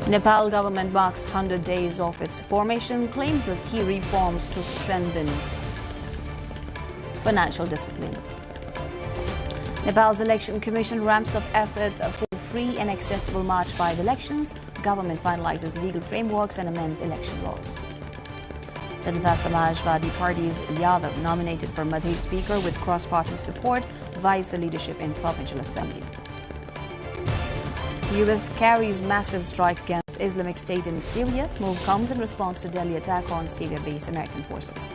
Nepal government marks 100 days of its formation, claims the key reforms to strengthen financial discipline. Nepal's Election Commission ramps up efforts for free and accessible March 5 elections. Government finalizes legal frameworks and amends election laws. Janata Samajwadi Party's Yadav nominated for Madhya Speaker with cross-party support, vies for leadership in Provincial Assembly. US carries massive strike against Islamic State in Syria. Move comes in response to Delhi attack on Syria-based American forces.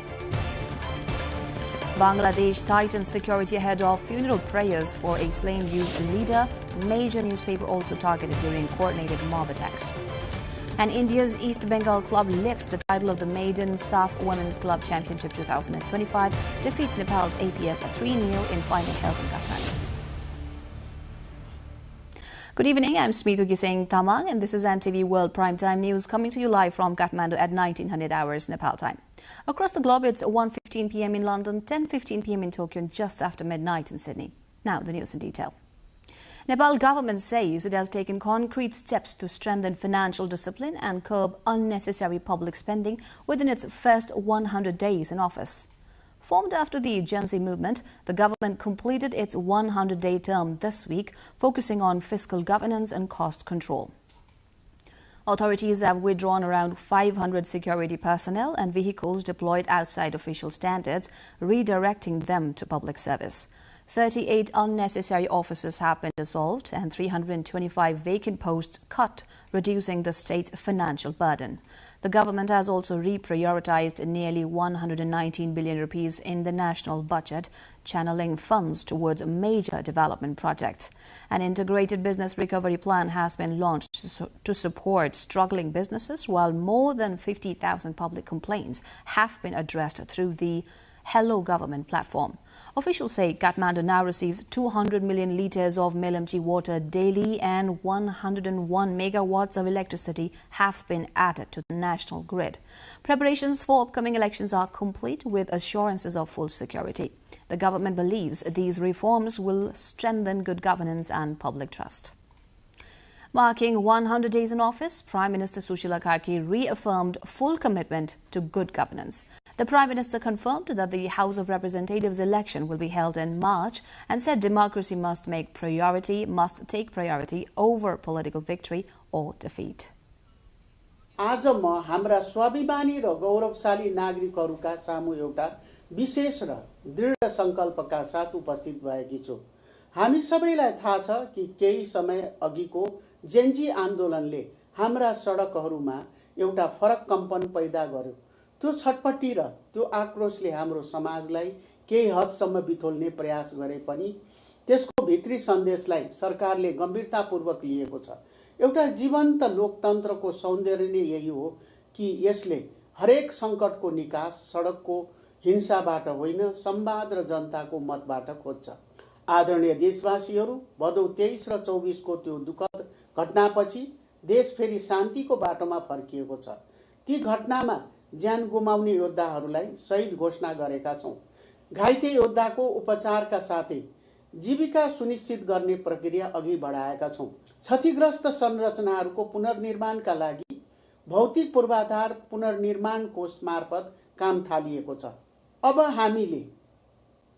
Bangladesh tightens security ahead of funeral prayers for a slain youth leader. Major newspaper also targeted during coordinated mob attacks. And India's East Bengal club lifts the title of the Maiden SAF Women's Club Championship 2025, defeats Nepal's APF 3-0 in final held in Kathmandu. Good evening, I'm Smita Giseng Tamang and this is NTV World Primetime News coming to you live from Kathmandu at 1900 hours Nepal time. Across the globe, it's 1:15 p.m. in London, 10:15 p.m. in Tokyo, and just after midnight in Sydney. Now, the news in detail. Nepal government says it has taken concrete steps to strengthen financial discipline and curb unnecessary public spending within its first 100 days in office. Formed after the Gen Z movement, the government completed its 100-day term this week, focusing on fiscal governance and cost control. Authorities have withdrawn around 500 security personnel and vehicles deployed outside official standards, redirecting them to public service. 38 unnecessary offices have been dissolved and 325 vacant posts cut, reducing the state's financial burden. The government has also reprioritized nearly 119 billion rupees in the national budget, channeling funds towards major development projects. An integrated business recovery plan has been launched to support struggling businesses, while more than 50,000 public complaints have been addressed through the Hello Government platform. Officials say Kathmandu now receives 200 million litres of Melamchi water daily and 101 megawatts of electricity have been added to the national grid. Preparations for upcoming elections are complete with assurances of full security. The government believes these reforms will strengthen good governance and public trust. Marking 100 days in office, Prime Minister Sushila Karki reaffirmed full commitment to good governance. The Prime Minister confirmed that the House of Representatives election will be held in March and said democracy must take priority over political victory or defeat. आज म हाम्रा स्वाभिमानी र गौरवशाली नागरिकहरूका सामु एउटा विशेष र दृढ संकल्पका साथ उपस्थित भएकी छु। हामी सबैलाई थाहा छ कि केही समय अघिको जेनजी आन्दोलनले हाम्रा सडकहरूमा एउटा फरक कम्पन पैदा गर्यो। त्यो छटपटी र त्यो आक्रोशले हाम्रो समाजलाई केही हदसम्म बिथोल्ने प्रयास गरे पनि त्यसको भित्री सन्देशलाई सरकारले गम्भीरतापूर्वक लिएको छ। एउटा जीवन्त लोकतन्त्रको सौन्दर्य नै यही हो कि यसले हरेक सङ्कटको निकास सडकको हिंसाबाट होइन, संवाद र जनताको मतबाट खोज्छ। आदरणीय देशवासीहरू, भदौ 23 र 24 को त्यो दुःखद घटनापछि देश फेरि शान्तिको बाटोमा फर्किएको छ। ती घटनामा ज्यान गुमाउने योद्धाहरूलाई शहीद घोषणा गरेका छौं। घाइते योद्धाको उपचारका साथै जीविका सुनिश्चित गर्ने प्रक्रिया अघि बढाएका छौं। क्षतिग्रस्त संरचनाहरूको पुनर्निर्माणका लागि भौतिक पूर्वाधार पुनर्निर्माण कोष मार्फत काम थालिएको छ। अब हामीले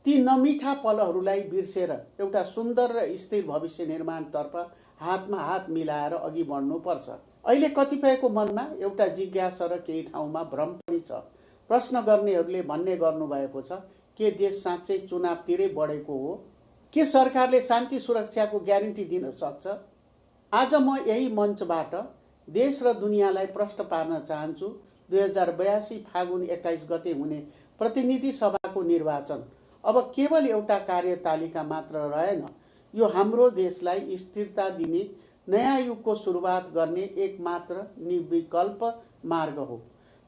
ती नमिठा पलहरूलाई बिर्सेर एउटा सुन्दर र स्थिर भविष्य निर्माणतर्फ हातमा हात मिलाएर अघि बढ्नुपर्छ। अहिले कतिपयको मनमा एउटा जिज्ञासा र केही ठाउँमा भ्रम पनि छ। प्रश्न गर्नेहरूले भन्ने गर्नुभएको छ, के देश साँच्चै चुनावतिरै बढेको हो? के सरकारले शान्ति सुरक्षाको ग्यारेन्टी दिन सक्छ? आज म यही मञ्चबाट देश र दुनियाँलाई प्रश्न पार्न चाहन्छु। 2082 फागुन 21 गते हुने प्रतिनिधि सभाको निर्वाचन अब केवल एउटा कार्यतालिका मात्र रहेन। यो हाम्रो देशलाई स्थिरता दिने नयाँ युगको सुरुवात गर्ने एकमात्र निर्विकल्प मार्ग हो।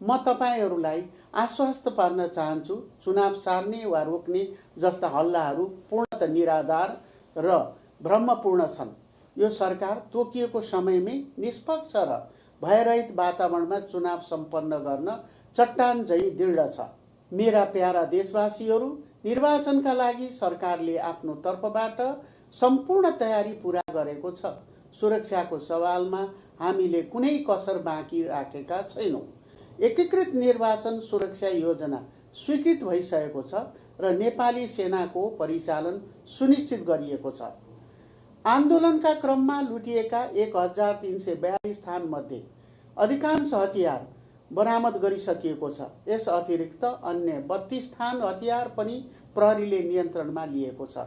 म तपाईहरूलाई आश्वस्त पार्न चाहन्छु, चुनाव सार्ने वा रोक्ने जस्ता हल्लाहरू पूर्णतः निराधार र भ्रमपूर्ण छन्। यो सरकार तोकिएको समयमै निष्पक्ष र भयरहित वातावरणमा चुनाव सम्पन्न गर्न चट्टान झैं दृढ छ। मेरा प्यारा देशवासीहरू, निर्वाचनका लागि सरकारले आफ्नो तर्फबाट सम्पूर्ण तयारी पूरा गरेको छ। सुरक्षाको सवालमा हामीले कुनै कसर बाँकी राखेका छैनौँ। एकीकृत निर्वाचन सुरक्षा योजना स्वीकृत भइसकेको छ र नेपाली सेनाको परिचालन सुनिश्चित गरिएको छ। आन्दोलनका क्रममा लुटिएका 1342 स्थानमध्ये अधिकांश हतियार बरामद गरिसकिएको छ। यस अतिरिक्त अन्य 32 स्थान हतियार पनि प्रहरीले नियन्त्रणमा लिएको छ।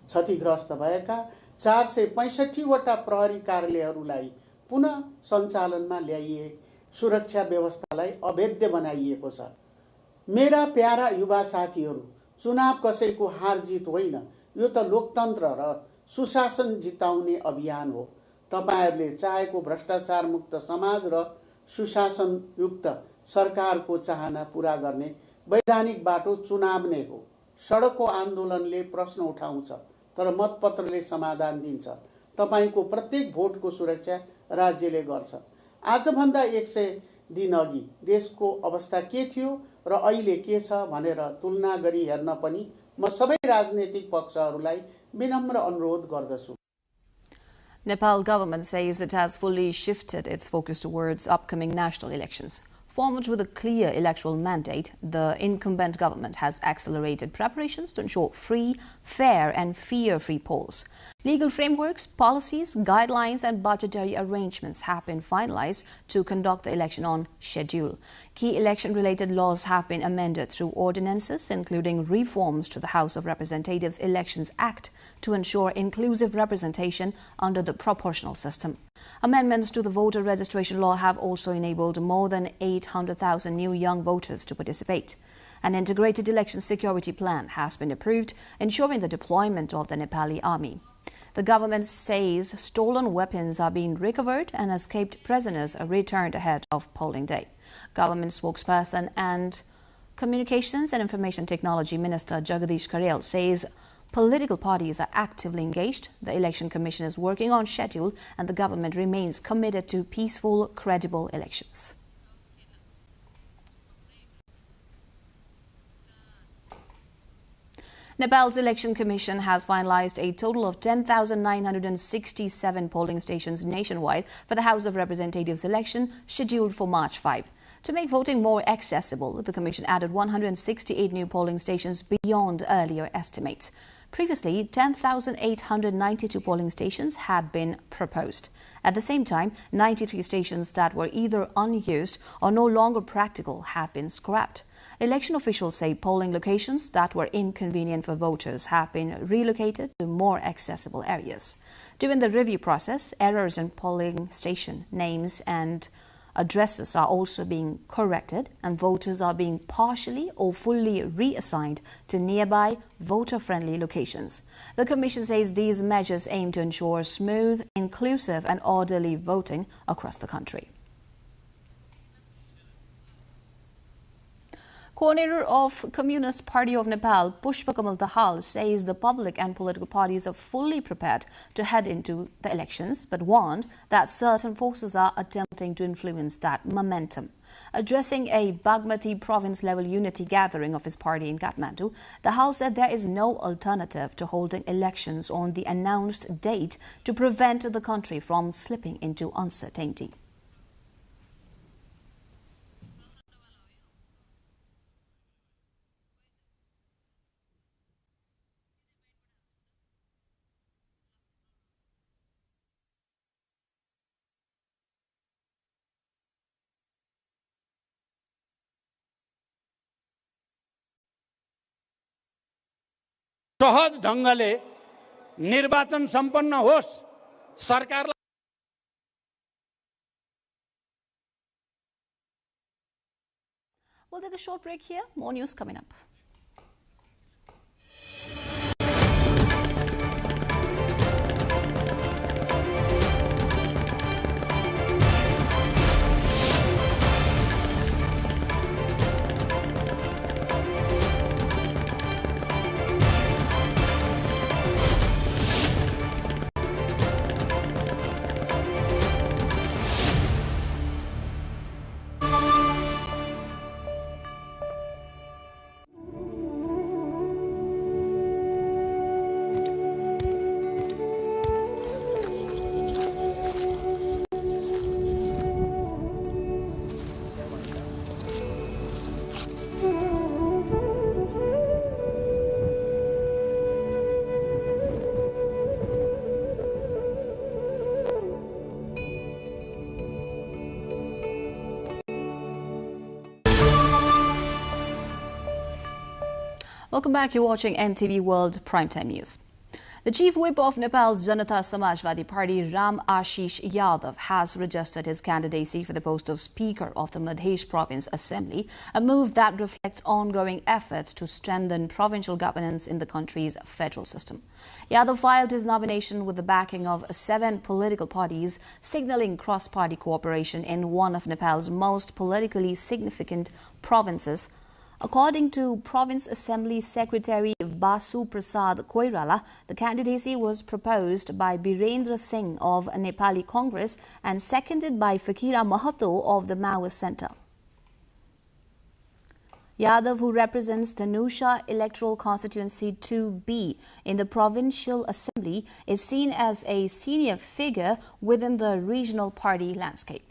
क्षतिग्रस्त भएका 465वटा प्रहरी कार्यालयहरूलाई पुनः सञ्चालनमा ल्याइए सुरक्षा व्यवस्थालाई अभेद्य बनाइएको छ। मेरा प्यारा युवा साथीहरू, चुनाव कसैको हार जित होइन, यो त लोकतन्त्र र सुशासन जिताउने अभियान हो। तपाईहरूले चाहेको भ्रष्टाचार मुक्त समाज र सुशासनयुक्त सरकारको चाहना पूरा गर्ने वैधानिक बाटो चुनाव नै हो। सडकको आन्दोलनले प्रश्न उठाउँछ तर मतपत्रले समाधान दिन्छ। तपाईको प्रत्येक भोटको सुरक्षा राज्यले गर्छ। आजभन्दा 100 दिन अघि देशको अवस्था के थियो र अहिले के छ भनेर तुलना गरी हेर्न पनि म सबै राजनीतिक पक्षहरूलाई विनम्र अनुरोध गर्दछु। Nepal government says it has fully shifted its focus towards upcoming national elections. Formed with a clear electoral mandate, the incumbent government has accelerated preparations to ensure free, fair and fear-free polls. Legal frameworks, policies, guidelines and budgetary arrangements have been finalized to conduct the election on schedule. Key election-related laws have been amended through ordinances, including reforms to the House of Representatives Elections Act to ensure inclusive representation under the proportional system. Amendments to the voter registration law have also enabled more than 800,000 new young voters to participate. An integrated election security plan has been approved, ensuring the deployment of the Nepali army. The government says stolen weapons are being recovered and escaped prisoners are returned ahead of polling day. Government spokesperson and Communications and Information Technology Minister Jagadish Karel says political parties are actively engaged, the Election Commission is working on schedule, and the government remains committed to peaceful, credible elections. Nepal's Election Commission has finalized a total of 10,967 polling stations nationwide for the House of Representatives election scheduled for March 5. To make voting more accessible, the Commission added 168 new polling stations beyond earlier estimates. Previously, 10,892 polling stations had been proposed. At the same time, 93 stations that were either unused or no longer practical have been scrapped. Election officials say polling locations that were inconvenient for voters have been relocated to more accessible areas. During the review process, errors in polling station names and addresses are also being corrected, and voters are being partially or fully reassigned to nearby voter-friendly locations. The Commission says these measures aim to ensure smooth, inclusive and orderly voting across the country. Coordinator of Communist Party of Nepal, Pushpakamal Dahal, says the public and political parties are fully prepared to head into the elections, but warned that certain forces are attempting to influence that momentum. Addressing a Bagmati province-level unity gathering of his party in Kathmandu, Dahal said there is no alternative to holding elections on the announced date to prevent the country from slipping into uncertainty. सहज ढंगले निर्वाचन सम्पन्न होस् सरकारलाई We'll take a short break here. More news coming up. Welcome back. You're watching NTV World Primetime News. The chief whip of Nepal's Janata Samajwadi Party, Ram Ashish Yadav, has registered his candidacy for the post of Speaker of the Madhya Province Assembly, a move that reflects ongoing efforts to strengthen provincial governance in the country's federal system. Yadav filed his nomination with the backing of 7 political parties, signaling cross-party cooperation in one of Nepal's most politically significant provinces. According to Province Assembly Secretary Basu Prasad Koirala, the candidacy was proposed by Birendra Singh of Nepali Congress and seconded by Fakira Mahato of the Maoist Centre. Yadav, who represents the Nusha Electoral Constituency 2B in the Provincial Assembly, is seen as a senior figure within the regional party landscape.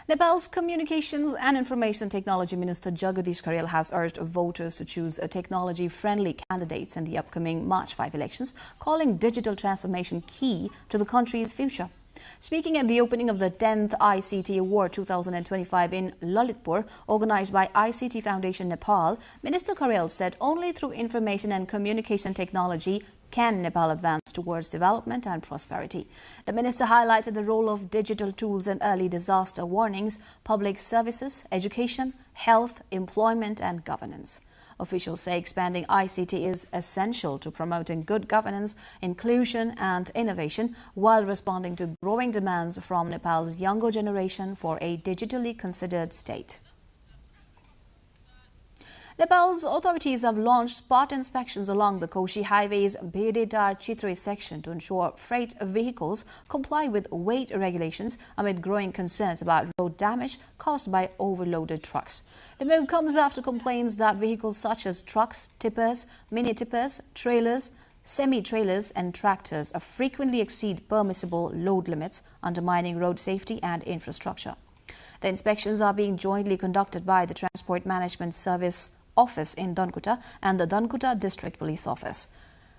Nepal's Communications and Information Technology Minister Jagadish Kharel has urged voters to choose technology-friendly candidates in the upcoming March 5 elections, calling digital transformation key to the country's future. Speaking at the opening of the 10th ICT Award 2025 in Lalitpur, organized by ICT Foundation Nepal, Minister Kharel said only through information and communication technology can Nepal advance towards development and prosperity. The minister highlighted the role of digital tools in early disaster warnings, public services, education, health, employment and governance. Officials say expanding ICT is essential to promoting good governance, inclusion and innovation while responding to growing demands from Nepal's younger generation for a digitally considered state. Nepal's authorities have launched spot inspections along the Koshi Highway's Bhedetar-Chitrai section to ensure freight vehicles comply with weight regulations amid growing concerns about road damage caused by overloaded trucks. The move comes after complaints that vehicles such as trucks, tippers, mini-tippers, trailers, semi-trailers and tractors frequently exceed permissible load limits, undermining road safety and infrastructure. The inspections are being jointly conducted by the Transport Management Service Office in Dhankuta and the Dhankuta District Police Office.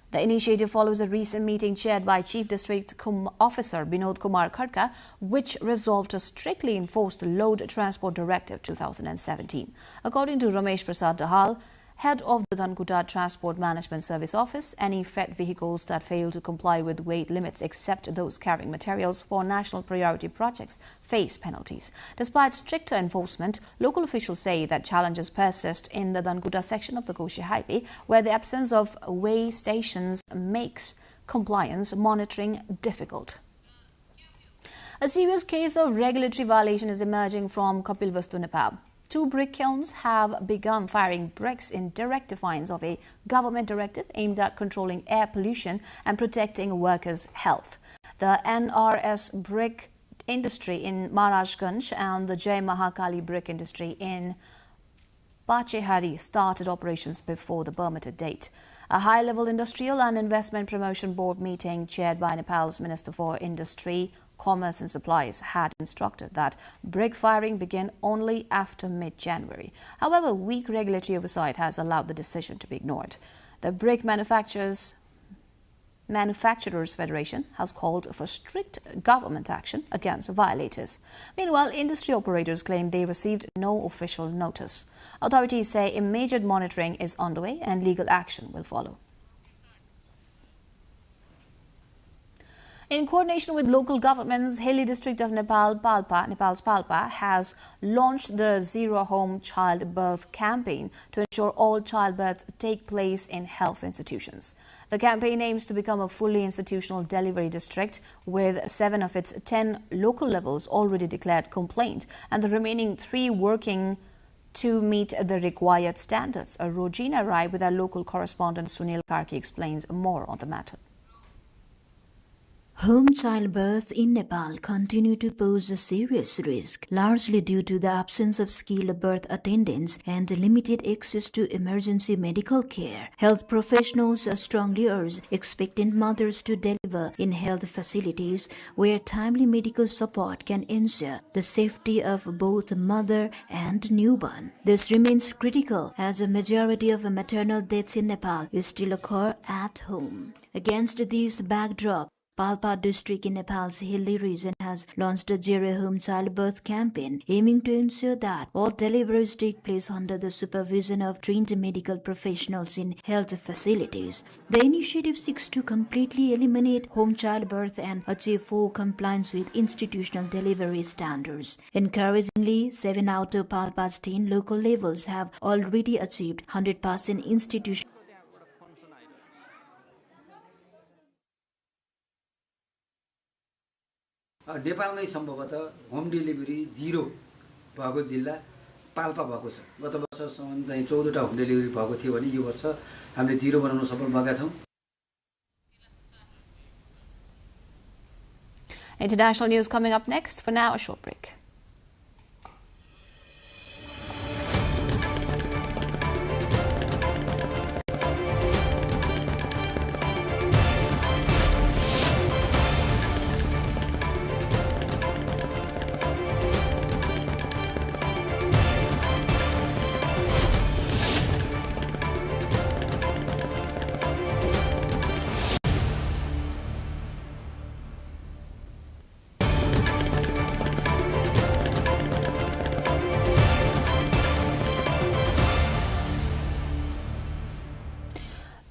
The initiative follows a recent meeting chaired by Chief District Officer Binod Kumar Khadka, which resolved to strictly enforce the Load Transport Directive 2017. According to Ramesh Prasad Dahal, head of the Dhankuta Transport Management Service Office, any freight vehicles that fail to comply with weight limits except those carrying materials for national priority projects face penalties. Despite stricter enforcement, local officials say that challenges persist in the Dhankuta section of the Koshi Highway, where the absence of weigh stations makes compliance monitoring difficult. A serious case of regulatory violation is emerging from Kapilvastu, Nepal. 2 brick kilns have begun firing bricks in direct defiance of a government directive aimed at controlling air pollution and protecting workers' health. The NRS brick industry in Maharajganj and the Jai Mahakali brick industry in Pachehari started operations before the permitted date. A high-level industrial and investment promotion board meeting chaired by Nepal's Minister for Industry, Commerce and Supplies had instructed that brick firing begin only after mid-January. However, weak regulatory oversight has allowed the decision to be ignored. The Brick Manufacturers Federation has called for strict government action against violators. Meanwhile, industry operators claim they received no official notice. Authorities say immediate monitoring is underway and legal action will follow. In coordination with local governments, hilly district of Nepal's Palpa has launched the Zero Home Childbirth campaign to ensure all childbirths take place in health institutions. The campaign aims to become a fully institutional delivery district with 7 of its 10 local levels already declared complaint and the remaining 3 working to meet the required standards. Rojina Rai with our local correspondent Sunil Karki explains more on the matter. Home childbirth in Nepal continue to pose a serious risk, largely due to the absence of skilled birth attendants and limited access to emergency medical care. Health professionals strongly urge expectant mothers to deliver in health facilities where timely medical support can ensure the safety of both mother and newborn. This remains critical as a majority of maternal deaths in Nepal still occur at home. Against this backdrop, Palpa district in Nepal's hilly region has launched a zero home childbirth campaign aiming to ensure that all deliveries take place under the supervision of trained medical professionals in health facilities. The initiative seeks to completely eliminate home childbirth and achieve full compliance with institutional delivery standards. Encouragingly, 7 out of Palpa's 10 local levels have already achieved 100% institutional. नेपालमै सम्भवतः home delivery zero भएको जिल्ला पाल्पा भएको छ। गत वर्षसम्म चाहिँ 14 टा होम डेलिभरी भएको थियो भने यो वर्ष हामीले जिरो बनाउन सफल भएका छौं। International news coming up next. For now, a short break.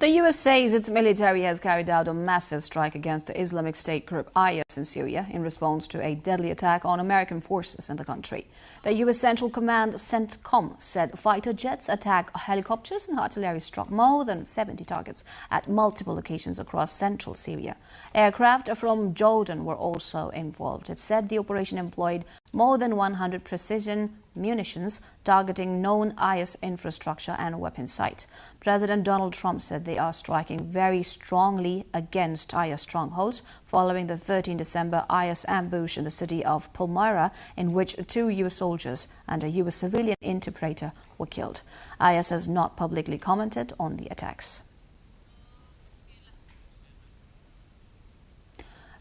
The US says its military has carried out a massive strike against the Islamic State group IS in Syria in response to a deadly attack on American forces in the country. The US Central Command CENTCOM said fighter jets, attack helicopters and artillery struck more than 70 targets at multiple locations across central Syria. Aircraft from Jordan were also involved. It said the operation employed more than 100 precision munitions targeting known IS infrastructure and weapon sites. President Donald Trump said they are striking very strongly against IS strongholds following the 13 December IS ambush in the city of Palmyra, in which 2 US soldiers and a US civilian interpreter were killed. IS has not publicly commented on the attacks.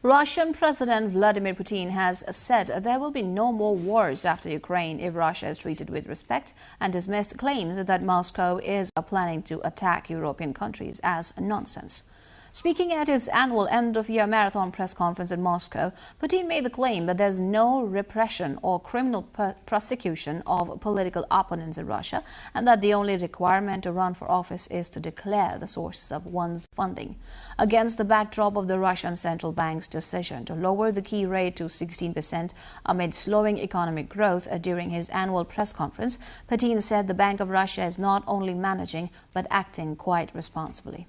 Russian President Vladimir Putin has said there will be no more wars after Ukraine if Russia is treated with respect, and dismissed claims that Moscow is planning to attack European countries as nonsense. Speaking at his annual end-of-year marathon press conference in Moscow, Putin made the claim that there's no repression or criminal prosecution of political opponents in Russia, and that the only requirement to run for office is to declare the sources of one's funding. Against the backdrop of the Russian central bank's decision to lower the key rate to 16% amid slowing economic growth during his annual press conference, Putin said the Bank of Russia is not only managing but acting quite responsibly.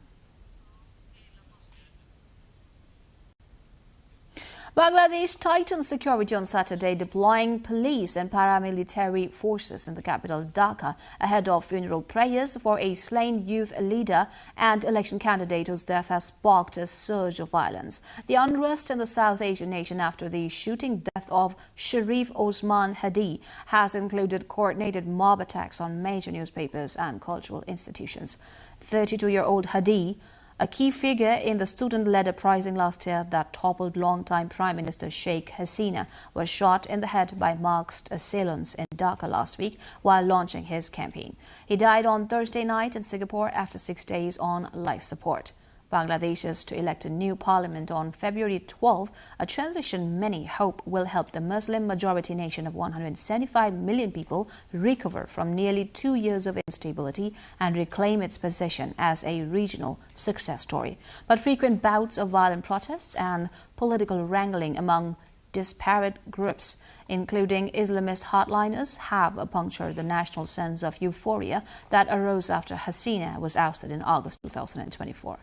Bangladesh tightened security on Saturday, deploying police and paramilitary forces in the capital Dhaka ahead of funeral prayers for a slain youth leader and election candidate whose death has sparked a surge of violence. The unrest in the South Asian nation after the shooting death of Sharif Osman Hadi has included coordinated mob attacks on major newspapers and cultural institutions. 32-year-old Hadi, a key figure in the student-led uprising last year that toppled longtime Prime Minister Sheikh Hasina, was shot in the head by masked assailants in Dhaka last week while launching his campaign. He died on Thursday night in Singapore after 6 days on life support. Bangladesh is to elect a new parliament on February 12, a transition many hope will help the Muslim-majority nation of 175 million people recover from nearly 2 years of instability and reclaim its position as a regional success story. But frequent bouts of violent protests and political wrangling among disparate groups, including Islamist hardliners, have punctured the national sense of euphoria that arose after Hasina was ousted in August 2024.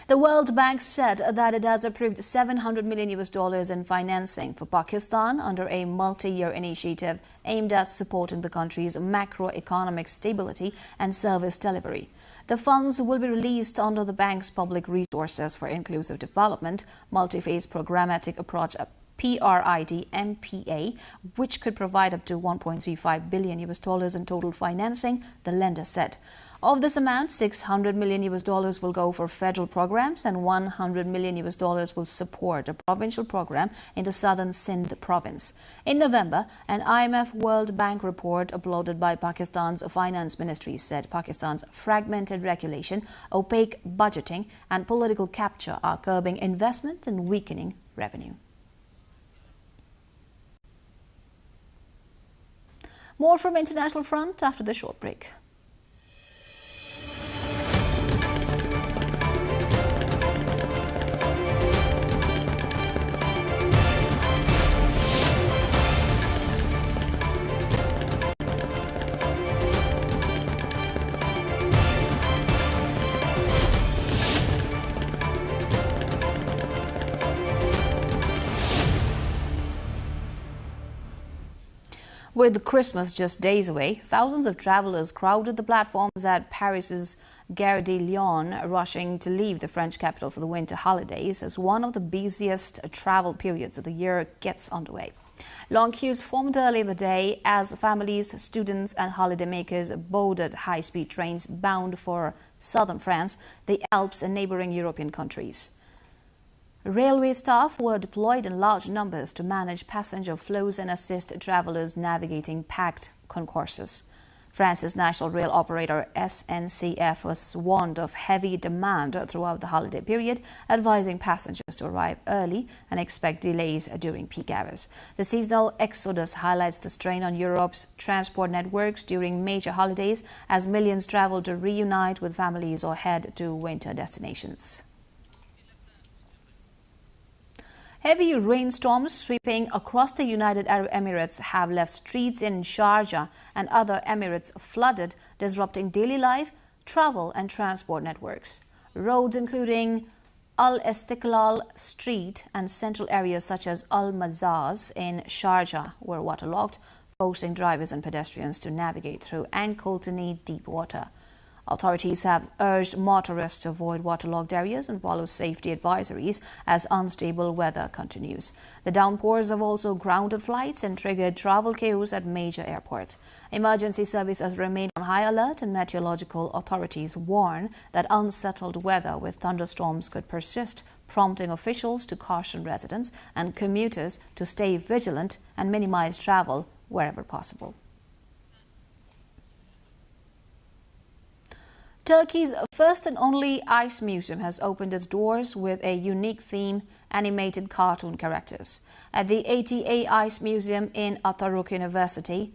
The World Bank said that it has approved $700 million in financing for Pakistan under a multi-year initiative aimed at supporting the country's macroeconomic stability and service delivery. The funds will be released under the bank's Public Resources for Inclusive Development multi-phase programmatic approach PRIDMPA, which could provide up to $1.35 billion in total financing, the lender said. Of this amount, $600 million will go for federal programs and $100 million will support a provincial program in the southern Sindh province. In November, an IMF World Bank report uploaded by Pakistan's finance ministry said Pakistan's fragmented regulation, opaque budgeting and political capture are curbing investment and weakening revenue. More from international front after the short break. With Christmas just days away, thousands of travelers crowded the platforms at Paris's Gare de Lyon, rushing to leave the French capital for the winter holidays as one of the busiest travel periods of the year gets underway. Long queues formed early in the day as families, students and holidaymakers boarded high-speed trains bound for southern France, the Alps and neighboring European countries. Railway staff were deployed in large numbers to manage passenger flows and assist travelers navigating packed concourses. France's national rail operator SNCF was warned of heavy demand throughout the holiday period, advising passengers to arrive early and expect delays during peak hours. The seasonal exodus highlights the strain on Europe's transport networks during major holidays as millions travel to reunite with families or head to winter destinations. Heavy rainstorms sweeping across the United Arab Emirates have left streets in Sharjah and other emirates flooded, disrupting daily life, travel and transport networks. Roads including Al-Istiqlal Street and central areas such as Al-Mazaz in Sharjah were waterlogged, forcing drivers and pedestrians to navigate through ankle-to-knee deep water. Authorities have urged motorists to avoid waterlogged areas and follow safety advisories as unstable weather continues. The downpours have also grounded flights and triggered travel queues at major airports. Emergency services remain on high alert and meteorological authorities warn that unsettled weather with thunderstorms could persist, prompting officials to caution residents and commuters to stay vigilant and minimize travel wherever possible. Turkey's first and only ice museum has opened its doors with a unique theme, animated cartoon characters. At the ATA Ice Museum in Atatürk University,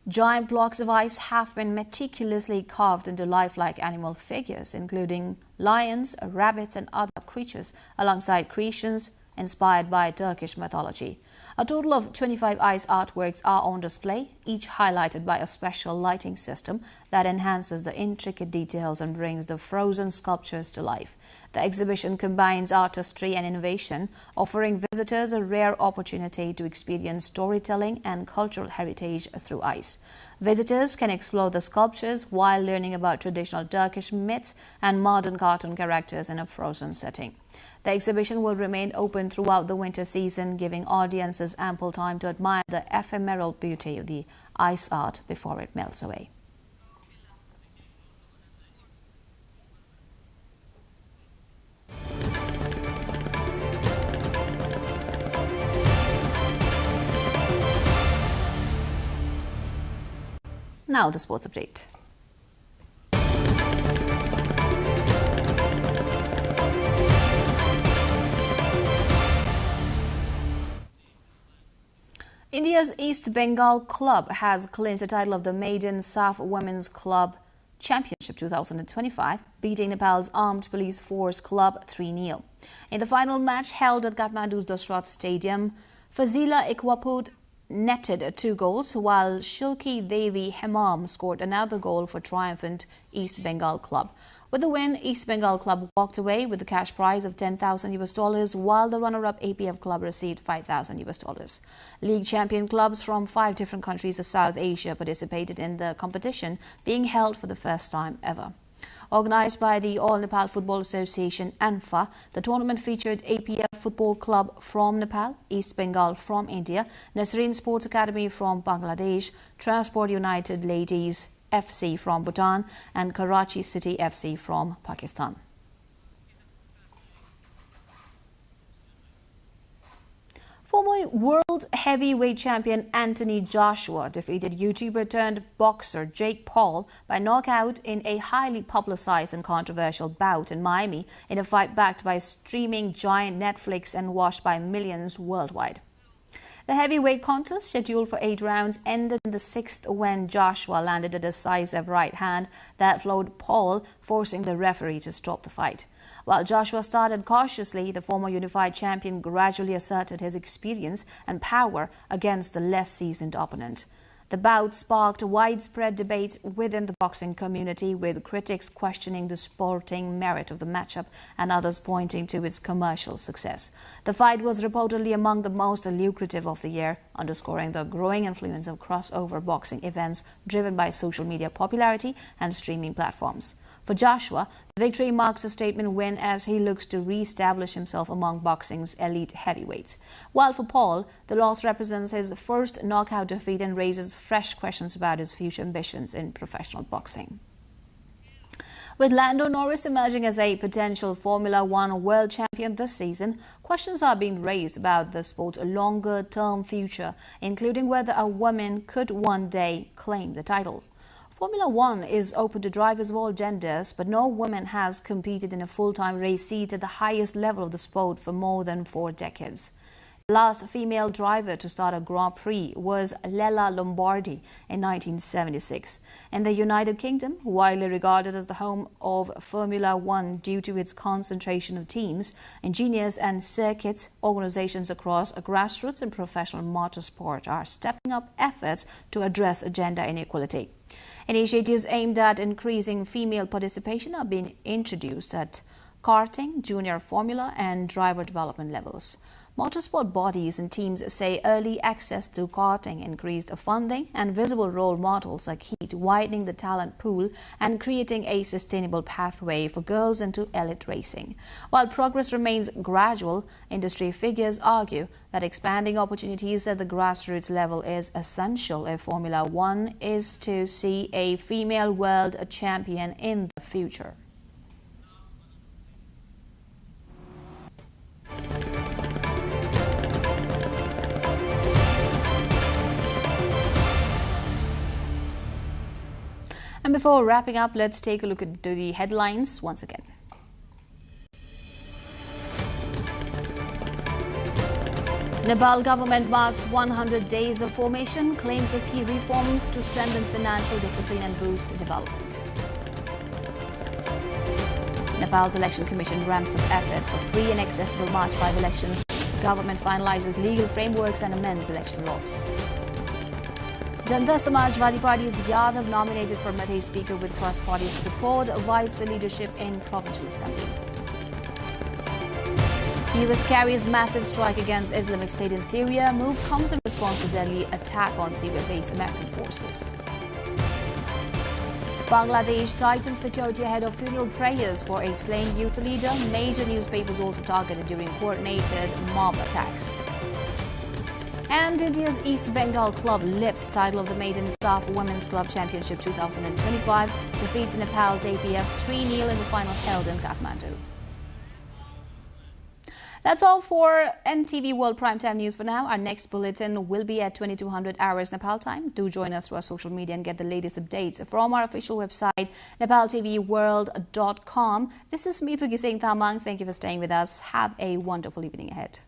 giant blocks of ice have been meticulously carved into lifelike animal figures, including lions, rabbits and other creatures, alongside creations inspired by Turkish mythology. A total of 25 ice artworks are on display, each highlighted by a special lighting system that enhances the intricate details and brings the frozen sculptures to life. The exhibition combines artistry and innovation, offering visitors a rare opportunity to experience storytelling and cultural heritage through ice. Visitors can explore the sculptures while learning about traditional Turkish myths and modern cartoon characters in a frozen setting. The exhibition will remain open throughout the winter season, giving audiences ample time to admire the ephemeral beauty of the ice art before it melts away. Now the sports update. India's East Bengal club has clinched the title of the Maiden SAF Women's Club Championship 2025, beating Nepal's Armed Police Force club 3-0. In the final match held at Kathmandu's Dashrath Stadium, Fazila Ikwaput netted 2 goals, while Shilki Devi Hemam scored another goal for triumphant East Bengal club. With the win, East Bengal club walked away with the cash prize of $10,000, while the runner-up APF club received $5,000. League champion clubs from 5 different countries of South Asia participated in the competition, being held for the first time ever. Organized by the All Nepal Football Association (ANFA), the tournament featured APF Football Club from Nepal, East Bengal from India, Nasreen Sports Academy from Bangladesh, Transport United Ladies FC from Bhutan, and Karachi City FC from Pakistan. Former world heavyweight champion Anthony Joshua defeated YouTuber turned boxer Jake Paul by knockout in a highly publicized and controversial bout in Miami in a fight backed by streaming giant Netflix and watched by millions worldwide. The heavyweight contest, scheduled for 8 rounds, ended in the 6th when Joshua landed a decisive right hand that floored Paul, forcing the referee to stop the fight. While Joshua started cautiously, the former unified champion gradually asserted his experience and power against the less seasoned opponent. The bout sparked widespread debate within the boxing community, with critics questioning the sporting merit of the matchup and others pointing to its commercial success. The fight was reportedly among the most lucrative of the year, underscoring the growing influence of crossover boxing events driven by social media popularity and streaming platforms. For Joshua, the victory marks a statement win as he looks to re-establish himself among boxing's elite heavyweights. While for Paul, the loss represents his first knockout defeat and raises fresh questions about his future ambitions in professional boxing. With Lando Norris emerging as a potential Formula One world champion this season, questions are being raised about the sport's longer-term future, including whether a woman could one day claim the title. Formula One is open to drivers of all genders, but no woman has competed in a full-time race seat at the highest level of the sport for more than 4 decades. The last female driver to start a Grand Prix was Lella Lombardi in 1976. In the United Kingdom, widely regarded as the home of Formula One due to its concentration of teams, engineers and circuit organizations across grassroots and professional motorsport are stepping up efforts to address gender inequality. Initiatives aimed at increasing female participation are being introduced at karting, junior formula, and driver development levels. Motorsport bodies and teams say early access to karting, increased funding, and visible role models are key to widening the talent pool and creating a sustainable pathway for girls into elite racing. While progress remains gradual, industry figures argue that expanding opportunities at the grassroots level is essential if Formula One is to see a female world champion in the future. And before wrapping up, let's take a look at the headlines once again. Nepal government marks 100 days of formation, claims of key reforms to strengthen financial discipline and boost development. Nepal's Election Commission ramps up efforts for free and accessible March 5 elections. Government finalizes legal frameworks and amends election laws. Janata Samajwadi Party's Yadav nominated for Madhya Speaker with cross-party support, vies for leadership in Provincial Assembly. US carries massive strike against Islamic State in Syria. Move comes in response to Delhi attack on Syria-based American forces. Bangladesh tightens security ahead of funeral prayers for a slain youth leader. Major newspapers also targeted during coordinated mob attacks. And India's East Bengal club lifts title of the Maiden Staff Women's Club Championship 2025, defeats Nepal's APF 3-0 in the final held in Kathmandu. That's all for NTV World Primetime News for now. Our next bulletin will be at 2200 hours Nepal time. Do join us through our social media and get the latest updates from our official website, nepaltelevision.com. This is Mithu Gising Tamang. Thank you for staying with us. Have a wonderful evening ahead.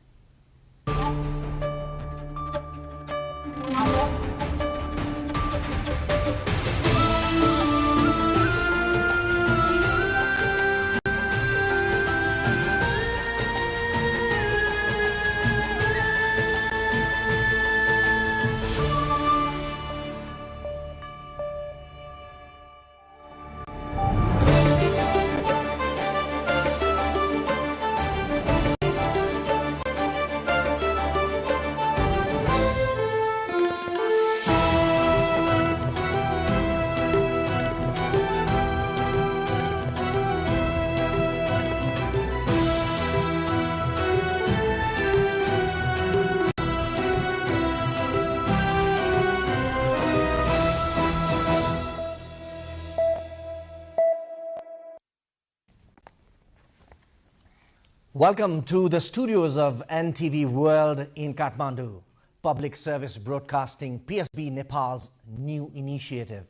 Welcome to the studios of NTV World in Kathmandu. Public Service Broadcasting PSB Nepal's new initiative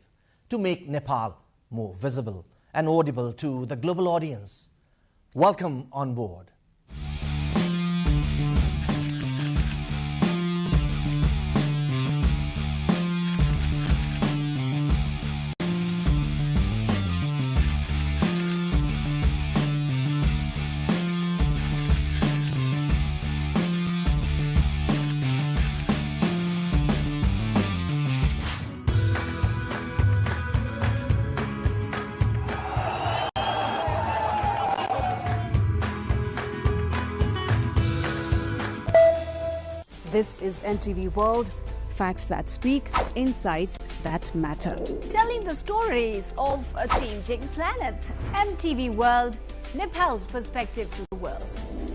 to make Nepal more visible and audible to the global audience. Welcome on board. This is NTV World, facts that speak, insights that matter. Telling the stories of a changing planet. NTV World, Nepal's perspective to the world.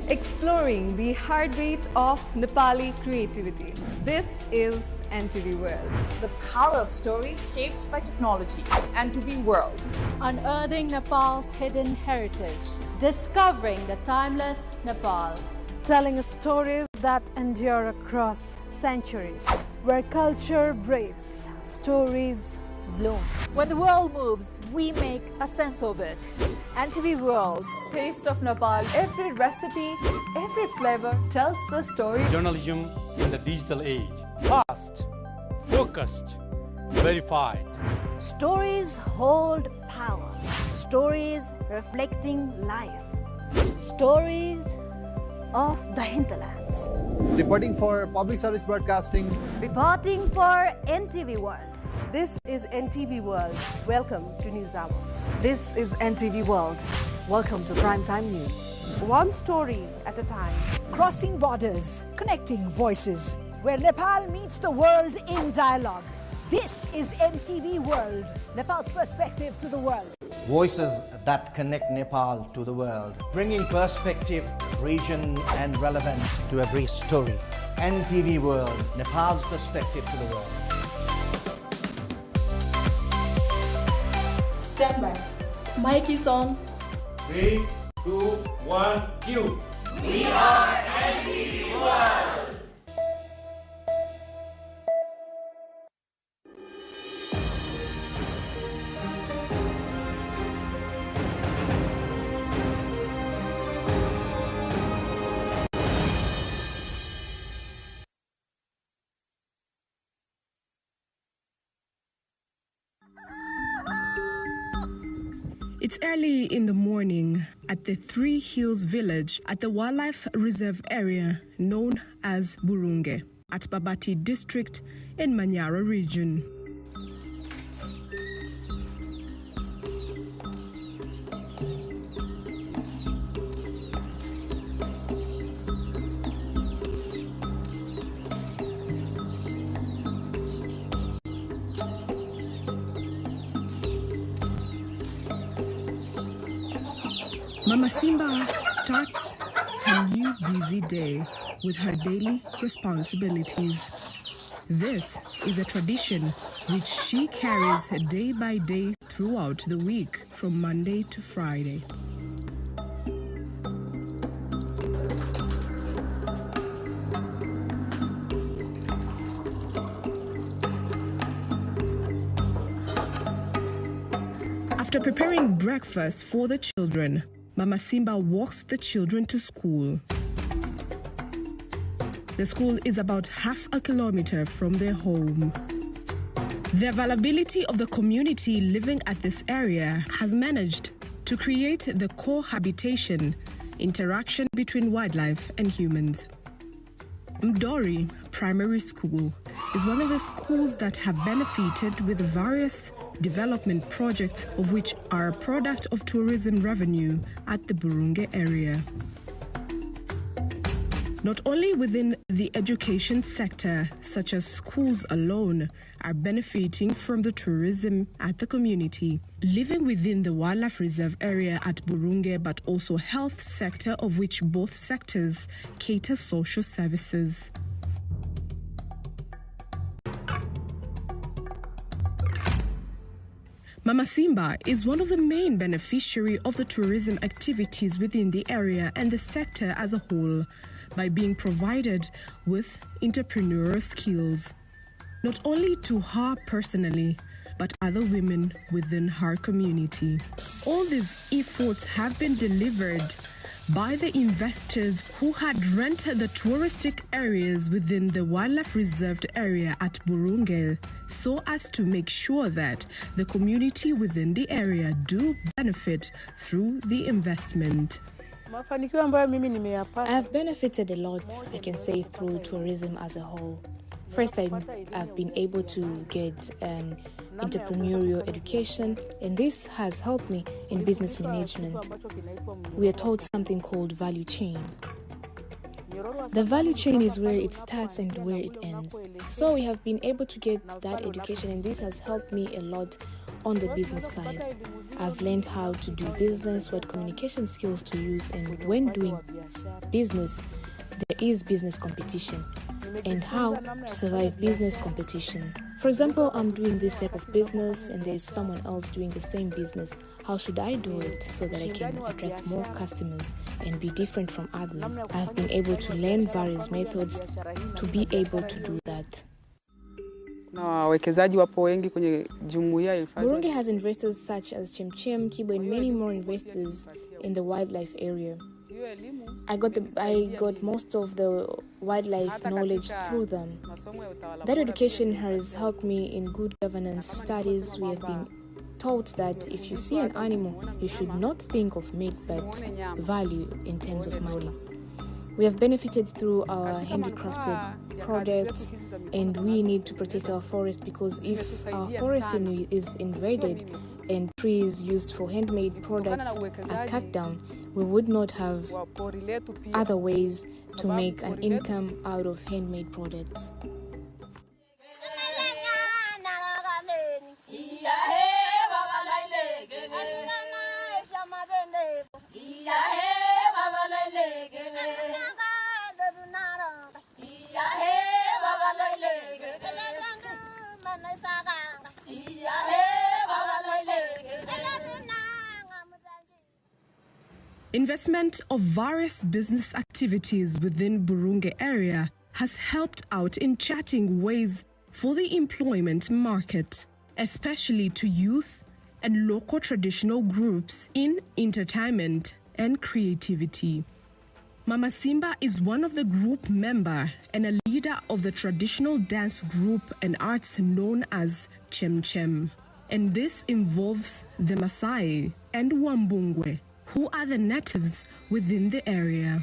Exploring the heartbeat of Nepali creativity. This is NTV World. The power of story shaped by technology. NTV World. Unearthing Nepal's hidden heritage. Discovering the timeless Nepal. Telling stories that endure across centuries. Where culture breathes, stories bloom. When the world moves, we make a sense of it. NTV World. Taste of Nepal. Every recipe, every flavor tells the story. Journalism in the digital age. Fast, focused, verified. Stories hold power. Stories reflecting life. Stories of the hinterlands. Reporting for Public Service Broadcasting. Reporting for NTV World. This is NTV World. Welcome to News Hour. This is NTV World. Welcome to Primetime News. One story at a time. Crossing borders, connecting voices, where Nepal meets the world in dialogue. This is NTV World, Nepal's perspective to the world. Voices that connect Nepal to the world, bringing perspective, region and relevance to every story. NTV World, Nepal's perspective to the world. Stand by. Mic is on. 3, 2, 1, cue. We are NTV World. It's early in the morning at the Three Hills village at the wildlife reserve area known as Burunge at Babati district in Manyara region. Mama Simba starts her new busy day with her daily responsibilities. This is a tradition which she carries day by day throughout the week from Monday to Friday. After preparing breakfast for the children, Mama Simba walks the children to school. The school is about half a kilometer from their home. The availability of the community living at this area has managed to create the cohabitation, interaction between wildlife and humans. Mdori Primary School is one of the schools that have benefited with various development projects of which are a product of tourism revenue at the Burunge area. Not only within the education sector, such as schools alone, are benefiting from the tourism at the community, living within the wildlife reserve area at Burunge, but also health sector, of which both sectors cater social services. Mama Simba is one of the main beneficiaries of the tourism activities within the area and the sector as a whole by being provided with entrepreneurial skills, not only to her personally, but other women within her community. All these efforts have been delivered by the investors who had rented the touristic areas within the wildlife reserved area at Burunge, so as to make sure that the community within the area do benefit through the investment. I've benefited a lot, I can say, through tourism as a whole. First, I've been able to get an entrepreneurial education, and this has helped me in business management. We are taught something called value chain. The value chain is where it starts and where it ends. So we have been able to get that education, and this has helped me a lot on the business side. I've learned how to do business, what communication skills to use, and when doing business, there is business competition, and how to survive business competition. For example, I'm doing this type of business and there is someone else doing the same business. How should I do it so that I can attract more customers and be different from others? I've been able to learn various methods to be able to do that. Burunge has investors such as Chemchem, Kibo, and many more investors in the wildlife area. I got most of the wildlife knowledge through them. That education has helped me in good governance studies. We have been taught that if you see an animal, you should not think of meat but value in terms of money. We have benefited through our handicrafted products, and we need to protect our forest, because if our forest is invaded and trees used for handmade products are cut down, we would not have other ways to make an income out of handmade products. Investment of various business activities within Burunge area has helped out in charting ways for the employment market, especially to youth and local traditional groups in entertainment and creativity. Mama Simba is one of the group member and a leader of the traditional dance group and arts known as Chemchem. And this involves the Maasai and Wambungwe, who are the natives within the area.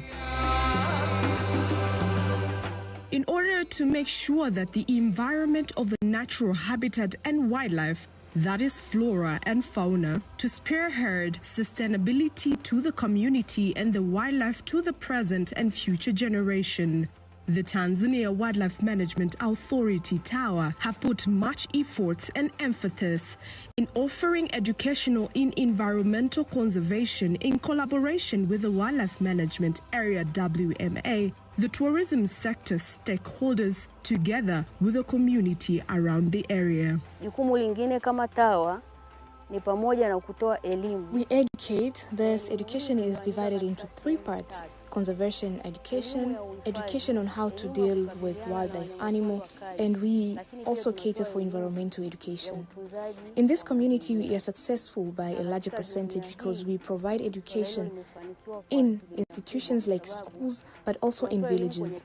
In order to make sure that the environment of the natural habitat and wildlife, that is flora and fauna, to spearhead sustainability to the community and the wildlife to the present and future generation, the Tanzania Wildlife Management Authority Tower have put much efforts and emphasis in offering educational in environmental conservation in collaboration with the Wildlife Management Area WMA, the tourism sector stakeholders, together with the community around the area. We educate. This education is divided into 3 parts: conservation education, education on how to deal with wildlife animal, and we also cater for environmental education. In this community, we are successful by a larger percentage because we provide education in institutions like schools, but also in villages.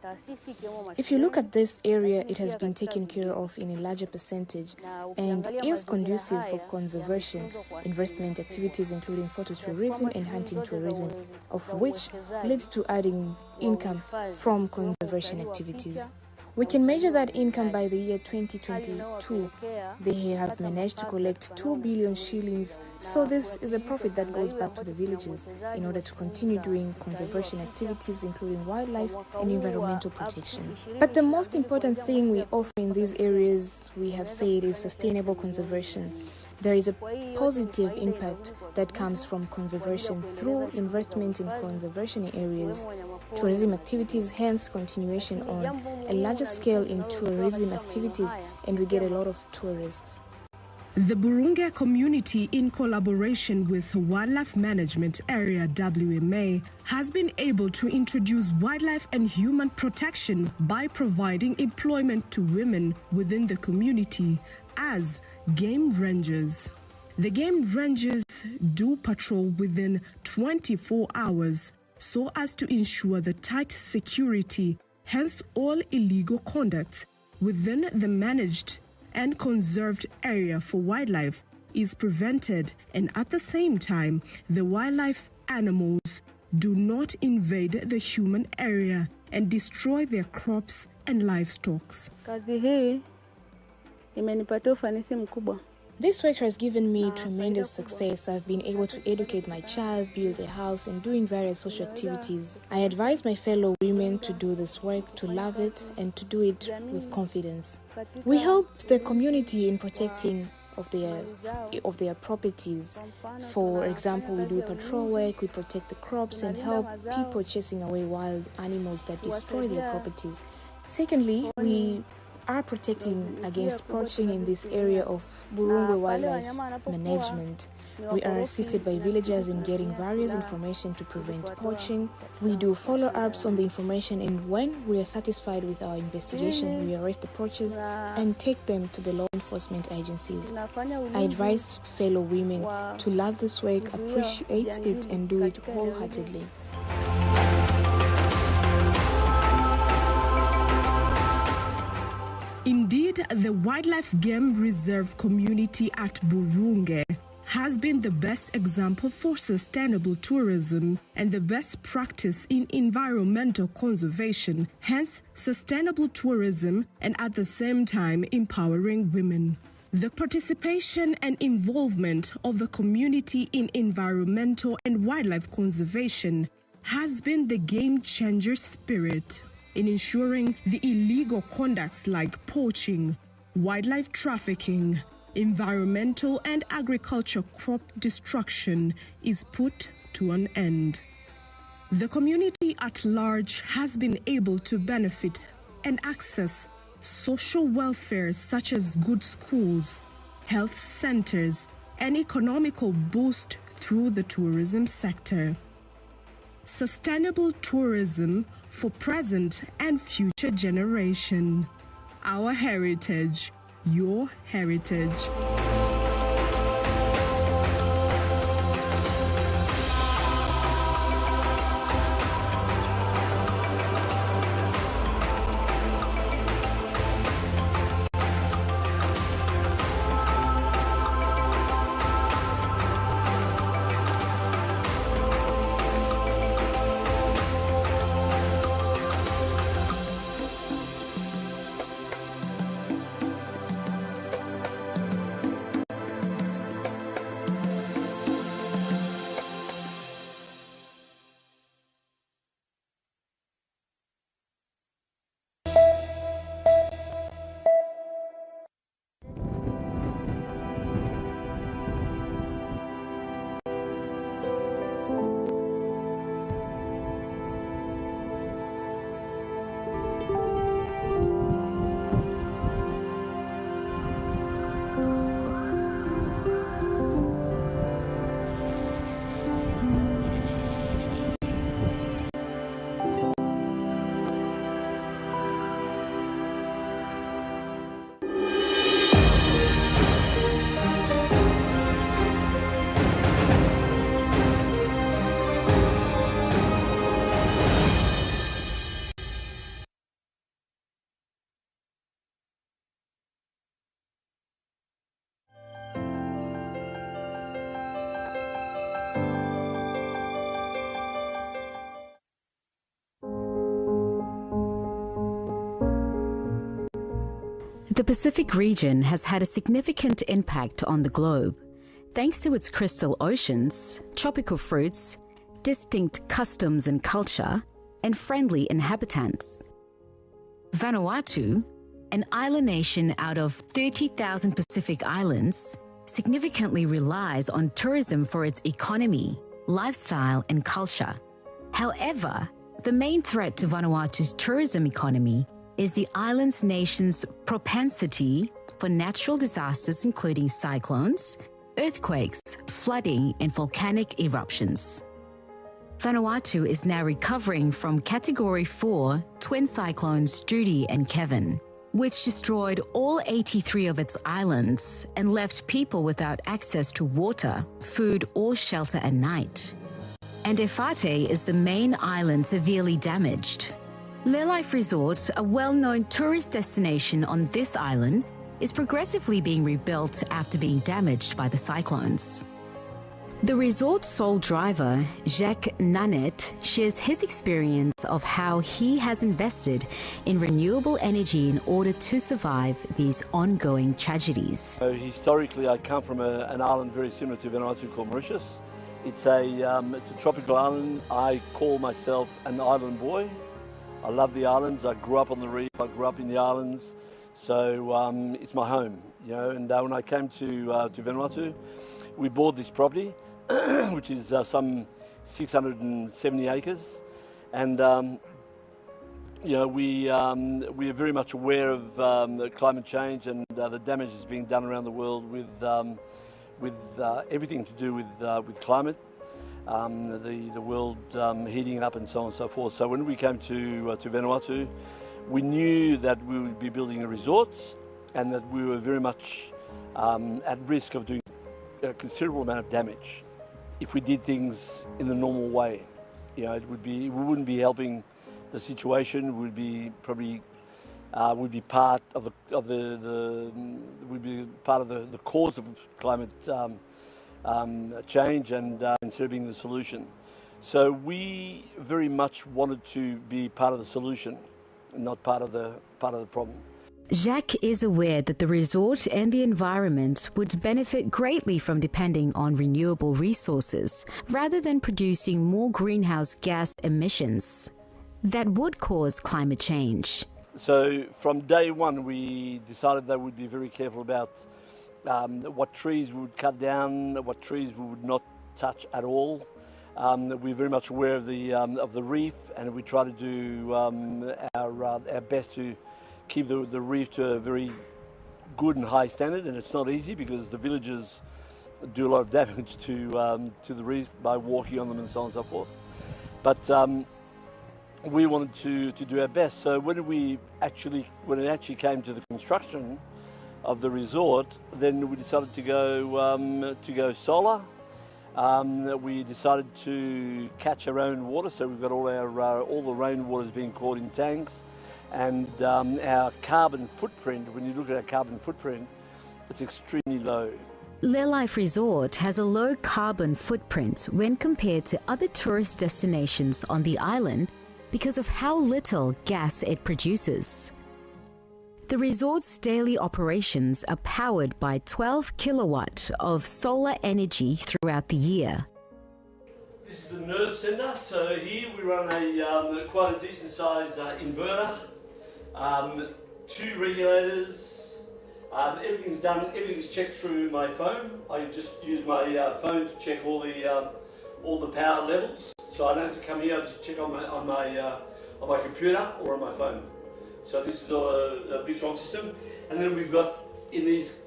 If you look at this area, it has been taken care of in a larger percentage and is conducive for conservation, investment activities including phototourism and hunting tourism, of which leads to adding income from conservation activities. We can measure that income by the year 2022. They have managed to collect 2 billion shillings, so this is a profit that goes back to the villages in order to continue doing conservation activities including wildlife and environmental protection. But the most important thing we offer in these areas, we have said, is sustainable conservation. There is a positive impact that comes from conservation through investment in conservation areas, tourism activities, hence continuation on a larger scale in tourism activities, and we get a lot of tourists. The Burunge community, in collaboration with Wildlife Management Area WMA, has been able to introduce wildlife and human protection by providing employment to women within the community as game rangers. The game rangers do patrol within 24 hours so as to ensure the tight security, hence all illegal conduct within the managed and conserved area for wildlife is prevented, and at the same time, the wildlife animals do not invade the human area and destroy their crops and livestock. Kazi hii imenipatia ufanisi mkubwa. This work has given me tremendous success. I've been able to educate my child, build a house, and doing various social activities. I advise my fellow women to do this work, to love it, and to do it with confidence. We help the community in protecting of their properties. For example, we do patrol work, we protect the crops, and help people chasing away wild animals that destroy their properties. Secondly, we are protecting against poaching in this area of Burunge Wildlife Management. We are assisted by villagers in getting various information to prevent poaching. We do follow-ups on the information, and when we are satisfied with our investigation, we arrest the poachers and take them to the law enforcement agencies. I advise fellow women to love this work, appreciate it, and do it wholeheartedly. Indeed, the Wildlife Game Reserve community at Burunge has been the best example for sustainable tourism and the best practice in environmental conservation, hence sustainable tourism, and at the same time empowering women. The participation and involvement of the community in environmental and wildlife conservation has been the game-changer spirit in ensuring the illegal conducts like poaching, wildlife trafficking, environmental and agriculture crop destruction is put to an end. The community at large has been able to benefit and access social welfare such as good schools, health centers, and economical boost through the tourism sector. Sustainable tourism for present and future generation. Our heritage, your heritage. The Pacific region has had a significant impact on the globe, thanks to its crystal oceans, tropical fruits, distinct customs and culture, and friendly inhabitants. Vanuatu, an island nation out of 30,000 Pacific islands, significantly relies on tourism for its economy, lifestyle, and culture. However, the main threat to Vanuatu's tourism economy is the island's nation's propensity for natural disasters, including cyclones, earthquakes, flooding, and volcanic eruptions. Vanuatu is now recovering from Category 4 twin cyclones Judy and Kevin, which destroyed all 83 of its islands and left people without access to water, food, or shelter at night. And Efate is the main island severely damaged. Lelife Resort, a well-known tourist destination on this island, is progressively being rebuilt after being damaged by the cyclones. The resort's sole driver, Jacques Nanette, shares his experience of how he has invested in renewable energy in order to survive these ongoing tragedies. So historically, I come from an island very similar to Vanuatu called Mauritius. It's a tropical island. I call myself an island boy. I love the islands. I grew up on the reef. I grew up in the islands. So it's my home, you know. And when I came to Vanuatu, we bought this property, which is some 670 acres, and you know, we are very much aware of climate change and the damage that's being done around the world with everything to do with climate, the world heating up and so on and so forth. So when we came to Vanuatu, we knew that we would be building a resort and that we were very much at risk of doing a considerable amount of damage if we did things in the normal way. You know, we wouldn't be helping the situation. We'd be probably would be part of the cause of climate change and instead of being the solution. So we very much wanted to be part of the solution, not part of the problem. Jacques is aware that the resort and the environment would benefit greatly from depending on renewable resources rather than producing more greenhouse gas emissions that would cause climate change. So from day one, we decided that we'd be very careful about what trees we would cut down, what trees we would not touch at all. We're very much aware of the reef, and we try to do our best to keep the reef to a very good and high standard. And it's not easy because the villagers do a lot of damage to the reef by walking on them and so on and so forth. But we wanted to do our best. So when it actually came to the construction of the resort, then we decided to go solar. We decided to catch our own water, so we've got all the rainwater is being caught in tanks, and our carbon footprint. When you look at our carbon footprint, it's extremely low. Lelife Resort has a low carbon footprint when compared to other tourist destinations on the island because of how little gas it produces. The resort's daily operations are powered by 12 kilowatt of solar energy throughout the year. This is the nerve centre. So here we run quite a decent size inverter, 2 regulators. Everything's checked through my phone. I just use my phone to check all the power levels. So I don't have to come here. I just check on my computer or on my phone. So this is a Victron system, and then we've got in these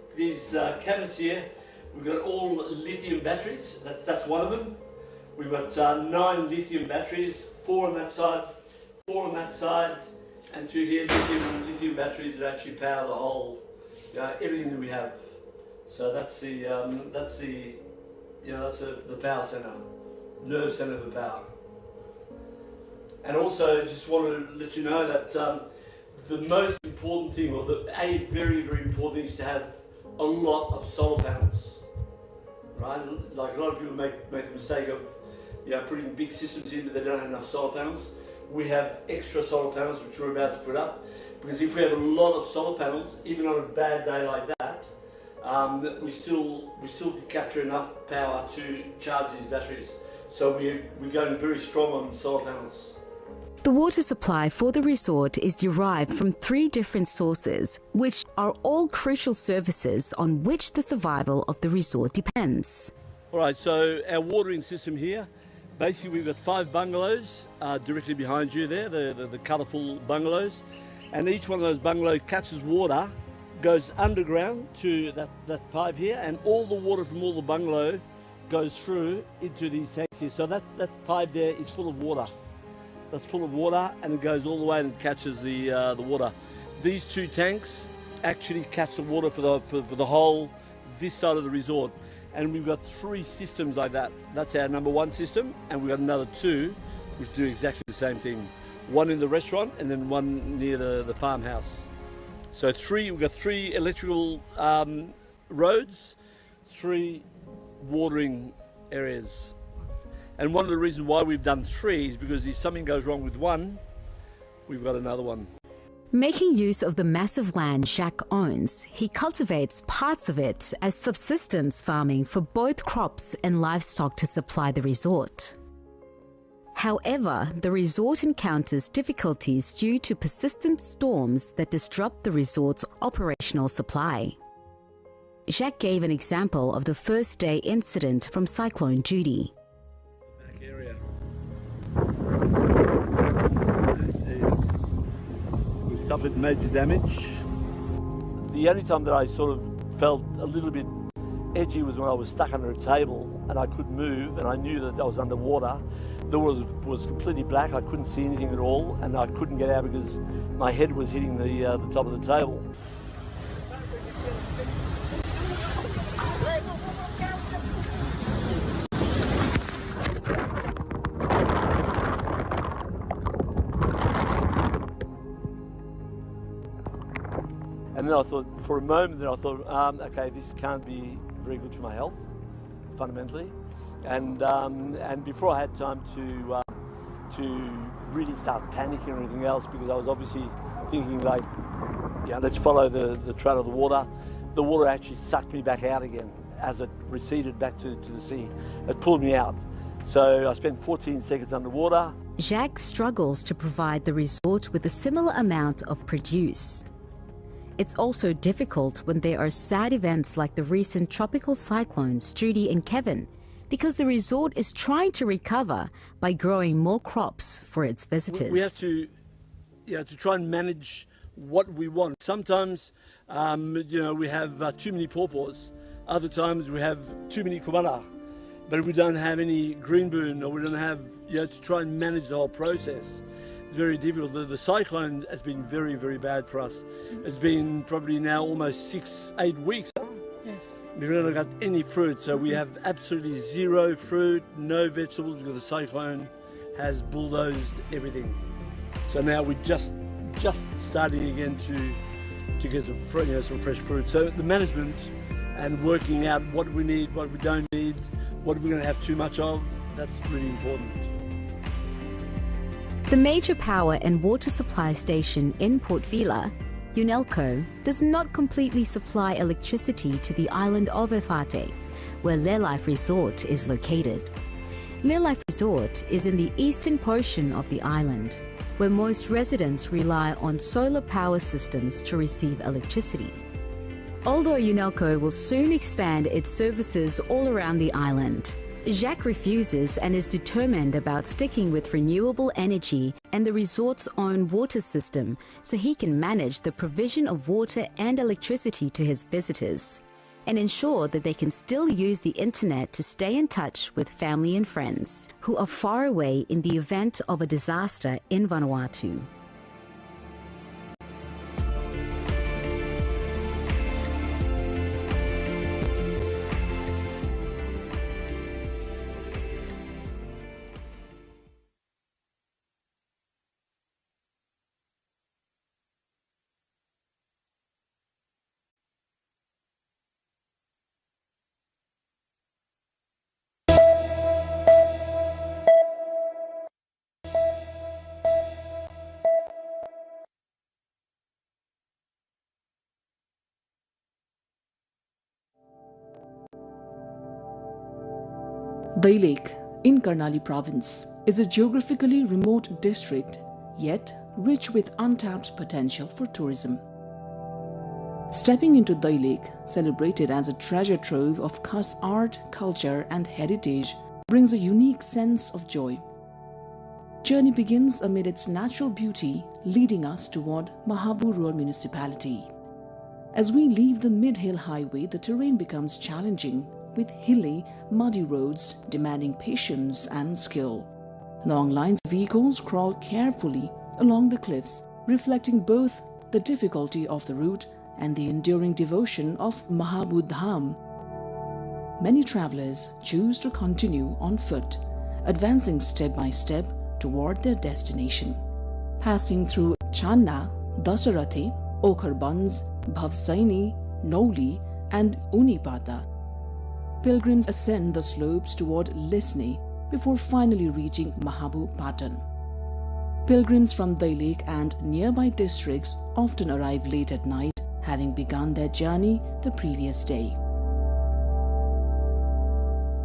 cabinets here, we've got all lithium batteries. That's one of them. We've got 9 lithium batteries, 4 on that side, 4 on that side, and 2 here lithium batteries that actually power the whole everything that we have. So that's the power center, nerve center for power. And also, just want to let you know that the most important thing, or a very, very important thing, is to have a lot of solar panels, right? Like a lot of people make the mistake of putting big systems in, but they don't have enough solar panels. We have extra solar panels which we're about to put up, because if we have a lot of solar panels, even on a bad day like that, we still capture enough power to charge these batteries. So we're going very strong on solar panels. The water supply for the resort is derived from 3 different sources, which are all crucial services on which the survival of the resort depends. All right, so our watering system here, basically we've got 5 bungalows directly behind you there, the colourful bungalows, and each one of those bungalows catches water, goes underground to that pipe here, and all the water from all the bungalow goes through into these tanks here. So that pipe there is full of water. That's full of water, and it goes all the way and catches the water. These two tanks actually catch the water for the whole this side of the resort, and we've got 3 systems like that. That's our number 1 system, and we've got another 2 which do exactly the same thing. One in the restaurant and then one near the farmhouse. So we've got 3 electrical roads, 3 watering areas. And one of the reasons why we've done 3 is because if something goes wrong with one, we've got another one. Making use of the massive land Jacques owns, he cultivates parts of it as subsistence farming for both crops and livestock to supply the resort. However, the resort encounters difficulties due to persistent storms that disrupt the resort's operational supply. Jacques gave an example of the first day incident from Cyclone Judy. Back area. We've suffered major damage. The only time that I sort of felt a little bit edgy was when I was stuck under a table and I couldn't move, and I knew that I was underwater. The water was completely black, I couldn't see anything at all, and I couldn't get out because my head was hitting the top of the table. And then I thought, for a moment, okay, this can't be very good for my health, fundamentally. And before I had time to really start panicking or anything else, because I was obviously thinking like, yeah, let's follow the trail of the water. The water actually sucked me back out again as it receded back to the sea. It pulled me out. So I spent 14 seconds underwater. Jacques struggles to provide the resort with a similar amount of produce. It's also difficult when there are sad events like the recent tropical cyclones Judy and Kevin, because the resort is trying to recover by growing more crops for its visitors. We have to try and manage what we want. Sometimes, we have too many pawpaws. Other times we have too many kumara, but we don't have any green boon, or we don't have, to try and manage the whole process. It's very difficult. The cyclone has been very, very bad for us. It's been probably now almost 6-8 weeks. Yes. We've not got any fruit, so we have absolutely zero fruit, no vegetables, because the cyclone has bulldozed everything. So now we're just starting again to get some fresh fruit. So the management and working out what we need, what we don't need, what we're going to have too much of, that's really important. The major power and water supply station in Port Vila, UNELCO, does not completely supply electricity to the island of Efate, where Lelife Resort is located. Lelife Resort is in the eastern portion of the island, where most residents rely on solar power systems to receive electricity. Although UNELCO will soon expand its services all around the island, Jacques refuses and is determined about sticking with renewable energy and the resort's own water system so he can manage the provision of water and electricity to his visitors and ensure that they can still use the internet to stay in touch with family and friends who are far away in the event of a disaster in Vanuatu. Dai Lake, in Karnali province, is a geographically remote district, yet rich with untapped potential for tourism. Stepping into Dai Lake, celebrated as a treasure trove of Khas art, culture and heritage, brings a unique sense of joy. journey begins amid its natural beauty, leading us toward Mahabur Rural Municipality. As we leave the mid-hill highway, the terrain becomes challenging, with hilly, muddy roads demanding patience and skill. Long lines of vehicles crawl carefully along the cliffs, reflecting both the difficulty of the route and the enduring devotion of Mahabur Dham. Many travelers choose to continue on foot, advancing step by step toward their destination. Passing through Channa, Dasarathi, Okharbanz, Bhavsaini, Noli, and Unipata, pilgrims ascend the slopes toward Lisne before finally reaching Mahabur Patan. Pilgrims from Dailek and nearby districts often arrive late at night, having begun their journey the previous day.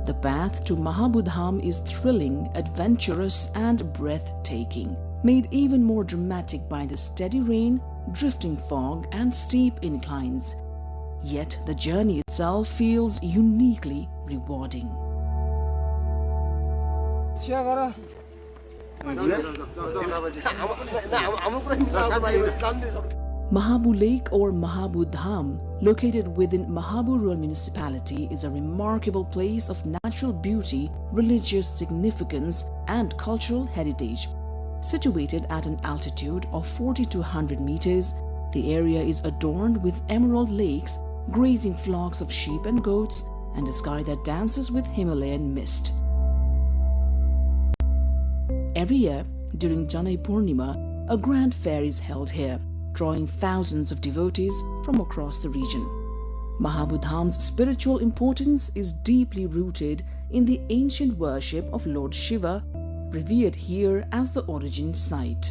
The path to Mahabur Dham is thrilling, adventurous, and breathtaking, made even more dramatic by the steady rain, drifting fog, and steep inclines. Yet the journey itself feels uniquely rewarding. Mahabur Lake or Mahabur Dham, located within Mahabur Rural Municipality, is a remarkable place of natural beauty, religious significance, and cultural heritage. Situated at an altitude of 4,200 meters, the area is adorned with emerald lakes, grazing flocks of sheep and goats, and a sky that dances with Himalayan mist. Every year, during Janai Purnima, a grand fair is held here, drawing thousands of devotees from across the region. Mahabur Dham's spiritual importance is deeply rooted in the ancient worship of Lord Shiva, revered here as the origin site.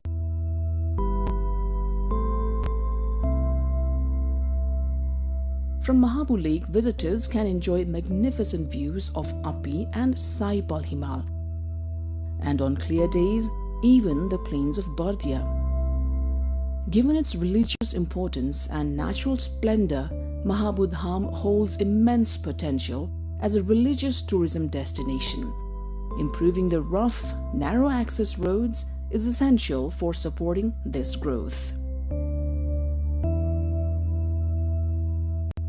From Mahabur Lake, visitors can enjoy magnificent views of Api and Sai Palhimal, and on clear days, even the plains of Bardia. Given its religious importance and natural splendor, Mahabur Dham holds immense potential as a religious tourism destination. Improving the rough, narrow access roads is essential for supporting this growth.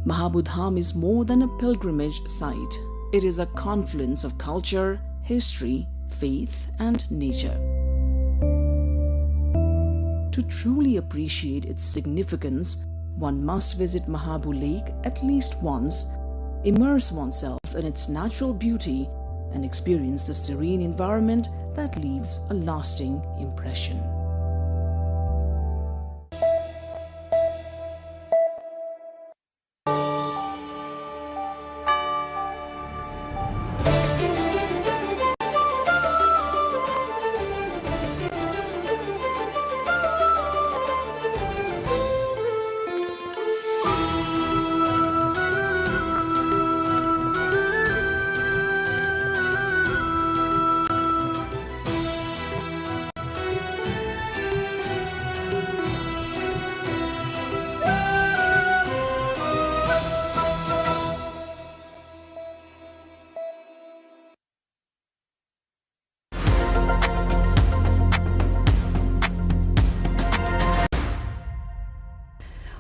Mahabur Dham is more than a pilgrimage site. It is a confluence of culture, history, faith, and nature. To truly appreciate its significance, one must visit Mahabur Lake at least once, immerse oneself in its natural beauty, and experience the serene environment that leaves a lasting impression.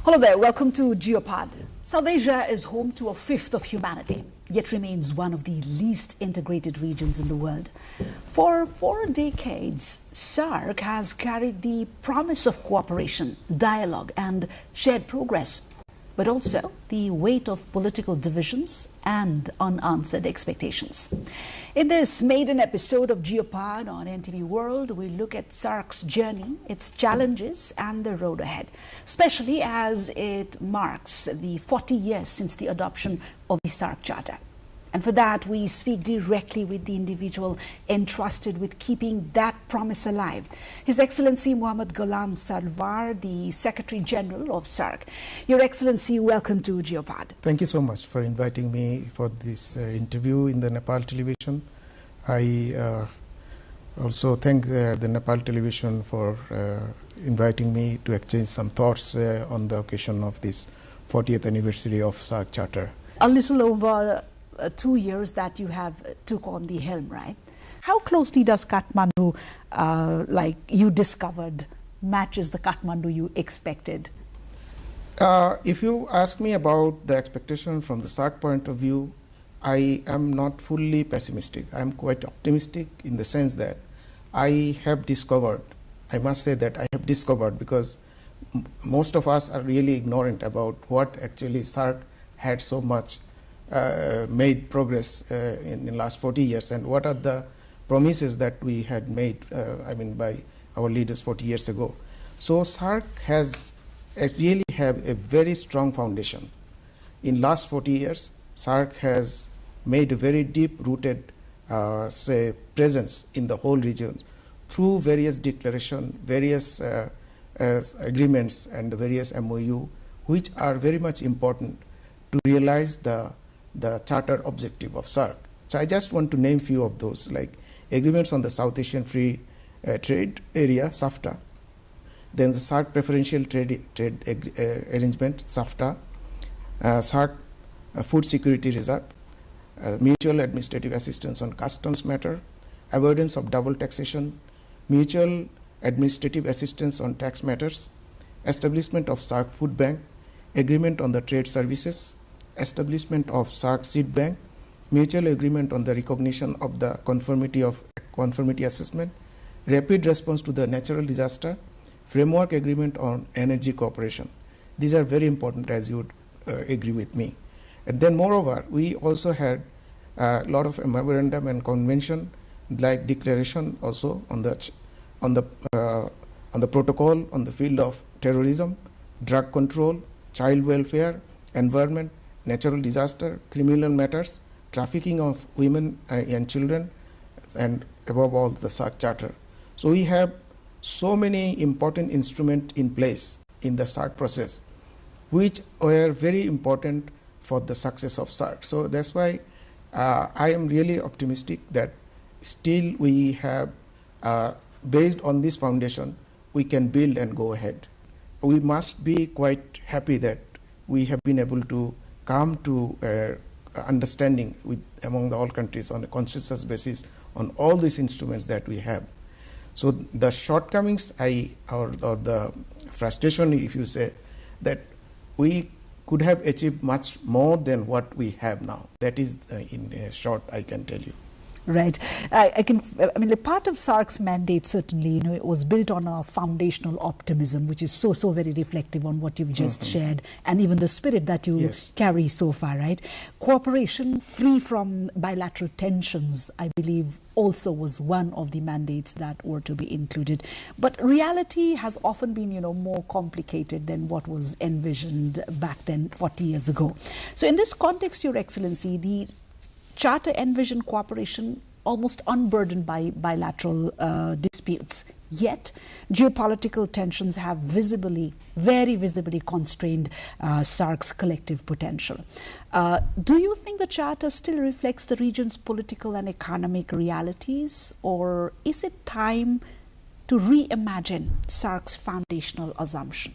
Hello there, welcome to Geopod. South Asia is home to a fifth of humanity, yet remains one of the least integrated regions in the world. For 4 decades, SAARC has carried the promise of cooperation, dialogue, and shared progress, but also the weight of political divisions and unanswered expectations. In this maiden episode of Geopod on NTV World, we look at SAARC's journey, its challenges, and the road ahead, especially as it marks the 40 years since the adoption of the SAARC Charter. And for that, we speak directly with the individual entrusted with keeping that promise alive, His Excellency Muhammad Ghulam Sarwar, the Secretary General of SAARC. Your Excellency, welcome to Geopod. Thank you so much for inviting me for this interview in the Nepal television. I also thank the Nepal television for inviting me to exchange some thoughts on the occasion of this 40th anniversary of SAARC Charter. A little over 2 years that you have took on the helm, right? How closely does Kathmandu, like you discovered, matches the Kathmandu you expected? If you ask me about the expectation from the SAARC point of view, I am not fully pessimistic. I am quite optimistic in the sense that I have discovered, I must say that I have discovered, because most of us are really ignorant about what actually SAARC had so much made progress in the last 40 years, and what are the promises that we had made, by our leaders 40 years ago. So SAARC has really have a very strong foundation. In last 40 years, SAARC has made a very deep-rooted, presence in the whole region through various declarations, various agreements, and various MOU, which are very much important to realize the charter objective of SAARC. So I just want to name few of those, like agreements on the South Asian Free Trade Area, SAFTA, then the SAARC Preferential Trade Arrangement, SAFTA, SAARC Food Security Reserve, Mutual Administrative Assistance on Customs Matter, Avoidance of Double Taxation, Mutual Administrative Assistance on Tax Matters, Establishment of SAARC Food Bank, Agreement on the Trade Services, Establishment of SAARC Seed Bank, Mutual Agreement on the Recognition of the Conformity Assessment, Rapid Response to the Natural Disaster, Framework Agreement on Energy Cooperation. These are very important, as you would agree with me. And then moreover, we also had a lot of memorandum and convention, like declaration also on the protocol on the field of terrorism, drug control, child welfare, environment, natural disaster, criminal matters, trafficking of women and children, and above all the SAARC Charter. So we have so many important instruments in place in the SAARC process, which were very important for the success of SAARC. So that's why I am really optimistic that still we have, based on this foundation, we can build and go ahead. We must be quite happy that we have been able to come to understanding with among all countries on a consensus basis on all these instruments that we have. So the shortcomings or the frustration, if you say, that we could have achieved much more than what we have now. That is, in short, I can tell you. Right. I mean, a part of SAARC's mandate, certainly, it was built on a foundational optimism, which is so very reflective on what you've just shared, and even the spirit that you carry so far, right? Cooperation free from bilateral tensions, I believe, also was one of the mandates that were to be included. But reality has often been, more complicated than what was envisioned back then, 40 years ago. So in this context, Your Excellency, the Charter envisioned cooperation almost unburdened by bilateral disputes. Yet, geopolitical tensions have very visibly constrained SAARC's collective potential. Do you think the Charter still reflects the region's political and economic realities, or is it time to reimagine SAARC's foundational assumption?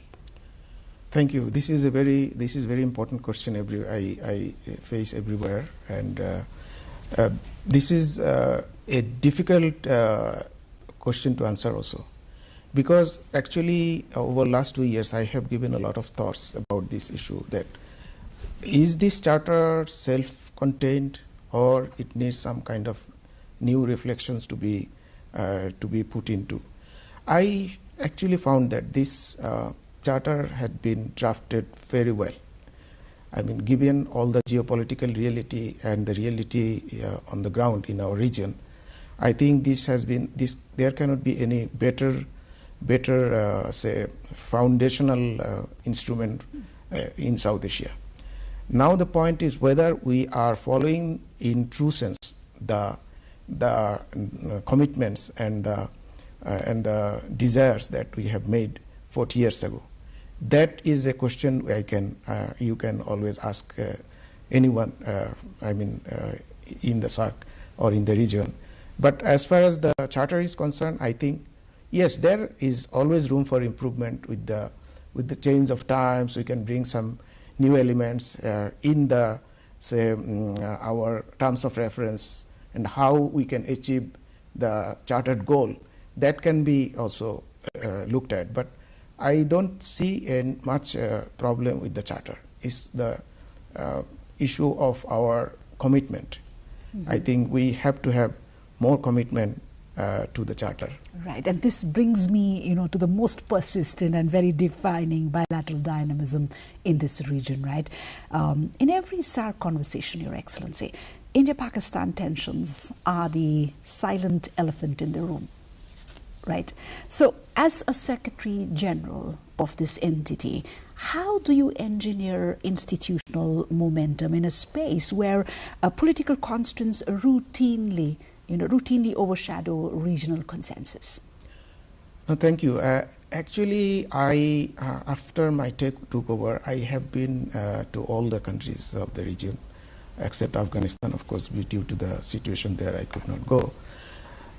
Thank you. This is a very important question I face everywhere, and this is a difficult question to answer also, because actually over the last 2 years I have given a lot of thoughts about this issue, that is this charter self-contained or it needs some kind of new reflections to be put into. I actually found that this charter had been drafted very well. I mean, given all the geopolitical reality and the reality on the ground in our region, I think this has been there cannot be any better say foundational instrument in South Asia. Now the point is whether we are following in true sense the commitments and the desires that we have made 40 years ago. That is a question you can always ask anyone, in the SAARC or in the region. But as far as the charter is concerned, I think, yes, there is always room for improvement with the change of times. We can bring some new elements in the, say, our terms of reference, and how we can achieve the chartered goal, that can be also looked at. But I don't see much problem with the charter. It's the issue of our commitment. I think we have to have more commitment to the charter. Right, and this brings me, to the most persistent and very defining bilateral dynamism in this region, right? In every SAARC conversation, Your Excellency, India-Pakistan tensions are the silent elephant in the room, right? So, as a Secretary General of this entity, how do you engineer institutional momentum in a space where political constraints routinely overshadow regional consensus? Thank you. Actually, I after my took over, I have been to all the countries of the region, except Afghanistan, of course, due to the situation there, I could not go.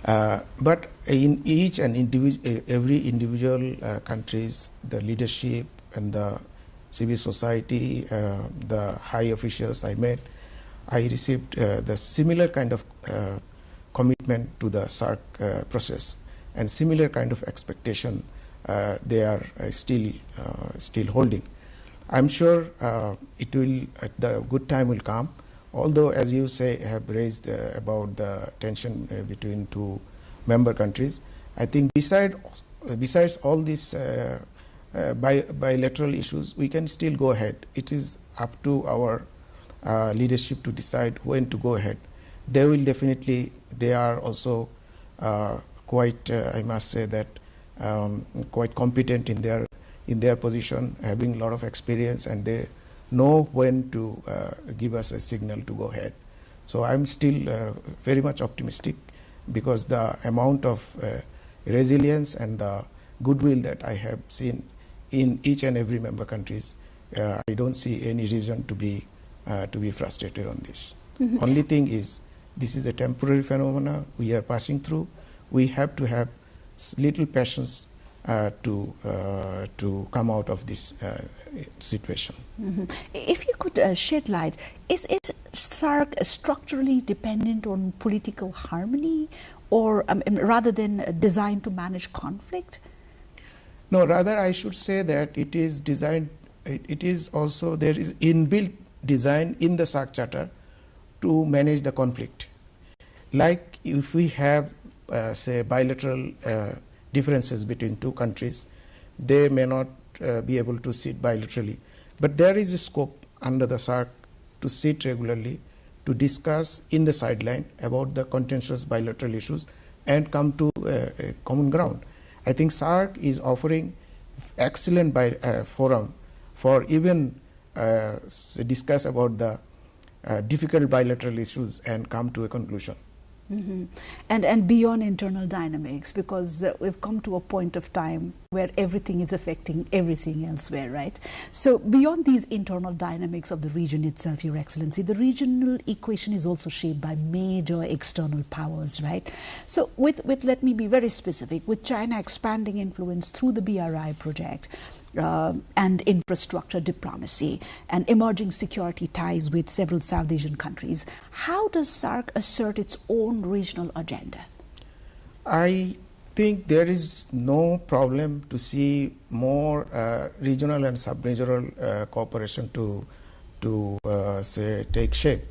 But in each and every individual countries, the leadership and the civil society, the high officials I met, I received the similar kind of commitment to the SAARC process, and similar kind of expectation they are still holding. I'm sure the good time will come. Although, as you say, have raised about the tension between two member countries, I think besides all these bilateral issues, we can still go ahead. It is up to our leadership to decide when to go ahead. They are also quite, I must say that, quite competent in their position, having a lot of experience, and they know when to give us a signal to go ahead. So I'm still very much optimistic, because the amount of resilience and the goodwill that I have seen in each and every member countries, I don't see any reason to be frustrated on this. Only thing is, this is a temporary phenomena we are passing through. We have to have little patience to come out of this situation. If you could shed light, is SAARC structurally dependent on political harmony, or rather than designed to manage conflict? No, rather I should say that it is designed. It is also, there is inbuilt design in the SAARC Charter to manage the conflict. Like if we have say bilateral differences between two countries, they may not be able to sit bilaterally, but there is a scope under the SAARC to sit regularly, to discuss in the sideline about the contentious bilateral issues and come to a common ground. I think SAARC is offering excellent forum for even discuss about the difficult bilateral issues and come to a conclusion. And beyond internal dynamics, because we've come to a point of time where everything is affecting everything elsewhere, right? So beyond these internal dynamics of the region itself, Your Excellency, the regional equation is also shaped by major external powers, right? So let me be very specific, with China expanding influence through the BRI project, and infrastructure diplomacy and emerging security ties with several South Asian countries, how does SAARC assert its own regional agenda? I think there is no problem to see more regional and sub-regional cooperation to say take shape,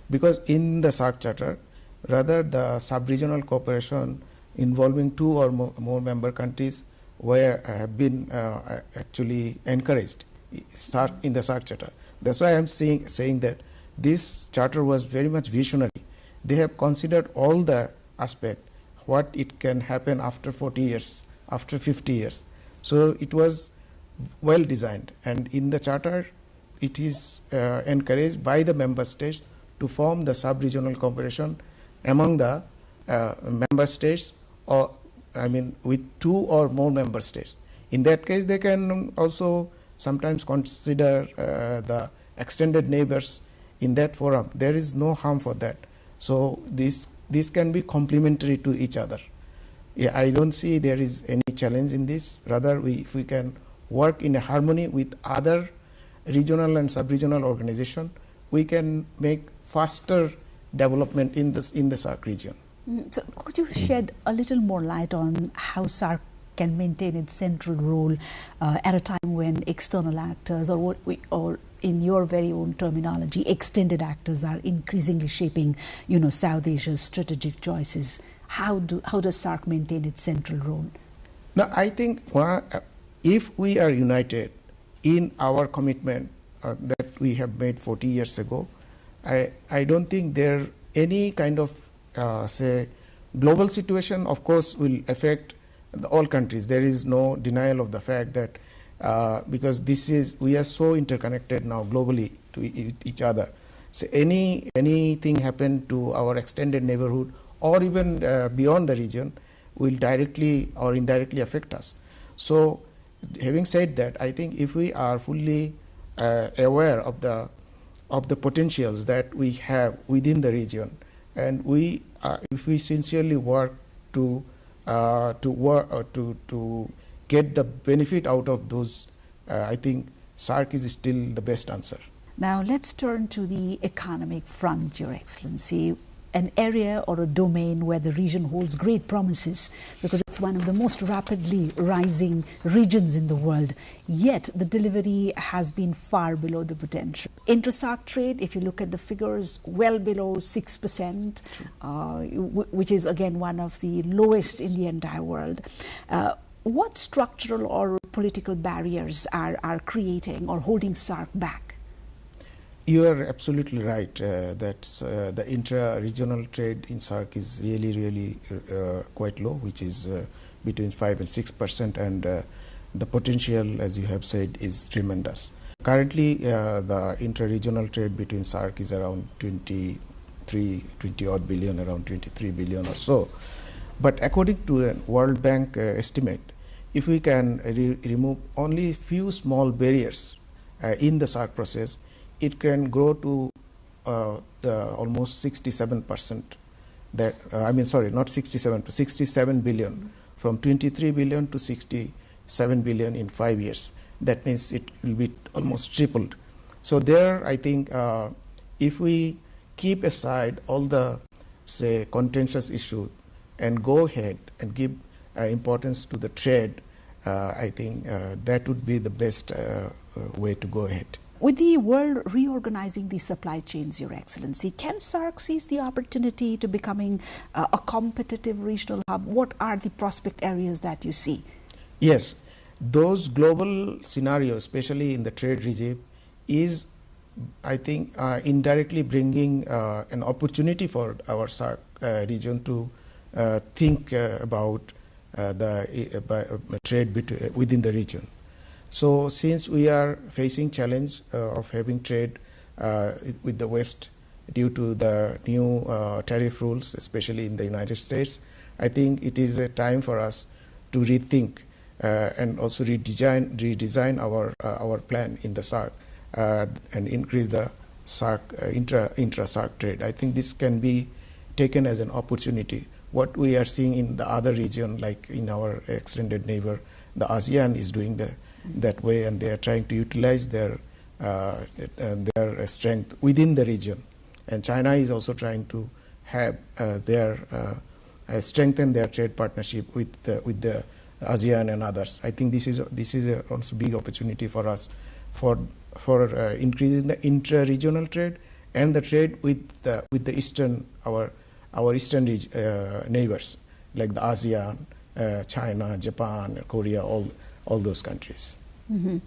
because in the SAARC Charter, rather the sub-regional cooperation involving two or more member countries have been actually encouraged in the SAARC Charter. That's why I am saying that this charter was very much visionary. They have considered all the aspects, what it can happen after 40 years, after 50 years. So it was well designed, and in the charter it is encouraged by the member states to form the sub-regional cooperation among the member states, or with two or more member states. In that case, they can also sometimes consider the extended neighbors in that forum. There is no harm for that. So this can be complementary to each other. Yeah, I don't see there is any challenge in this. Rather, if we can work in a harmony with other regional and sub-regional organizations, we can make faster development in the SAARC region. So could you shed a little more light on how SAARC can maintain its central role at a time when external actors, or in your very own terminology, extended actors are increasingly shaping, South Asia's strategic choices? How does SAARC maintain its central role? Now, I think if we are united in our commitment that we have made 40 years ago, I don't think there any kind of say global situation, of course, will affect all countries. There is no denial of the fact that because we are so interconnected now globally to each other. So anything happen to our extended neighborhood or even beyond the region will directly or indirectly affect us. So having said that, I think if we are fully aware of the potentials that we have within the region, and if we sincerely work to get the benefit out of those, I think SAARC is still the best answer. Now let's turn to the economic front, Your Excellency, an area or a domain where the region holds great promises because it's one of the most rapidly rising regions in the world. Yet the delivery has been far below the potential. Intra-SAARC trade, if you look at the figures, well below 6%, which is again one of the lowest in the entire world. What structural or political barriers are creating or holding SAARC back? You are absolutely right that the intra-regional trade in SAARC is really quite low, which is between 5 and 6%, and the potential, as you have said, is tremendous. Currently, the intra-regional trade between SAARC is around 20 odd billion, around 23 billion or so. But according to a World Bank estimate, if we can remove only few small barriers in the SAARC process, it can grow to almost 67%. Not 67, 67 billion, from 23 billion to 67 billion in 5 years. That means it will be almost tripled. So there, I think, if we keep aside all the, say, contentious issues and go ahead and give importance to the trade, I think that would be the best way to go ahead. With the world reorganizing the supply chains, Your Excellency, can SAARC seize the opportunity to becoming a competitive regional hub? What are the prospect areas that you see? Yes, those global scenarios, especially in the trade regime, is, I think, indirectly bringing an opportunity for our SAARC region to think about the trade within the region. So since we are facing challenge of having trade with the West due to the new tariff rules, especially in the United States, I think it is a time for us to rethink and also redesign our plan in the SAARC and increase the SAARC intra-SAARC trade. I think this can be taken as an opportunity. What we are seeing in the other region, like in our extended neighbor, the ASEAN is doing that way, and they are trying to utilize their strength within the region. And China is also trying to have strengthen their trade partnership with the ASEAN and others. I think this is also big opportunity for us for increasing the intra-regional trade and the trade with the eastern our eastern neighbors like the ASEAN, China, Japan, Korea, all those countries. Mm-hmm.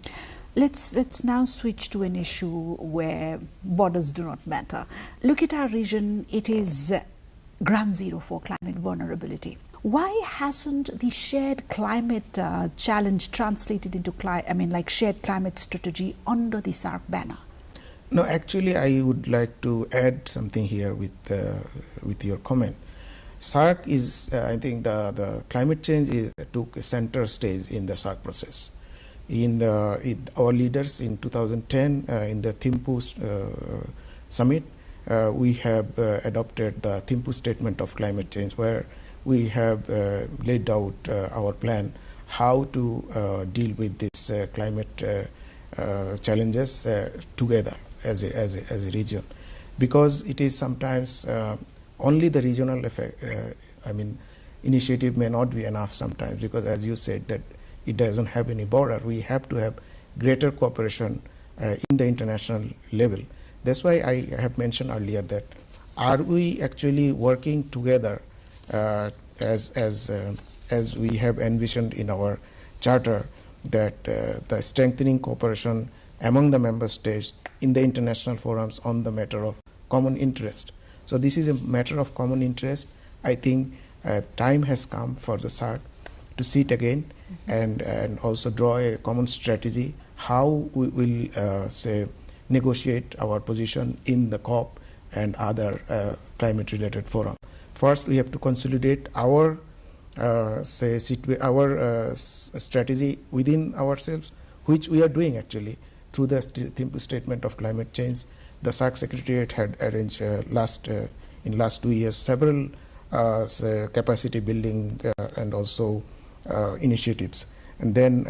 Let's now switch to an issue where borders do not matter. Look at our region; it is ground zero for climate vulnerability. Why hasn't the shared climate challenge translated into shared climate strategy under the SAARC banner? No, actually, I would like to add something here with your comment. SAARC is, I think, the climate change took a center stage in the SAARC process. Our leaders in 2010 in the Thimphu summit, we have adopted the Thimphu Statement of Climate Change, where we have laid out our plan how to deal with these climate challenges together as a region, because it is sometimes only the regional effect, initiative may not be enough sometimes, because as you said that it doesn't have any border. We have to have greater cooperation in the international level. That's why I have mentioned earlier that are we actually working together as we have envisioned in our charter, that the strengthening cooperation among the member states in the international forums on the matter of common interest. So this is a matter of common interest. I think time has come for the SAARC to sit again and also draw a common strategy how we will negotiate our position in the COP and other climate related forum. First we have to consolidate our strategy within ourselves, which we are doing actually through the statement of climate change. The SAARC Secretariat had arranged in last 2 years several capacity building and also initiatives, and then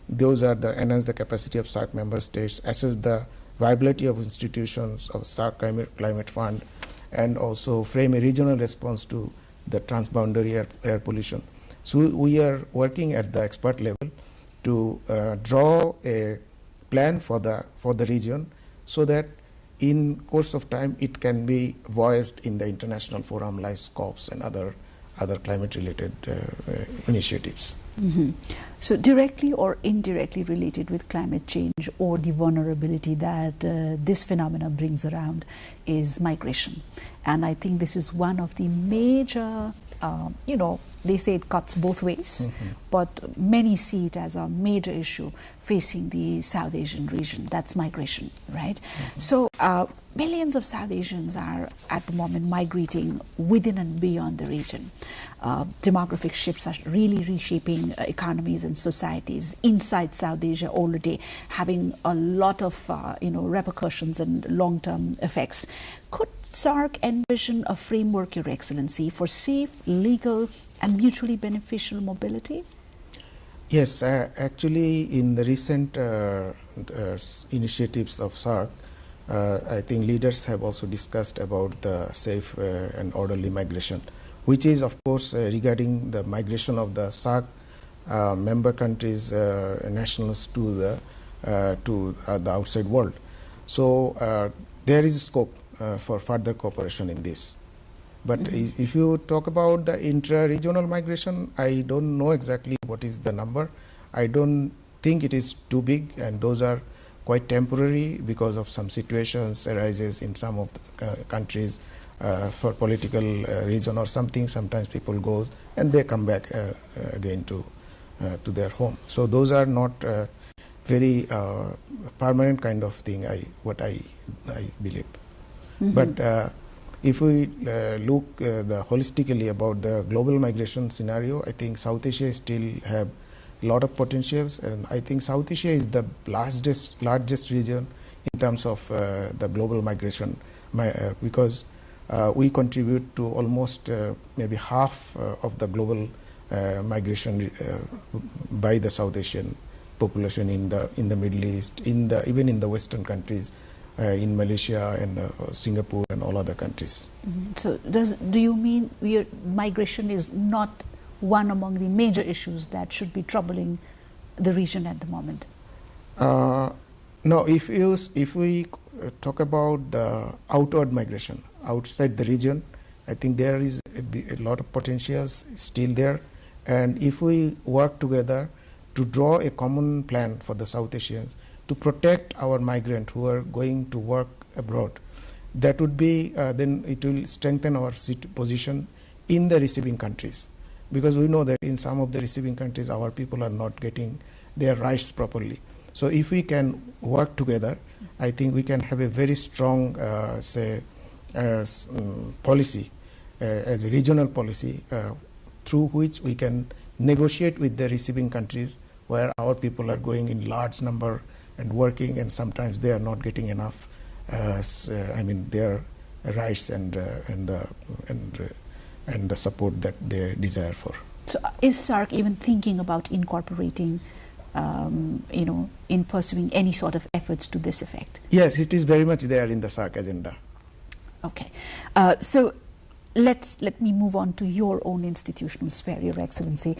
those are the enhance the capacity of SAARC member states, assess the viability of institutions of SAARC climate fund, and also frame a regional response to the transboundary air pollution. So we are working at the expert level to draw a plan for the region, so that in course of time it can be voiced in the international forum like COPs and other climate related initiatives. So directly or indirectly related with climate change or the vulnerability that this phenomena brings around is migration. And I think this is one of the major, they say it cuts both ways, but many see it as a major issue facing the South Asian region. That's migration, right? So millions of South Asians are at the moment migrating within and beyond the region. Demographic shifts are really reshaping economies and societies inside South Asia already, having a lot of repercussions and long-term effects. Could SAARC envision a framework, Your Excellency, for safe, legal and mutually beneficial mobility? Yes, actually in the recent initiatives of SAARC, I think leaders have also discussed about the safe and orderly migration, which is of course regarding the migration of the SAARC member countries nationals to the outside world. So there is scope for further cooperation in this. But if you talk about the intra-regional migration, I don't know exactly what is the number. I don't think it is too big, and those are quite temporary because of some situations arises in some of the countries for political reason or something. Sometimes people go and they come back again to their home. So those are not very permanent kind of thing, what I believe. But if we look holistically about the global migration scenario, I think South Asia still have a lot of potentials, and I think South Asia is the largest region in terms of the global migration, because we contribute to almost maybe half of the global migration by the South Asian population in the Middle East, even in the Western countries. In Malaysia and Singapore and all other countries. So do you mean migration is not one among the major issues that should be troubling the region at the moment? No, if we talk about the outward migration outside the region, I think there is a lot of potentials still there, and if we work together to draw a common plan for the South Asians to protect our migrants who are going to work abroad, that would be then it will strengthen our position in the receiving countries, because we know that in some of the receiving countries our people are not getting their rights properly. So if we can work together, I think we can have a very strong policy as a regional policy through which we can negotiate with the receiving countries where our people are going in large number and working, and sometimes they are not getting enough their rights and the support that they desire for. So is SAARC even thinking about incorporating in pursuing any sort of efforts to this effect? Yes, it is very much there in the SAARC agenda. Okay. So let me move on to your own institutional sphere, Your Excellency.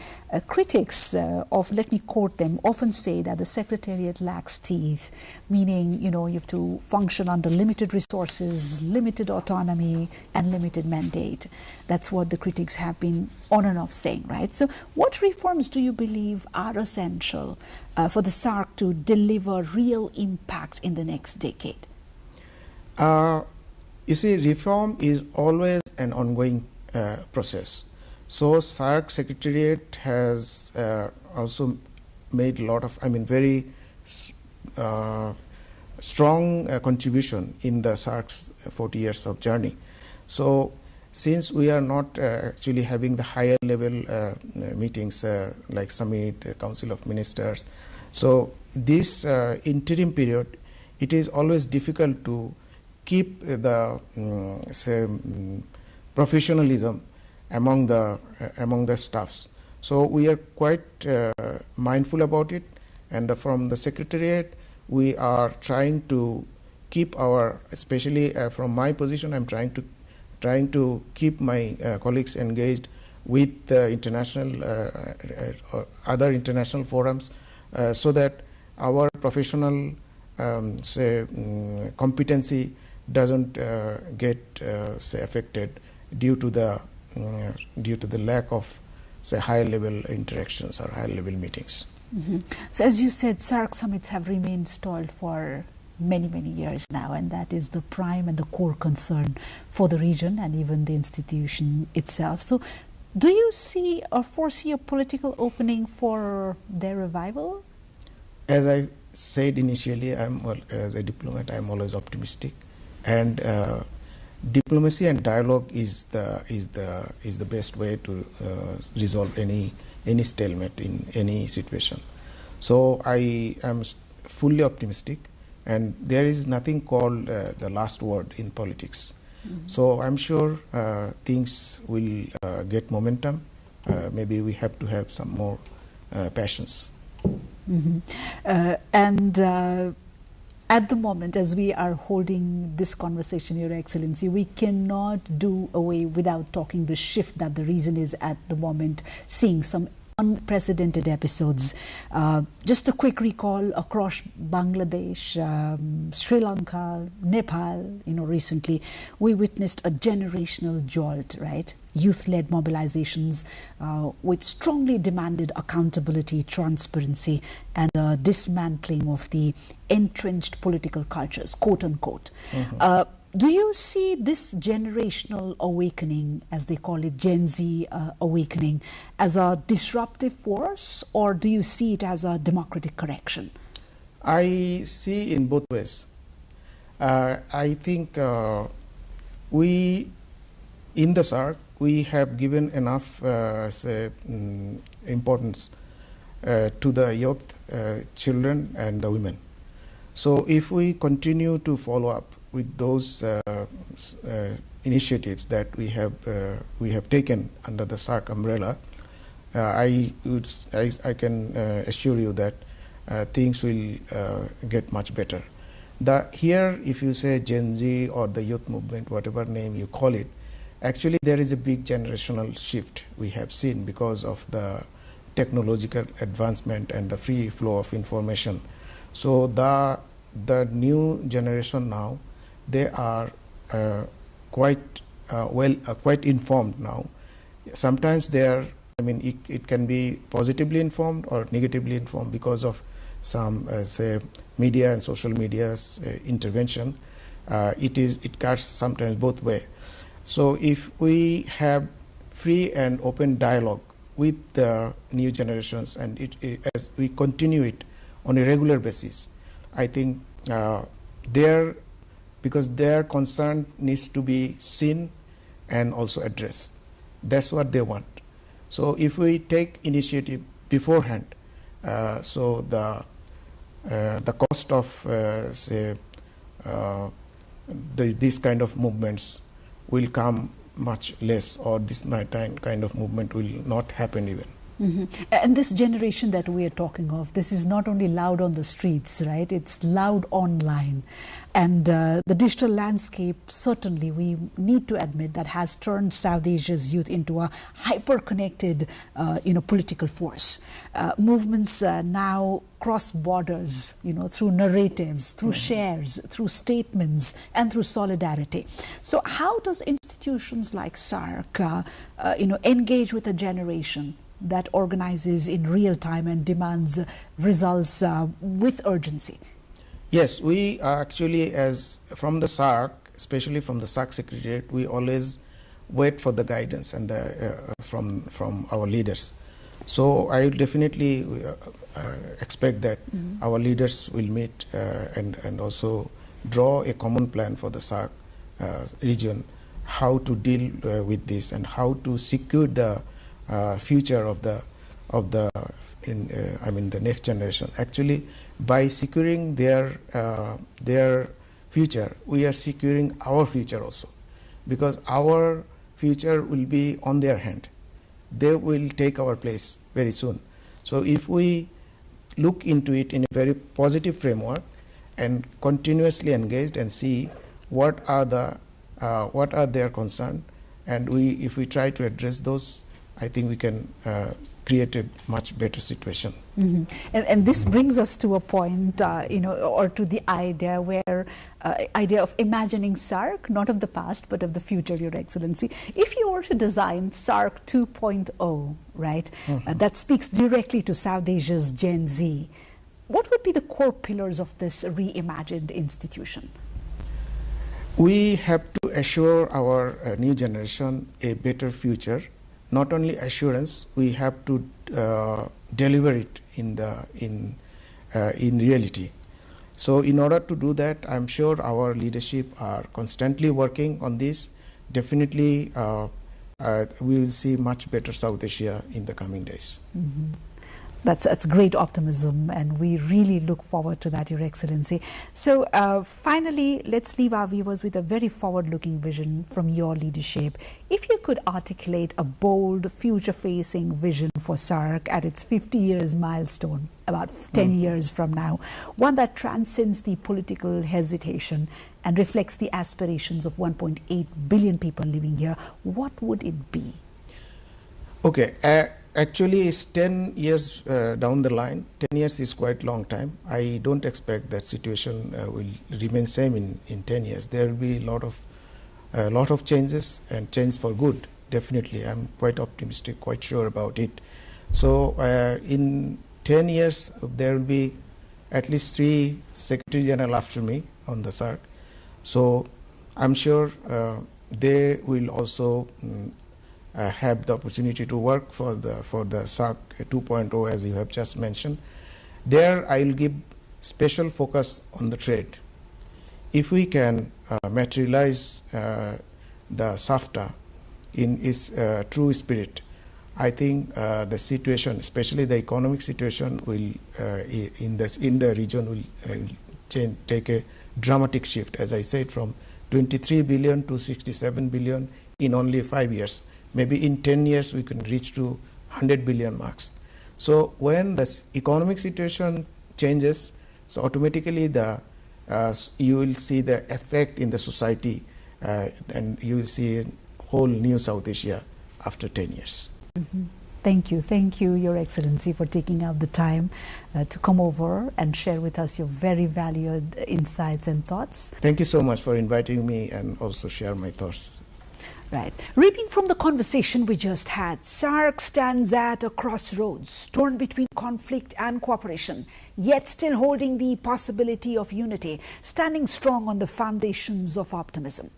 Critics of, let me quote them, often say that the Secretariat lacks teeth, meaning, you have to function under limited resources, limited autonomy, and limited mandate. That's what the critics have been on and off saying, right? So what reforms do you believe are essential for the SARC to deliver real impact in the next decade? You see, reform is always an ongoing process. So SARC Secretariat has also made a lot of, very strong contribution in the SARC's 40 years of journey. So since we are not actually having the higher level meetings like summit, Council of Ministers, so this interim period, it is always difficult to keep the professionalism among the staffs. So we are quite mindful about it, and from the Secretariat we are trying to keep our, especially from my position, I'm trying to keep my colleagues engaged with the international or other international forums, so that our professional competency doesn't get affected due to the lack of higher level interactions or higher level meetings. So as you said, SARC summits have remained stalled for many years now, and that is the prime and the core concern for the region and even the institution itself. So do you see or foresee a political opening for their revival? As I said initially, as a diplomat, I'm always optimistic, and diplomacy and dialogue is the best way to resolve any stalemate in any situation. So I am fully optimistic, and there is nothing called the last word in politics. So I'm sure things will get momentum. Maybe we have to have some more passions. At the moment, as we are holding this conversation, Your Excellency, we cannot do away without talking the shift that the region is at the moment seeing, some unprecedented episodes. Just a quick recall across Bangladesh, Sri Lanka, Nepal, recently we witnessed a generational jolt, right? Youth-led mobilizations which strongly demanded accountability, transparency, and dismantling of the entrenched political cultures, quote unquote. Do you see this generational awakening, as they call it, Gen Z awakening, as a disruptive force, or do you see it as a democratic correction? I see in both ways. I think we, in the SARC, we have given enough importance to the youth, children and the women. So if we continue to follow up with those initiatives that we have taken under the SARC umbrella, I can assure you that things will get much better. Here, if you say Gen Z or the youth movement, whatever name you call it, actually there is a big generational shift we have seen because of the technological advancement and the free flow of information. So the new generation now, they are quite informed now. Sometimes they are, it can be positively informed or negatively informed because of some media and social media's intervention. It cuts sometimes both ways. So if we have free and open dialogue with the new generations, and as we continue it on a regular basis, I think because their concern needs to be seen and also addressed. That's what they want. So if we take initiative beforehand, so the cost of these kind of movements will come much less, or this kind of movement will not happen even. And this generation that we are talking of, this is not only loud on the streets, right? It's loud online. And the digital landscape, certainly, we need to admit, that has turned South Asia's youth into a hyper-connected, political force. Movements now cross borders, through narratives, through shares, through statements, and through solidarity. So how does institutions like SARC, engage with a generation that organizes in real time and demands results with urgency? Yes, we actually, from the SARC, especially from the SARC Secretariat, we always wait for the guidance and from our leaders. So I definitely expect that our leaders will meet and also draw a common plan for the SARC region, how to deal with this and how to secure the future of the next generation. Actually, by securing their future, we are securing our future also, because our future will be on their hand. They will take our place very soon. So if we look into it in a very positive framework and continuously engaged and see what are their concerns, and if we try to address those, I think we can create a much better situation. And this brings us to a point, or to the idea of imagining SARC, not of the past, but of the future, Your Excellency. If you were to design SARC 2.0, right, that speaks directly to South Asia's Gen Z, what would be the core pillars of this reimagined institution? We have to assure our new generation a better future. Not only assurance, we have to deliver it in reality. So in order to do that, I'm sure our leadership are constantly working on this. Definitely, we will see much better South Asia in the coming days. That's great optimism, and we really look forward to that, Your Excellency. So finally, let's leave our viewers with a very forward-looking vision from your leadership. If you could articulate a bold, future-facing vision for SARC at its 50 years milestone, about 10 years from now, one that transcends the political hesitation and reflects the aspirations of 1.8 billion people living here, what would it be? Okay. Actually, it's 10 years down the line. 10 years is quite a long time. I don't expect that situation will remain same in 10 years. There will be a lot of changes, and change for good. Definitely, I'm quite optimistic, quite sure about it. So in 10 years, there will be at least 3 Secretary General after me on the SARC. So I'm sure they will also have the opportunity to work for the SARC 2.0, as you have just mentioned. There I will give special focus on the trade. If we can materialize the SAFTA in its true spirit, I think the situation, especially the economic situation, will in the region will take a dramatic shift, as I said, from 23 billion to 67 billion in only 5 years. Maybe in 10 years we can reach to 100 billion marks. So when the economic situation changes, so automatically you will see the effect in the society, and you will see a whole new South Asia after 10 years. Thank you, Your Excellency, for taking out the time to come over and share with us your very valued insights and thoughts. Thank you so much for inviting me and also share my thoughts. Right. Reaping from the conversation we just had, SARC stands at a crossroads, torn between conflict and cooperation, yet still holding the possibility of unity, standing strong on the foundations of optimism.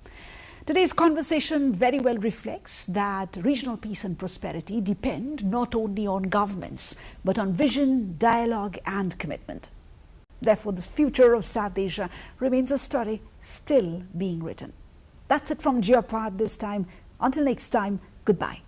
Today's conversation very well reflects that regional peace and prosperity depend not only on governments, but on vision, dialogue, and commitment. Therefore, the future of South Asia remains a story still being written. That's it from Geopod this time. Until next time, goodbye.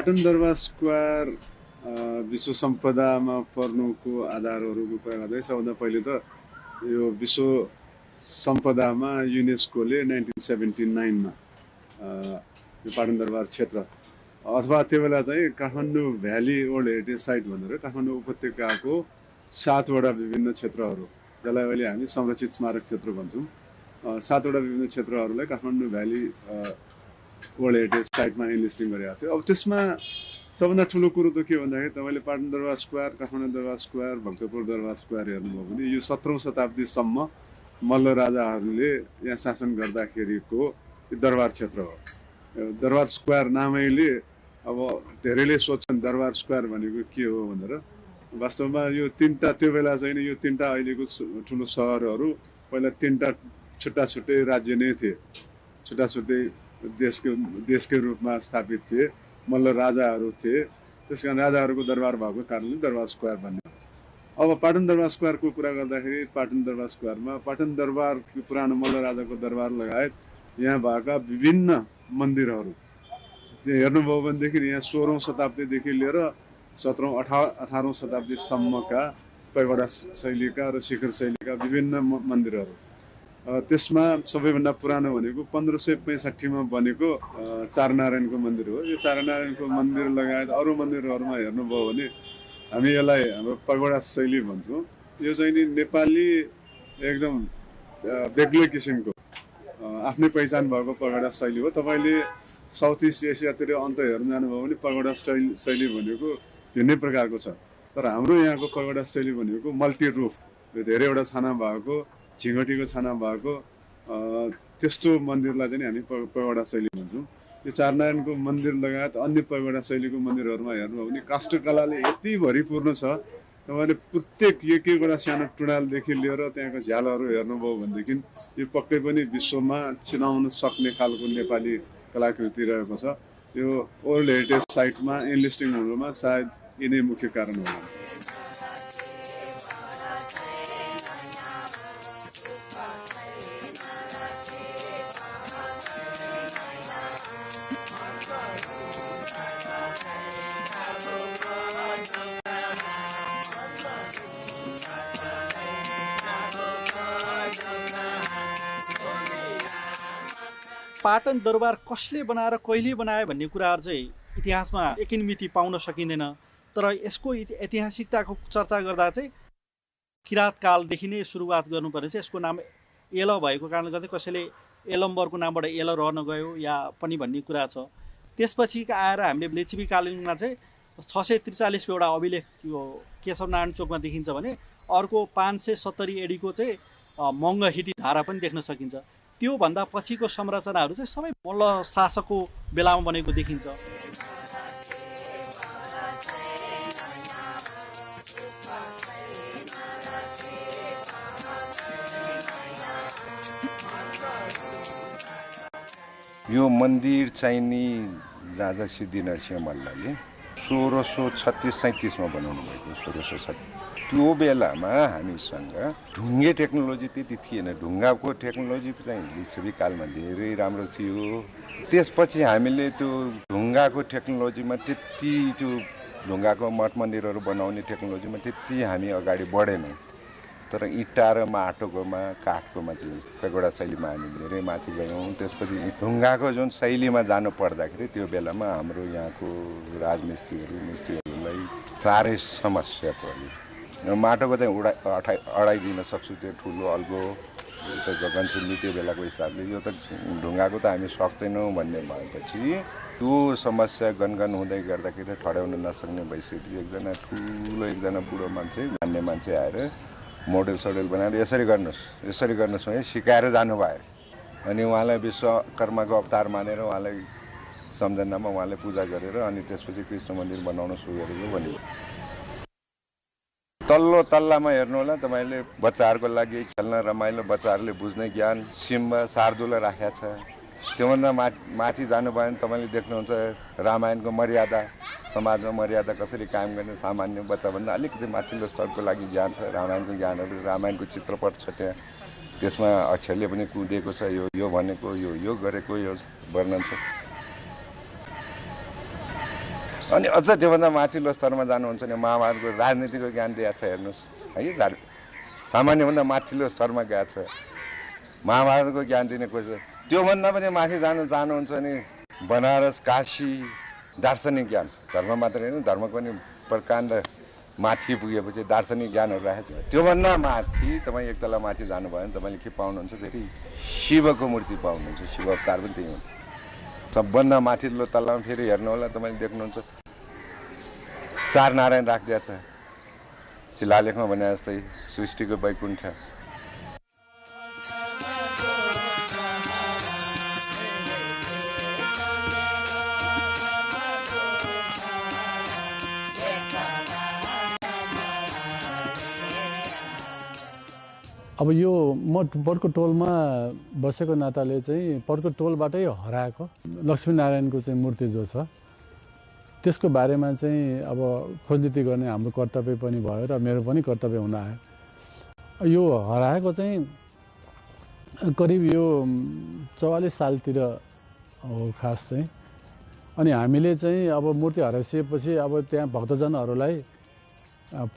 Patan Durbar square विश्व सम्पदामा पर्नुको आधारहरूको कुरा गर्दै सबभन्दा पहिले त यो विश्व सम्पदामा युनेस्कोले 1979 मा यो पाटन दरबार क्षेत्र अथवा त्यो बेला चाहिँ Kathmandu valley world heritage site भनेर काठमाडौँ उपत्यकाको 7 वटा विभिन्न क्षेत्रहरू जसलाई अहिले हामी संरक्षित स्मारक क्षेत्र भन्छौँ 7 वटा विभिन्न क्षेत्रहरूलाई काठमाडौँ भ्याली वर्ल्ड हेरिटेज साइटमा इन्लिस्टिङ गरेको थियो। अब त्यसमा सबभन्दा ठुलो कुरो त के भन्दाखेरि तपाईँले पाटन दरबार स्क्वायर, काठमाडौँ दरबार स्क्वायर, भक्तपुर दरबार स्क्वायर हेर्नुभयो भने यो 17औं शताब्दीसम्म मल्ल राजाहरूले यहाँ शासन गर्दाखेरिको दरबार क्षेत्र हो। दरबार स्क्वायर नामैले अब धेरैले सोध्छन् दरबार स्क्वायर भनेको के हो भनेर। वास्तवमा यो तीनटा त्यो बेला चाहिँ यो तीनटा अहिलेको ठुलो सहरहरू पहिला तीनटा छुट्टा छुट्टै राज्य नै थिए, छुट्टा छुट्टै देशकै रूपमा स्थापित थिए, मल्ल राजाहरू थिए, त्यसकारण राजाहरूको दरबार भएको कारणले दरबार स्क्वायर भन्ने। अब पाटन दरबार स्क्वायरको कुरा गर्दाखेरि पाटन दरबार स्क्वायरमा पाटन दरबार पुरानो मल्ल राजाको दरबार लगायत यहाँ भएका विभिन्न मन्दिरहरू हेर्नुभयो भनेदेखि यहाँ 16औं शताब्दीदेखि लिएर 17औं 18औं शताब्दीसम्मका पैगोडा शैलीका र शिखर शैलीका विभिन्न मन्दिरहरू। त्यसमा सबैभन्दा पुरानो भनेको 1565 मा बनेको चारनारायणको मन्दिर हो। यो चारनारायणको मन्दिर लगायत अरू मन्दिरहरूमा हेर्नुभयो भने हामी यसलाई हाम्रो पैगोडा शैली भन्छौँ। यो चाहिँ नि नेपाली एकदम बेग्लै किसिमको आफ्नै पहिचान भएको पैगोडा शैली हो। तपाईँले साउथ इस्ट एसियातिर अन्त हेर्न जानुभयो भने पैगोडा शैली भनेको भिन्नै प्रकारको छ। तर हाम्रो यहाँको पैगोडा शैली भनेको मल्टी रुफ, धेरैवटा छाना भएको, झिङ्गटीको छाना भएको त्यस्तो मन्दिरलाई चाहिँ हामी पैगोडा शैली भन्छौँ। यो चारनारायणको मन्दिर लगायत अन्य पैगोडा शैलीको मन्दिरहरूमा हेर्नुभयो भने काष्ठकलाले यति भरिपूर्ण छ। तपाईँले प्रत्येक एकवटा सानो टुँडालदेखि लिएर त्यहाँको झ्यालहरू हेर्नुभयो भनेदेखि यो पक्कै पनि विश्वमा चिनाउन सक्ने खालको नेपाली कलाकृति रहेको छ। यो वर्ल्ड हेरिटेज साइटमा इन्लिस्टिङ हुनुमा सायद यिनै मुख्य कारण हो। पाटन दरबार कसले बनाएर कहिले बनायो भन्ने कुराहरू चाहिँ इतिहासमा एकिन मिति पाउन सकिँदैन। तर यसको ऐतिहासिकताको चर्चा गर्दा चाहिँ किराँत कालदेखि नै सुरुवात गर्नुपर्ने चाहिँ यसको नाम एल भएको कारणले गर्दा कसैले एलम्बरको नामबाट एल रहन गयो या पनि भन्ने कुरा छ। त्यसपछि आएर हामीले लिच्छवीकालीनमा चाहिँ 643 को एउटा अभिलेख यो केशवनारायण चोकमा देखिन्छ भने अर्को 570 एडीको चाहिँ मङ्गहिटी धारा पनि देख्न सकिन्छ। त्योभन्दा पछिको संरचनाहरू चाहिँ सबै मल्ल शासकको बेलामा बनेको देखिन्छ। यो मन्दिर चाहिँ नि राजा सिद्धि नरसिंह मल्लले 1636-37 मा बनाउनु भएको। 1636 त्यो बेलामा हामीसँग ढुङ्गे टेक्नोलोजी त्यति थिएन। ढुङ्गाको टेक्नोलोजी चाहिँ लिच्छवी कालमा धेरै राम्रो थियो। त्यसपछि हामीले त्यो ढुङ्गाको टेक्नोलोजीमा त्यति त्यो ढुङ्गाको मठ मन्दिरहरू बनाउने टेक्नोलोजीमा त्यति हामी अगाडि बढेनौँ। तर इँटा र माटोकोमा काठकोमा त्यो पैगोडा शैलीमा हामी धेरै माथि गयौँ। त्यसपछि ढुङ्गाको जुन शैलीमा जानु पर्दाखेरि त्यो बेलामा हाम्रो यहाँको मिस्त्रीहरूलाई साह्रै समस्या पर्यो। माटोको चाहिँ अडाइदिन सक्छु त्यो ठुलो अल्गो त गगनचुम्बी त्यो बेलाको हिसाबले, यो त ढुङ्गाको त हामी सक्दैनौँ भन्ने भएपछि त्यो समस्या गनगन हुँदै गर्दाखेरि ठड्याउन नसक्ने भइसक्यो। एकजना बुढो मान्छे जान्ने मान्छे आएर मोडेल सोडेल बनाएर यसरी गर्नुहोस् भने सिकाएर जानुभयो। अनि उहाँलाई विश्वकर्माको अवतार मानेर उहाँलाई सम्झनामा उहाँले पूजा गरेर अनि त्यसपछि कृष्ण मन्दिर बनाउन सुरु गरेको भन्यो। तल्लो तल्लामा हेर्नु होला तपाईँले बच्चाहरूको लागि खेल्न रमाइलो, बच्चाहरूले बुझ्ने ज्ञान सिम्बा शार्दुला राखेको छ। त्योभन्दा माथि जानुभयो भने तपाईँले देख्नुहुन्छ रामायणको मर्यादा, समाजमा मर्यादा कसरी कायम गर्ने सामान्य बच्चाभन्दा अलिकति माथिल्लो स्तरको लागि ज्ञान छ। रामायणको ज्ञानहरू, रामायणको चित्रपट छ त्यहाँ, त्यसमा अक्षरले पनि कुदेको छ। यो भनेको यो गरेको यो वर्णन छ। अनि अझ त्योभन्दा माथिल्लो स्तरमा जानुहुन्छ भने महाभारतको राजनीतिको ज्ञान दिएको छ हेर्नुहोस् है, सामान्यभन्दा माथिल्लो स्तरमा गएको छ, महाभारतको ज्ञान दिने कोही। त्योभन्दा पनि माथि जानुहुन्छ भने बनारस काशी दार्शनिक ज्ञान, धर्म मात्र होइन धर्मको पनि प्रकाण्ड माथि पुगेपछि दार्शनिक ज्ञानहरू राखेको छ। त्योभन्दा माथि तपाईँ एक तला माथि जानुभयो भने तपाईँले के पाउनुहुन्छ, फेरि शिवको मूर्ति पाउनुहुन्छ, शिव अवतार पनि त्यही हुन्छ। सबभन्दा माथिल्लो तल्लामा फेरि हेर्नु होला तपाईँले देख्नुहुन्छ 4 नारायण राखिदिएको छ, शिलालेखमा भने जस्तै सृष्टिको वैकुण्ठ। अब यो म पर्को टोलमा बसेको नाताले चाहिँ पर्को टोलबाटै हराएको लक्ष्मीनारायणको चाहिँ मूर्ति जो छ त्यसको बारेमा चाहिँ अब खोजनिति गर्ने हाम्रो कर्तव्य पनि भयो र मेरो पनि कर्तव्य हुन आयो। यो हराएको चाहिँ करिब यो 44 सालतिर हो खास चाहिँ। अनि हामीले चाहिँ अब मूर्ति हराइसकेपछि अब त्यहाँ भक्तजनहरूलाई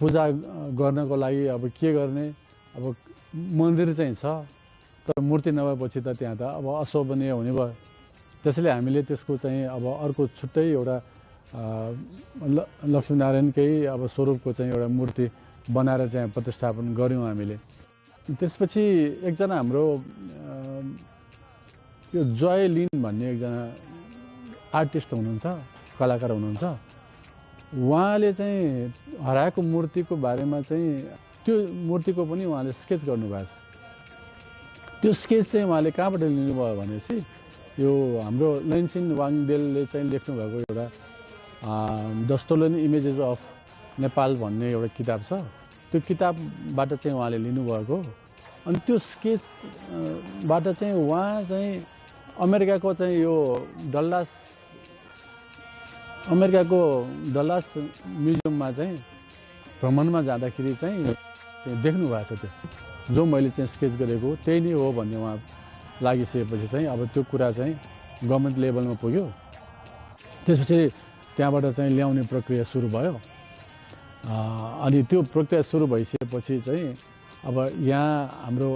पूजा गर्नको लागि अब के गर्ने, अब मन्दिर चाहिँ छ तर मूर्ति नभएपछि त त्यहाँ त अब अशोभनीय हुने भयो। त्यसैले हामीले त्यसको चाहिँ अब अर्को छुट्टै एउटा लक्ष्मीनारायणकै अब स्वरूपको चाहिँ एउटा मूर्ति बनाएर चाहिँ प्रतिष्ठापन गऱ्यौँ हामीले। त्यसपछि एकजना हाम्रो यो जय लिन भन्ने एकजना आर्टिस्ट हुनुहुन्छ, कलाकार हुनुहुन्छ, उहाँले चाहिँ हराएको मूर्तिको बारेमा चाहिँ त्यो मूर्तिको पनि उहाँले स्केच गर्नुभएको छ। त्यो स्केच चाहिँ उहाँले कहाँबाट लिनुभयो भनेपछि यो हाम्रो लैनसिन वाङदेलले चाहिँ लेख्नुभएको एउटा the stolen images of Nepal भन्ने एउटा किताब छ, त्यो किताबबाट चाहिँ उहाँले लिनुभएको। अनि त्यो स्केचबाट चाहिँ उहाँ चाहिँ अमेरिकाको चाहिँ यो अमेरिकाको डल्लास म्युजियममा चाहिँ भ्रमणमा जाँदाखेरि चाहिँ देख्नु भएको छ। त्यो जो मैले चाहिँ स्केच गरेको त्यही नै हो भन्ने उहाँ लागिसकेपछि चाहिँ अब त्यो कुरा चाहिँ गभर्मेन्ट लेभलमा पुग्यो। त्यसपछि त्यहाँबाट चाहिँ ल्याउने प्रक्रिया सुरु भयो। अनि त्यो प्रक्रिया सुरु भइसकेपछि चाहिँ अब यहाँ हाम्रो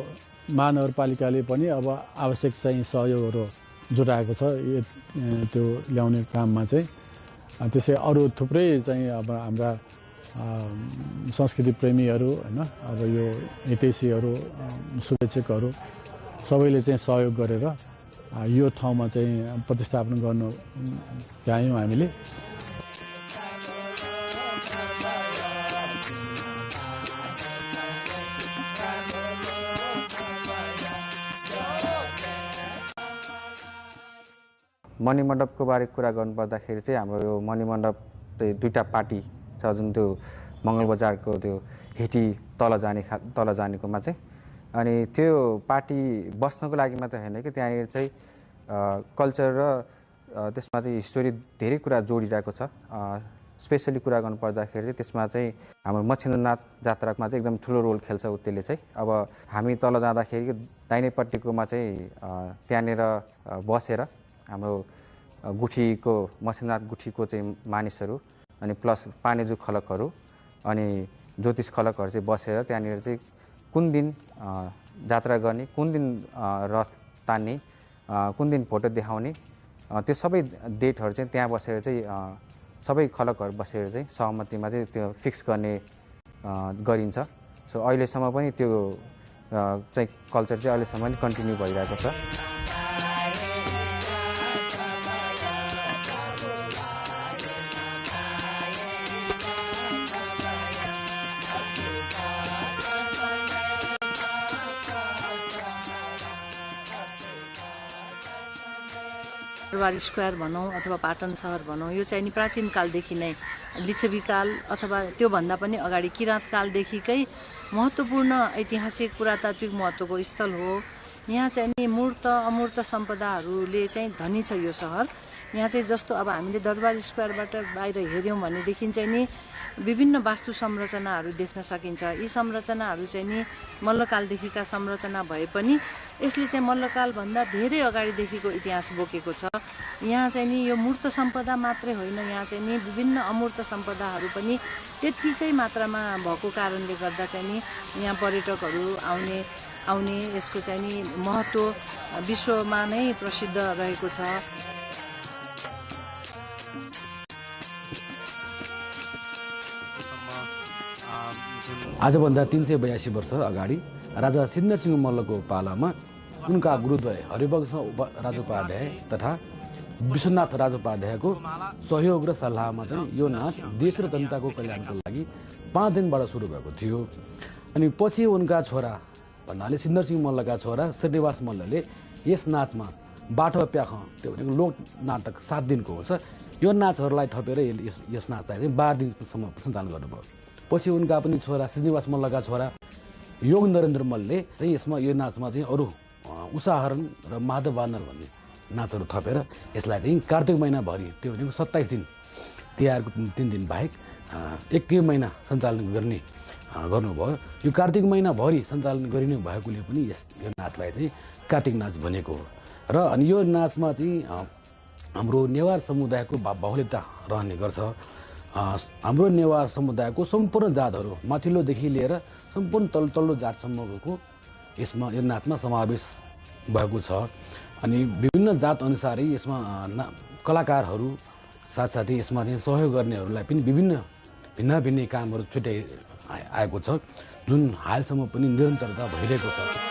महानगरपालिकाले पनि अब आवश्यक चाहिँ सहयोगहरू जुटाएको छ त्यो ल्याउने काममा चाहिँ। त्यसै अरू थुप्रै चाहिँ अब हाम्रा संस्कृति प्रेमीहरू होइन, अब यो हितैषीहरू, शुभेच्छकहरू सबैले चाहिँ सहयोग गरेर यो ठाउँमा चाहिँ प्रतिस्थापन गर्न भ्यायौँ हामीले। मणिमण्डपको बारे कुरा गर्नुपर्दाखेरि चाहिँ हाम्रो यो मणिमण्डप चाहिँ 2टा पार्टी छ, जुन त्यो मङ्गल बजारको त्यो हेटी तल जानेकोमा चाहिँ। अनि त्यो पार्टी बस्नको लागि मात्र होइन कि त्यहाँनिर चाहिँ कल्चर र त्यसमा चाहिँ हिस्टोरी धेरै कुरा जोडिरहेको छ। स्पेसली कुरा गर्नुपर्दाखेरि चाहिँ त्यसमा चाहिँ हाम्रो मच्छिन्द्रनाथ जात्रामा चाहिँ एकदम ठुलो रोल खेल्छ त्यसले चाहिँ। अब हामी तल जाँदाखेरि दाहिनेपट्टिकोमा चाहिँ त्यहाँनिर बसेर हाम्रो गुठीको मच्छिन्द्रनाथ गुठीको चाहिँ मानिसहरू अनि प्लस पानेजु खलकहरू अनि ज्योतिष खलकहरू चाहिँ बसेर त्यहाँनिर चाहिँ कुन दिन जात्रा गर्ने, कुन दिन रथ तान्ने, कुन दिन फोटो देखाउने, त्यो सबै डेटहरू चाहिँ त्यहाँ बसेर चाहिँ सबै खलकहरू बसेर चाहिँ सहमतिमा चाहिँ त्यो फिक्स गर्ने गरिन्छ। सो अहिलेसम्म पनि त्यो चाहिँ कल्चर चाहिँ अहिलेसम्म पनि कन्टिन्यू भइरहेको छ। दरबार स्क्वायर भनौँ अथवा पाटन सहर भनौँ, यो चाहिँ नि प्राचीन कालदेखि नै लिच्छवी काल अथवा त्योभन्दा पनि अगाडि किराँत कालदेखिकै महत्त्वपूर्ण ऐतिहासिक पुरातात्विक महत्त्वको स्थल हो। यहाँ चाहिँ नि मूर्त अमूर्त सम्पदाहरूले चाहिँ धनी छ यो सहर। यहाँ चाहिँ जस्तो अब हामीले दरबार स्क्वायरबाट बाहिर हेऱ्यौँ भनेदेखि चाहिँ नि विभिन्न वास्तु संरचनाहरू देख्न सकिन्छ। यी संरचनाहरू चाहिँ नि मल्लकालदेखिका संरचना भए पनि यसले चाहिँ मल्लकालभन्दा धेरै अगाडिदेखिको इतिहास बोकेको छ। यहाँ चाहिँ नि यो मूर्त सम्पदा मात्रै होइन, यहाँ चाहिँ नि विभिन्न अमूर्त सम्पदाहरू पनि त्यत्तिकै मात्रामा भएको कारणले गर्दा चाहिँ नि यहाँ पर्यटकहरू आउने यसको चाहिँ नि महत्त्व विश्वमा नै प्रसिद्ध रहेको छ। आजभन्दा 382 वर्ष अगाडि राजा सिद्धसिंह मल्लको पालामा उनका गुरुद्वय हरिवंश राजोपाध्याय तथा विश्वनाथ राजोपाध्यायको सहयोग र सल्लाहमा चाहिँ यो नाच देश र जनताको कल्याणको लागि 5 दिनबाट सुरु भएको थियो। अनि पछि उनका छोरा भन्नाले सिद्धसिंह मल्लका छोरा श्रीनिवास मल्लले यस नाचमा बाटो प्याख त्यो भनेको लोक नाटक 7 दिनको हुन्छ, यो नाचहरूलाई थपेर यस नाचलाई चाहिँ 12 दिनसम्म सञ्चालन गर्नुभयो। पछि उनका पनि छोरा श्रीनिवास मल्लका छोरा योग नरेन्द्र मल्लले चाहिँ यसमा यो नाचमा चाहिँ अरू उषाहरण र माधव वानर भन्ने नाचहरू थपेर यसलाई चाहिँ कार्तिक महिनाभरि त्यो भनेको 27 दिन तिहारको 3 दिन बाहेक एकै महिना सञ्चालन गर्नुभयो। यो कार्तिक महिनाभरि सञ्चालन गरिने भएकोले पनि यो नाचलाई चाहिँ कार्तिक नाच भनेको हो। र अनि यो नाचमा चाहिँ हाम्रो नेवार समुदायको बाहुल्यता रहने गर्छ। हाम्रो नेवार समुदायको सम्पूर्ण जातहरू माथिल्लोदेखि लिएर सम्पूर्ण तल्लो जातसम्मको यसमा यो नाचमा समावेश भएको छ। अनि विभिन्न जात अनुसारै यसमा कलाकारहरू साथसाथै यसमा चाहिँ सहयोग गर्नेहरूलाई पनि भिन्न कामहरू छुट्याइ आएको छ, जुन हालसम्म पनि निरन्तरता भइरहेको छ।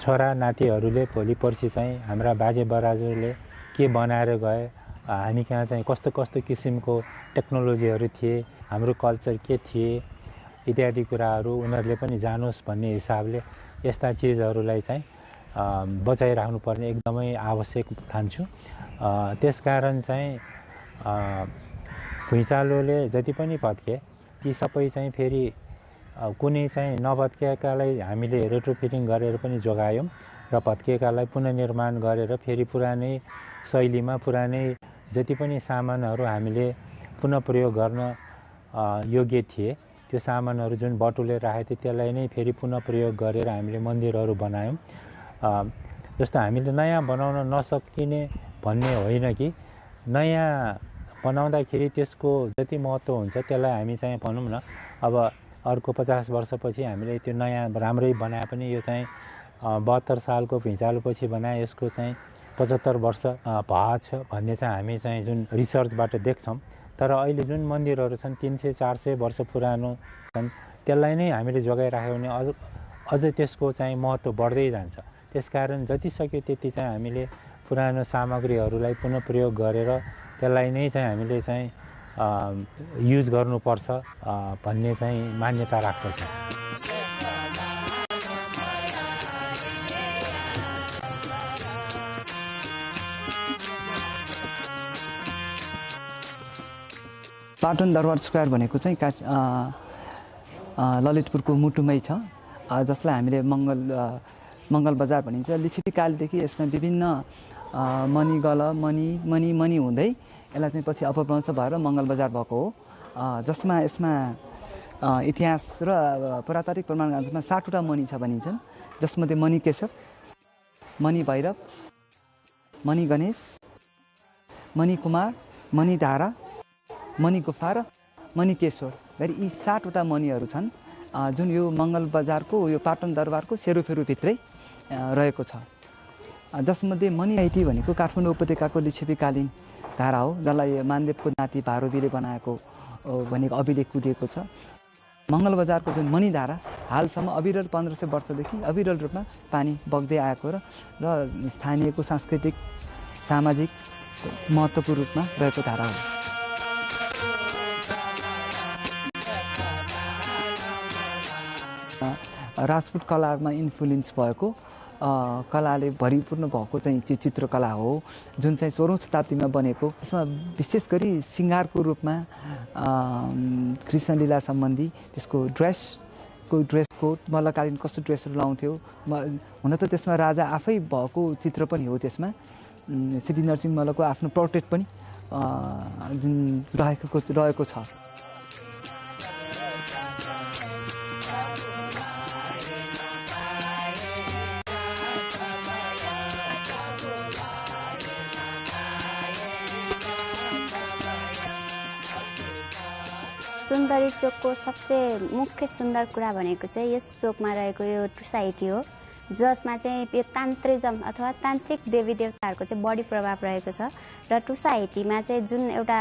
छोरा नातिहरूले भोलि पर्सि चाहिँ हाम्रा बाजे बराजुले के बनाएर गए, हामी कहाँ चाहिँ कस्तो कस्तो किसिमको टेक्नोलोजीहरू थिए, हाम्रो कल्चर के थिए इत्यादि कुराहरू उनीहरूले पनि जानोस् भन्ने हिसाबले यस्ता चिजहरूलाई चाहिँ बचाइराख्नुपर्ने एकदमै आवश्यक ठान्छु। त्यसकारण चाहिँ भुइँचालोले जति पनि भत्के ती सबै चाहिँ फेरि कुनै चाहिँ नभत्किएकालाई हामीले रेट्रोफिटिङ गरेर पनि जोगायौँ र भत्किएकालाई पुनर्निर्माण गरेर फेरि पुरानै शैलीमा पुरानै जति पनि सामानहरू हामीले पुनः प्रयोग गर्न योग्य थिए त्यो सामानहरू जुन बटुलेर राखेको थियो त्यसलाई नै फेरि पुनः प्रयोग गरेर हामीले मन्दिरहरू बनायौँ। जस्तो हामीले नयाँ बनाउन नसकिने भन्ने होइन कि नयाँ बनाउँदाखेरि त्यसको जति महत्त्व हुन्छ त्यसलाई हामी चाहिँ भनौँ न अब अर्को 50 वर्षपछि हामीले त्यो नयाँ राम्रै बनाए पनि यो चाहिँ 72 सालको भुइँचालोपछि बनाए यसको चाहिँ 75 वर्ष भएको छ भन्ने चाहिँ हामी चाहिँ जुन रिसर्चबाट देख्छौँ। तर अहिले जुन मन्दिरहरू छन् 300-400 वर्ष पुरानो छन् त्यसलाई नै हामीले जोगाइराख्यो भने अझ त्यसको चाहिँ महत्त्व बढ्दै जान्छ। त्यसकारण जति सक्यो त्यति चाहिँ हामीले पुरानो सामग्रीहरूलाई पुनः प्रयोग गरेर त्यसलाई नै चाहिँ हामीले चाहिँ युज गर्नुपर्छ भन्ने चाहिँ मान्यता राख्दछ। पाटन दरबार स्क्वायर भनेको चाहिँ ललितपुरको मुटुमै छ, जसलाई हामीले मङ्गल बजार भनिन्छ। लिच्छवीकालदेखि यसमा विभिन्न मनी हुँदै यसलाई चाहिँ पछि अपभ्रंश भएर मङ्गल बजार भएको हो, जसमा यसमा इतिहास र पुरातात्विक प्रमाणमा 60 वटा मणि छ भनिन्छन्, जसमध्ये मणि केशव, मणि भैरव, मणि गणेश, मणि कुमार, मणि धारा, मणि गुफा र मणि केशवर गरी यी 60 वटा मणिहरू छन्, जुन यो मङ्गल बजारको यो पाटन दरबारको सेरोफेरोभित्रै रहेको छ। जसमध्ये मणि आइटी भनेको काठमाडौँ उपत्यकाको लिच्छवीकालीन धारा हो, जसलाई मानदेवको नाति भारोबीले बनाएको भनेको अभिलेख कुदिएको छ। मङ्गल बजारको जुन मणिधारा हालसम्म अविरल 1500 वर्षदेखि अविरल रूपमा पानी बग्दै आएको र स्थानीयको सांस्कृतिक सामाजिक महत्त्वको रूपमा रहेको धारा हो। राजपूत कलामा इन्फ्लुएन्स भएको कलाले भरिपूर्ण भएको चाहिँ चित्रकला हो जुन चाहिँ 16औं शताब्दीमा बनेको। यसमा विशेष गरी सिङ्गारको रूपमा कृष्णलीला सम्बन्धी त्यसको ड्रेस कोड मल्लकालीन कस्तो ड्रेसहरू लाउँथ्यो हुन त त्यसमा राजा आफै भएको चित्र पनि हो। त्यसमा सिद्धिनरसिंह मल्लको आफ्नो पोर्ट्रेट पनि जुन रहेको छ। सुन्दरी चोकको सबसे मुख्य सुन्दर कुरा भनेको चाहिँ यस चोकमा रहेको यो सोसाइटी हो जसमा चाहिँ यो तान्त्रिज्म अथवा तान्त्रिक देवी देवताहरूको चाहिँ बढी प्रभाव रहेको छ र सोसाइटीमा चाहिँ जुन एउटा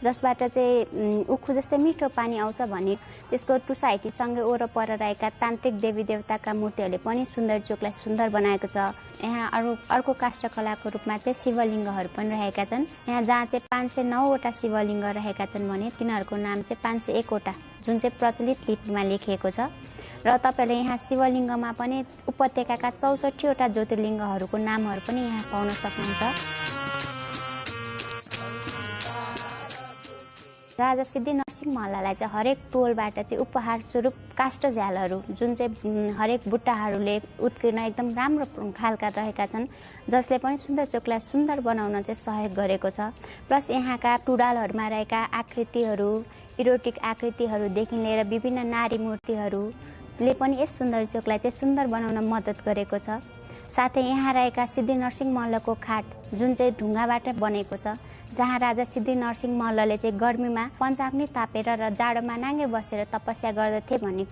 जसबाट चाहिँ उखु जस्तै मिठो पानी आउँछ भने त्यसको सोसाइटीसँगै वरपर रहेका तान्त्रिक देवी देवताका मूर्तिहरूले पनि सुन्दर चोकलाई सुन्दर बनाएको छ। यहाँ अर्को काष्ठकलाको रूपमा चाहिँ शिवलिङ्गहरू पनि रहेका छन्। यहाँ जहाँ चाहिँ 509वटा शिवलिङ्ग रहेका छन् भने तिनीहरूको नाम चाहिँ 501वटा जुन चाहिँ प्रचलित लिपिमा लेखिएको छ र तपाईले यहाँ शिवलिङ्गमा पनि उपत्यकाका 64वटा ज्योतिर्लिङ्गहरूको नामहरू पनि यहाँ पाउन सक्नुहुन्छ। राजा सिद्धिनरसिंह मल्ललाई चाहिँ हरेक टोलबाट चाहिँ उपहार स्वरूप काष्ठ झ्यालहरू जुन चाहिँ हरेक बुट्टाहरूले उत्कीर्ण एकदम राम्रो खालका रहेका छन् जसले पनि सुन्दर चोकलाई सुन्दर बनाउन चाहिँ सहयोग गरेको छ। प्लस यहाँका टुडालहरूमा रहेका आकृतिहरू इरोटिक आकृतिहरूदेखि लिएर विभिन्न नारी मूर्तिहरूले पनि यस सुन्दर चोकलाई चाहिँ सुन्दर बनाउन मद्दत गरेको छ। साथै यहाँ रहेका सिद्धिनरसिंह मल्लको खाट जुन चाहिँ ढुङ्गाबाट बनेको छ जहाँ राजा सिद्धिनरसिंह मल्लले चाहिँ गर्मीमा पञ्चाग्नि तापेर र जाडोमा नाङ्गे बसेर तपस्या गर्दथे भन्ने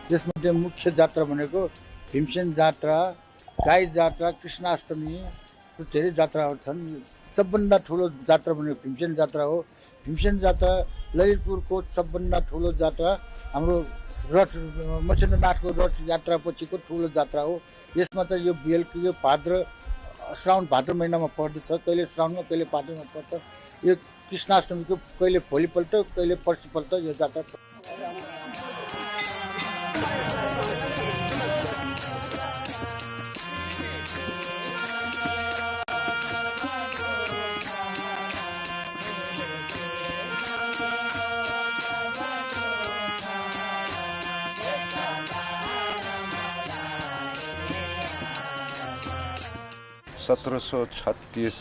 त्यसमध्ये मुख्य जात्रा भनेको भीमसेन जात्रा, गाई जात्रा, कृष्णाष्टमी धेरै जात्राहरू छन्। सबभन्दा ठुलो जात्रा भनेको भीमसेन जात्रा हो। भीमसेन जात्रा ललितपुरको सबभन्दा ठुलो जात्रा हाम्रो रथ मच्छिन्द्रनाथको रथ यात्रा पछिको ठुलो जात्रा हो। यसमा त यो श्रावण भाद्र महिनामा पर्दछ, कहिले श्रावणमा कहिले भाद्रमा पर्छ। यो कृष्णाष्टमीको कहिले भोलिपल्ट कहिले पर्सिपल्ट यो जात्रा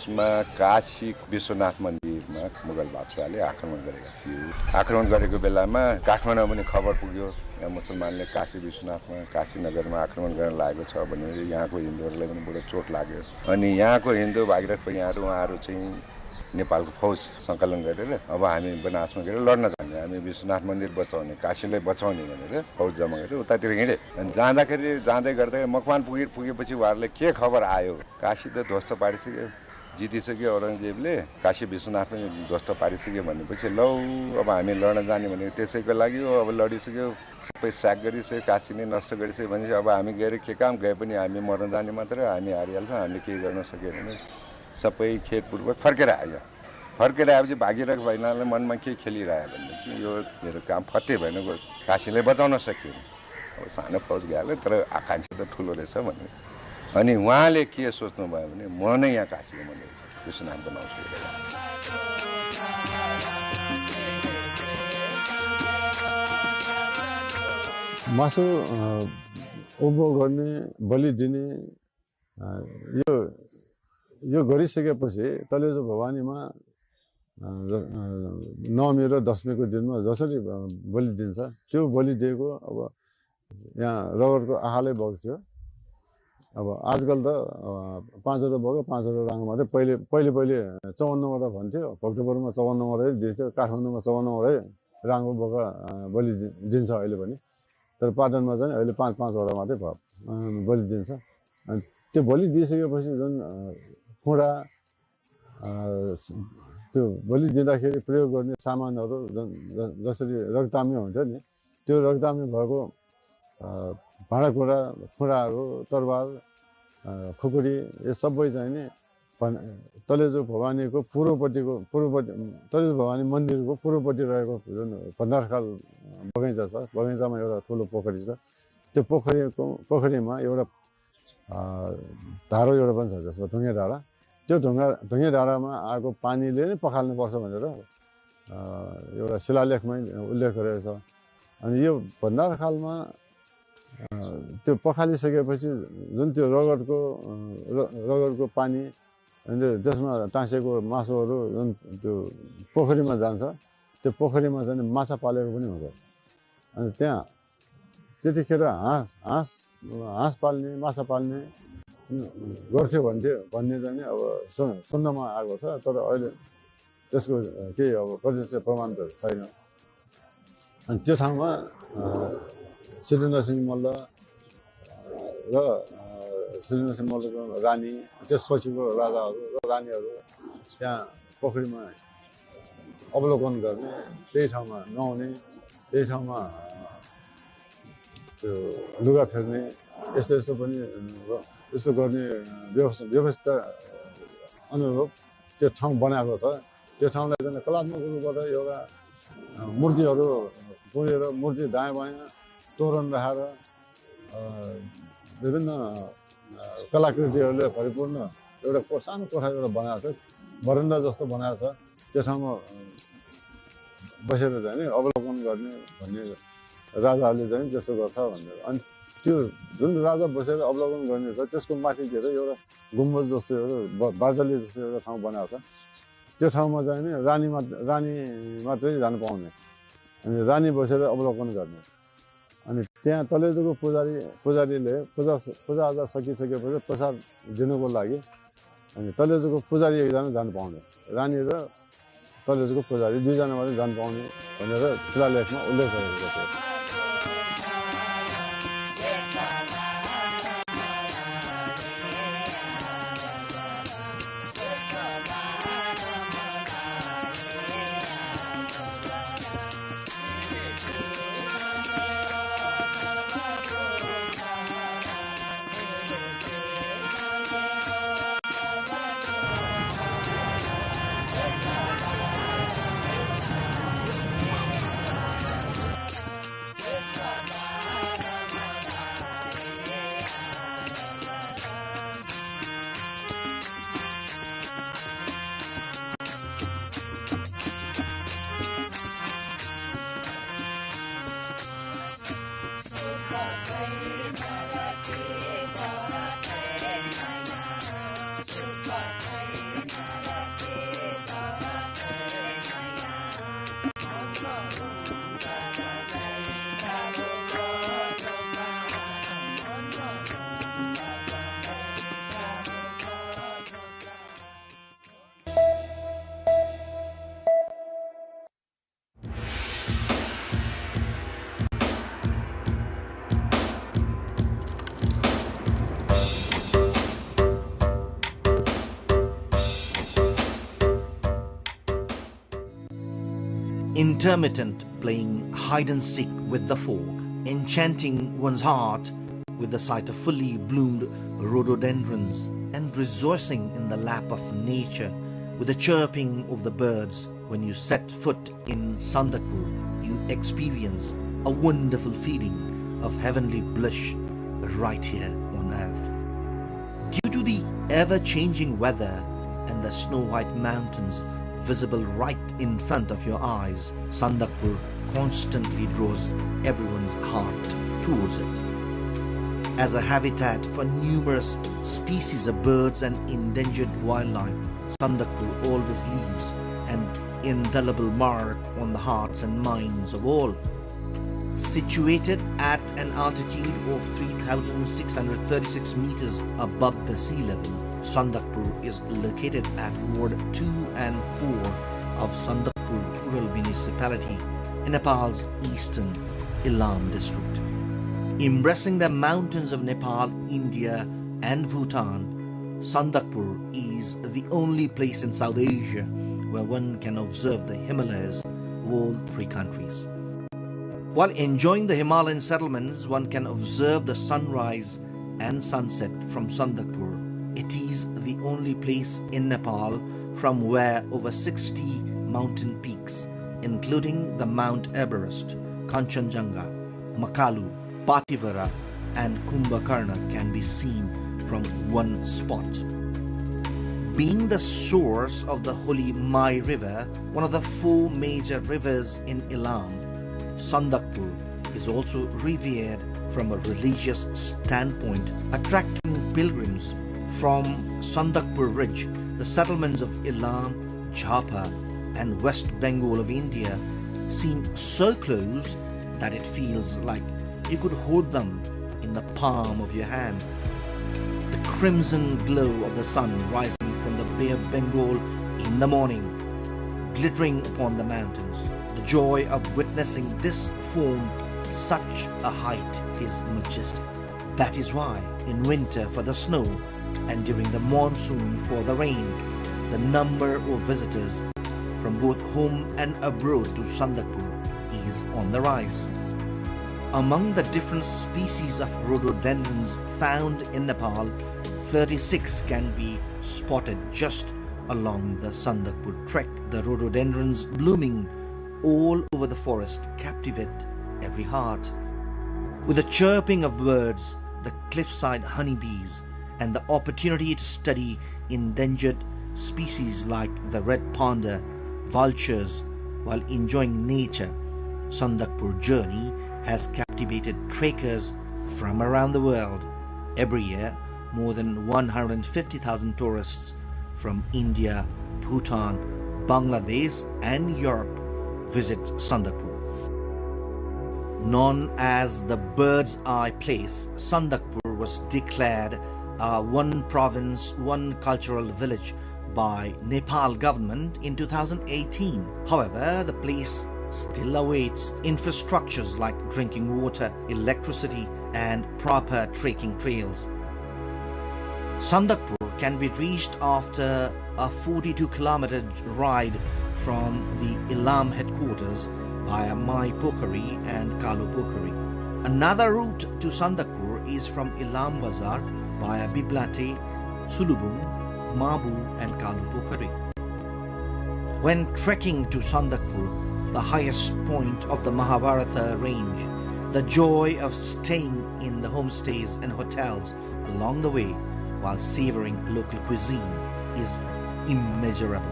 मा काशी विश्वनाथ मन्दिरमा मुगल बादशाहले आक्रमण गरेका थिए। आक्रमण गरेको बेलामा काठमाडौँ पनि खबर पुग्यो यहाँ मुसलमानले काशी विश्वनाथमा काशी नगरमा आक्रमण गर्न लागेको छ भनेर यहाँको हिन्दूहरूलाई पनि बडो चोट लाग्यो। अनि यहाँको हिन्दू भागीरथ परियारहरू उहाँहरू चाहिँ नेपालको फौज सङ्कलन गरेर अब हामी बनारसमा गएर लड्न जाने, हामी विश्वनाथ मन्दिर बचाउने, काशीलाई बचाउने भनेर फौज जम्मा गरेर उतातिर हिँडे। अनि जाँदै गर्दै मकवान पुगेपछि उहाँहरूले के खबर आयो, काशी त ध्वस्त पारिसक्यो, जितिसक्यो औरङ्गजेबले, काशी विश्वनाथ पनि ध्वस्त पारिसक्यो भनेपछि लौ अब हामी लड्न जाने भनेको त्यसैको लागि हो। अब लडिसक्यो, सबै स्याक गरिसक्यो, काशी नै नष्ट गरिसक्यो भनेपछि अब हामी गएर के काम, गए पनि हामी मर्न जाने मात्र, हामी हारिहाल्छौँ, हामीले केही गर्न सक्यो भने सबै खेतपूर्वक फर्केर आयो। फर्केर आएपछि भागिरहेको भइनाले मनमा के खेलिरह्यो भनेदेखि यो मेरो काम फत्ते भएन, काशीलाई बचाउन सकिएन। अब सानो फौज गइहाल्यो तर आकाङ्क्षा त ठुलो रहेछ भने अनि उहाँले के सोच्नुभयो भने म नै यहाँ काशीको मन्दिर विश्वनाथ बनाउँछु। मासु उभो गर्ने, बलि दिने यो गरिसकेपछि तलेजु भवानीमा नवमी र दशमीको दिनमा जसरी बलि दिन्छ त्यो बलि दिएको अब यहाँ रगरको आहालै बग्थ्यो। अब आजकल त 5वटा बग्यो, 5वटा राङ्गो मात्रै। पहिले 54वटा भन्थ्यो, भक्तपुरमा 54वटै दिन्थ्यो, काठमाडौँमा 54वटै राङ्गो बगा बलि दिन्छ अहिले पनि। तर पाटनमा चाहिँ अहिले 5-5वटा मात्रै बलि दिन्छ। अनि त्यो बलि दिइसकेपछि जुन खुँडा त्यो भोलि दिँदाखेरि प्रयोग गर्ने सामानहरू जसरी रगतामी हुन्छ नि त्यो रगतामी भएको भाँडाकुँडाहरू तरबार खुकुरी यो सबै चाहिँ नि तलेजु भवानीको पूर्वपट्टि तलेजु भवानी मन्दिरको पूर्वपट्टि रहेको जुन भण्डारखाल बगैँचा छ बगैँचामा एउटा ठुलो पोखरी छ त्यो पोखरीमा एउटा धारो एउटा पनि छ जसमा ढुङ्गे डाँडा त्यो ढुङ्गे डाँडामा आएको पानीले नै पखाल्नुपर्छ भनेर एउटा शिलालेखमै उल्लेख गरेको छ अनि यो भण्डारखालमा त्यो पखालिसकेपछि जुन त्यो रगतको पानी अनि त्यसमा टाँसेको मासुहरू जुन त्यो पोखरीमा जान्छ त्यो पोखरीमा चाहिँ माछा पालेको पनि हुन्छ अनि त्यहाँ त्यतिखेर हाँस पाल्ने माछा पाल्ने गर्थ्यो भन्ने चाहिँ अब सुन्नमा आएको छ तर अहिले त्यसको केही अब प्रत्यक्ष प्रमाण त छैन अनि त्यो ठाउँमा सिद्धेन्द्रसिंह मल्ल र सिद्धेन्द्रसिंह मल्लको रानी त्यसपछिको राजाहरू र रानीहरू त्यहाँ पोखरीमा अवलोकन गर्ने त्यही ठाउँमा नुहाउने त्यही ठाउँमा त्यो लुगा फेर्ने यस्तो पनि यस्तो गर्ने व्यवस्था अनुरूप त्यो ठाउँ बनाएको छ त्यो ठाउँलाई चाहिँ कलात्मक रूपबाट एउटा मूर्तिहरू पुरेर मूर्ति दायाँ बायाँ तोरण राखेर विभिन्न कलाकृतिहरूले परिपूर्ण एउटा सानो कोठा एउटा बनाएको छ बरन्डा जस्तो बनाएको छ त्यो ठाउँमा बसेर चाहिँ नि अवलोकन गर्ने भन्ने राजाहरूले चाहिँ त्यस्तो गर्छ भनेर अनि त्यो जुन राजा बसेर अवलोकन गर्ने छ त्यसको माथितिर एउटा गुम्बज जस्तो एउटा बार्दली जस्तो एउटा ठाउँ बनाएको छ त्यो ठाउँमा चाहिँ नि रानी मात्रै जानु पाउने अनि रानी बसेर अवलोकन गर्ने अनि त्यहाँ तलेजुको पुजारीले पूजाआजा सकिसकेपछि प्रसाद दिनुको लागि अनि तलेजुको पुजारी एकजना जानु पाउने रानी र तलेजुको पुजारी दुईजना मात्रै जानु पाउने भनेर शिलालेखमा उल्लेख गरेको छ Intermittent playing hide and seek with the folk, enchanting one's heart with the sight of fully bloomed rhododendrons and rejoicing in the lap of nature with the chirping of the birds. When you set foot in Sandakpur, you experience a wonderful feeling of heavenly bliss right here on earth. Due to the ever-changing weather and the snow-white mountains visible right in front of your eyes, Sandakpur constantly draws everyone's heart towards it. As a habitat for numerous species of birds and endangered wildlife, Sandakpur always leaves an indelible mark on the hearts and minds of all. Situated at an altitude of 3,636 meters above the sea level, Sandakpur is located at Ward 2 and 4 of Sandakpur Rural Municipality in Nepal's eastern Ilam district. Embracing the mountains of Nepal, India and Bhutan, Sandakpur is the only place in South Asia where one can observe the Himalayas of all three countries. While enjoying the Himalayan settlements, one can observe the sunrise and sunset from Sandakpur. It is the only place in Nepal from where over 60 mountain peaks, including the Mount Everest, Kanchenjunga, Makalu, Pativara, and Kumbhakarna, can be seen from one spot. Being the source of the holy Mai River, one of the 4 major rivers in Elam, Sandakpur is also revered from a religious standpoint, attracting pilgrims from Sandakpur Ridge. The settlements of Elam, Jhapa, and West Bengal of India seem so close that it feels like you could hold them in the palm of your hand. The crimson glow of the sun rising from the Bay of Bengal in the morning, glittering upon the mountains. The joy of witnessing this form such a height is majestic. That is why in winter for the snow and during the monsoon for the rain, the number of visitors from both home and abroad to Sandakpur is on the rise. Among the different species of rhododendrons found in Nepal, 36 can be spotted just along the Sandakpur trek. The rhododendrons blooming all over the forest captivate every heart. With the chirping of birds, the cliffside honeybees, and the opportunity to study endangered species like the red panda, vultures, while enjoying nature, Sandakpur journey has captivated trekkers from around the world. Every year, more than 150,000 tourists from India, Bhutan, Bangladesh, and Europe visit Sandakpur. Known as the Bird's Eye Place, Sandakpur was declared a one province, one cultural village by Nepal government in 2018. However, the place still awaits infrastructures like drinking water, electricity, and proper trekking trails. Sandakpur can be reached after a 42-kilometer ride from the Elam headquarters via Mai Pokhari and Kalu Pokhari. Another route to Sandakpur is from Elam Bazar via Biblate, Sulubung, Mabu, and Kalu Pokhari. When trekking to Sandakpur, the highest point of the Mahabharata range, the joy of staying in the homestays and hotels along the way while savoring local cuisine is immeasurable.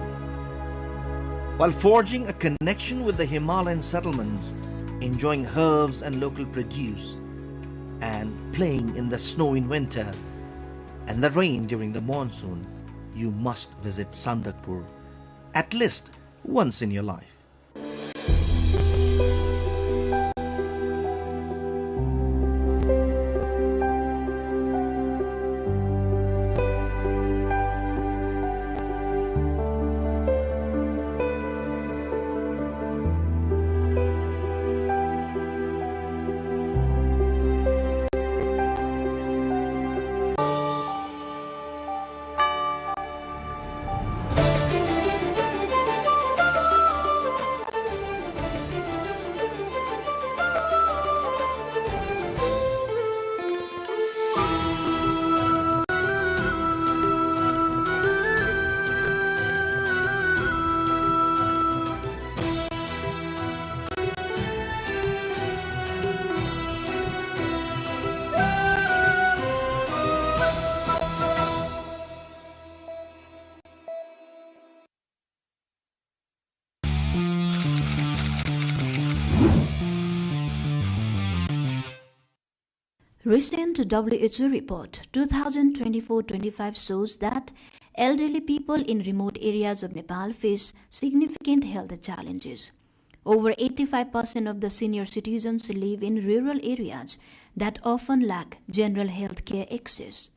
While forging a connection with the Himalayan settlements, enjoying herbs and local produce, and playing in the snow in winter and the rain during the monsoon, you must visit Sandakpur at least once in your life. Recent WHO report 2024-25 shows that elderly people in remote areas of Nepal face significant health challenges. Over 85% of the senior citizens live in rural areas that often lack general health care access.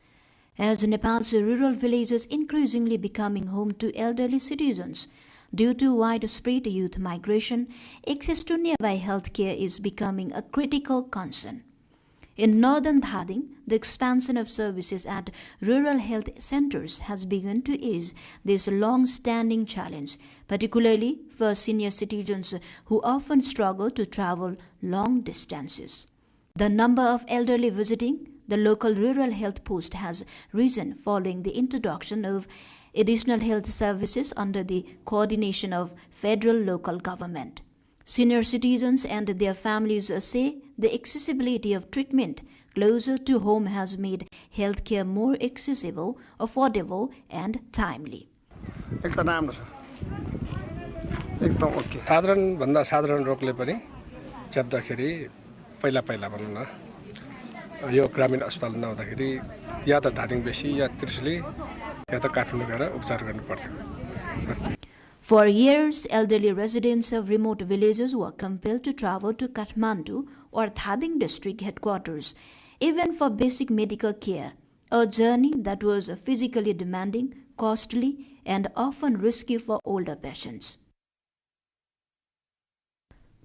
As Nepal's rural villages increasingly becoming home to elderly citizens due to widespread youth migration, access to nearby health care is becoming a critical concern. In northern Thading, the expansion of services at rural health centers has begun to ease this long-standing challenge, particularly for senior citizens who often struggle to travel long distances. The number of elderly visiting the local rural health post has risen following the introduction of additional health services under the coordination of federal local government. Senior citizens and their families say the accessibility of treatment closer to home has made healthcare more accessible, affordable, and timely. साधारण भन्दा साधारण रोगले पनि च्याप्दाखेरि पहिला भनौँ न यो ग्रामीण अस्पताल नहुँदाखेरि या त धादिङ बेसी या त्रिशुली या त काठमाडौँ गएर उपचार गर्नु पर्थ्यो. For years, elderly residents of remote villages were compelled to travel to Kathmandu or Thading district headquarters, even for basic medical care, a journey that was physically demanding, costly, and often risky for older patients.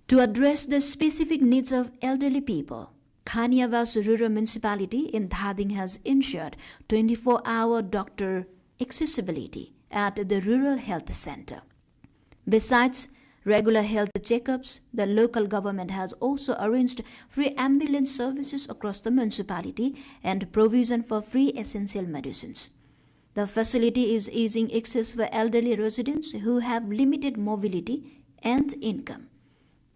To address the specific needs of elderly people, Khaniavas Rural Municipality in Thading has ensured 24-hour doctor accessibility at the Rural Health Center. Besides regular health checkups, the local government has also arranged free ambulance services across the municipality and provision for free essential medicines. The facility is easing access for elderly residents who have limited mobility and income.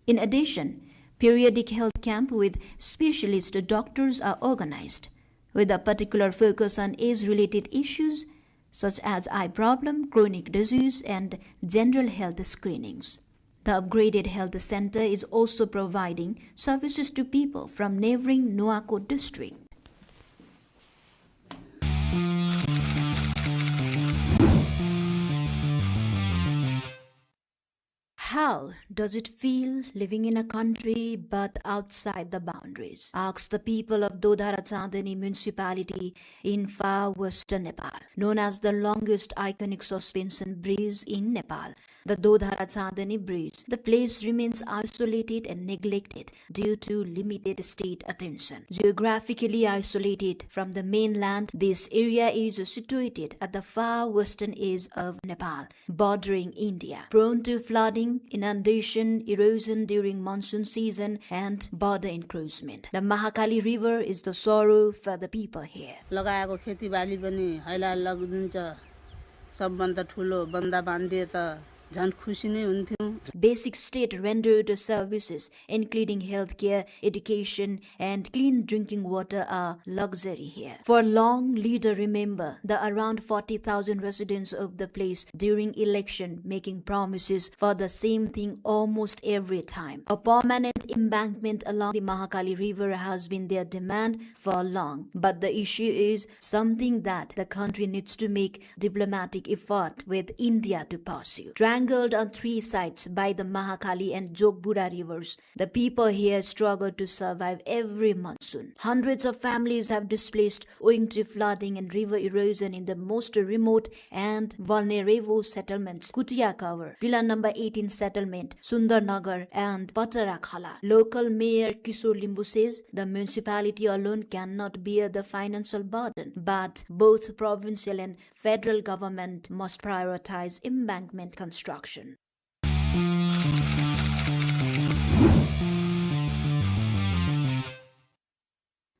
In addition, periodic health camps with specialist doctors are organized, with a particular focus on age-related issues such as eye problem, chronic disease, and general health screenings. The upgraded health center is also providing services to people from neighboring Nuwako district. How does it feel living in a country but outside the boundaries? Asks the people of Dodhara Chandani municipality in far western Nepal, known as the longest iconic suspension bridge in Nepal, the Dodhara Chandani Bridge. The place remains isolated and neglected due to limited state attention. Geographically isolated from the mainland, this area is situated at the far western edge of Nepal, bordering India, prone to flooding, inundation, erosion during monsoon season, and border encroachment. The Mahakali River is the sorrow for the people here. लगाएको खेतीबाली पनि हैला लगिदिन्छ सबभन्दा ठुलो बन्दा बान्दिए त झन् खुसी नै हुन्थ्यौं. Basic state rendered services including healthcare, education, and clean drinking water are luxury here. For long, leader remember the around 40,000 residents of the place during election making promises for the same thing almost every time. A permanent embankment along the Mahakali River has been their demand for long, but the issue is something that the country needs to make diplomatic effort with India to pursue. Strangled on three sides by the Mahakali and Jogbura rivers, the people here struggle to survive every monsoon. Hundreds of families have displaced owing to flooding and river erosion in the most remote and vulnerable settlements: Kutia Cover, Villa number 18 settlement, Sundarnagar, and Patarakhala. Local Mayor Kishore Limbu says the municipality alone cannot bear the financial burden, but both provincial and federal government must prioritize embankment construction.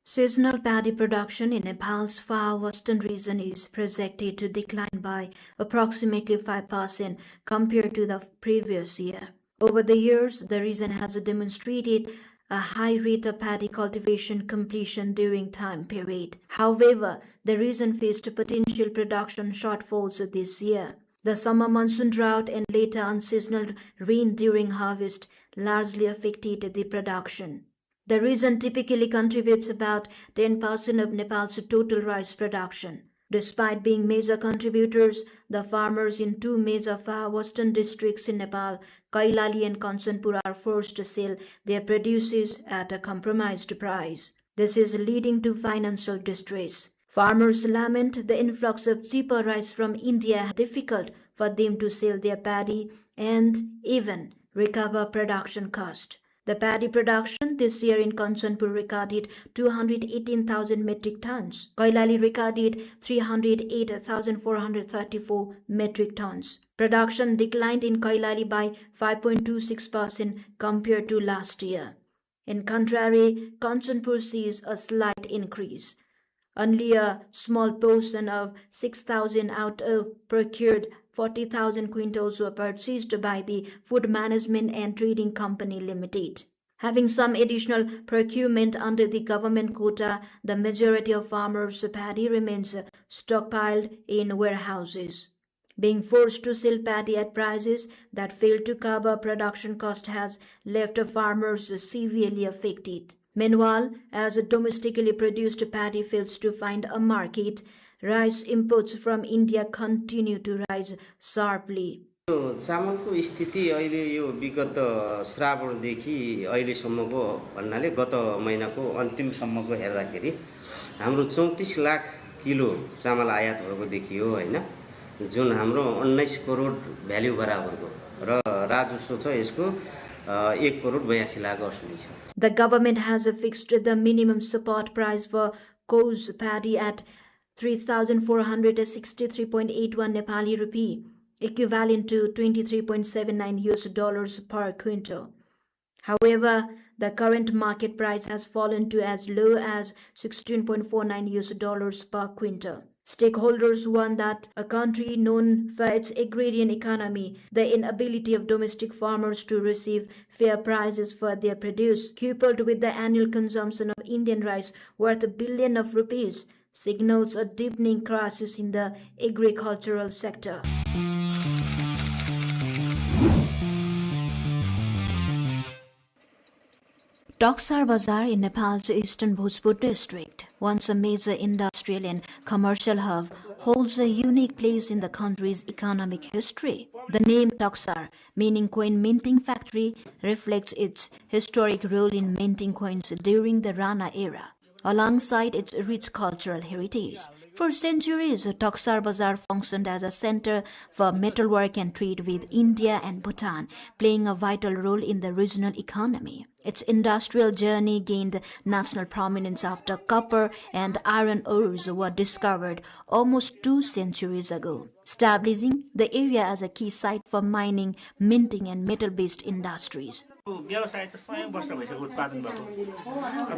Seasonal paddy production in Nepal's far western region is projected to decline by approximately 5% compared to the previous year. Over the years, the region has demonstrated a high rate of paddy cultivation completion during time period. However, the region faced potential production shortfalls this year. The summer monsoon drought and later unseasonal rain during harvest largely affected the production. The region typically contributes about 10% of Nepal's total rice production. Despite being major contributors, the farmers in two major far western districts in Nepal, Kailali and Kanchanpur, are forced to sell their produce at a compromised price. This is leading to financial distress. Farmers lament the influx of cheaper rice from India, difficult for them to sell their paddy and even recover production cost. The paddy production this year in Kanchanpur recorded 218,000 metric tons. Kailali recorded 308,434 metric tons. Production declined in Kailali by 5.26% compared to last year. In contrary, Kanchanpur sees a slight increase. Only a small portion of 6,000 out of procured 40,000 quintals were purchased by the Food Management and Trading Company Limited. Having some additional procurement under the government quota, the majority of farmers' paddy remains stockpiled in warehouses. Being forced to sell paddy at prices that fail to cover production cost has left farmers severely affected. Meanwhile, as domestically produced paddy fails to find a market, rice imports from India continue to rise sharply. चामलको स्थिति अहिले यो विगत श्रावणदेखि अहिलेसम्मको भन्नाले गत महिनाको अन्तिमसम्मको हेर्दाखेरि हाम्रो 34 लाख किलो चामल आयात भएको देखियो हैन जुन हाम्रो 19 करोड भ्याल्यु बराबरको र राजस्व छ यसको 1 करोड 82 लाख असुली छ. The government has fixed the minimum support price for coarse paddy at 3,463.81 Nepali rupee, equivalent to $23.79 per quintal. However, the current market price has fallen to as low as $16.49 per quintal. Stakeholders warn that a country known for its agrarian economy, the inability of domestic farmers to receive fair prices for their produce, coupled with the annual consumption of Indian rice worth $1 billion of rupees, signals a deepening crisis in the agricultural sector. Taksar Bazar in Nepal's eastern Bhojpur district, once a major industrial and commercial hub, holds a unique place in the country's economic history. The name Taksar, meaning coin minting factory, reflects its historic role in minting coins during the Rana era, alongside its rich cultural heritage. For centuries, Taksar Bazar functioned as a center for metalwork and trade with India and Bhutan, playing a vital role in the regional economy. Its industrial journey gained national prominence after copper and iron ores were discovered almost 2 centuries ago, establishing the area as a key site for mining, minting, and metal-based industries. व्यवसाय त 100 वर्ष भइसक्यो उत्पादन भएको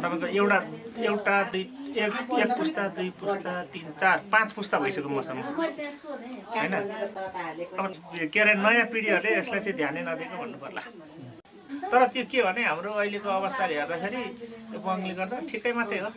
तपाईको एउटा एक पुस्ता दुई पुस्ता 3 4 5 पुस्ता भइसक्यो मसँग हैन अब के रे नयाँ पिढीहरुले यसलाई चाहिँ ध्यान नदिनु भन्नु पर्ला तर त्यो के भने हाम्रो अहिलेको अवस्थाले हेर्दाखेरि त्यो बङ्गले गर्दा ठिकै मात्रै हो.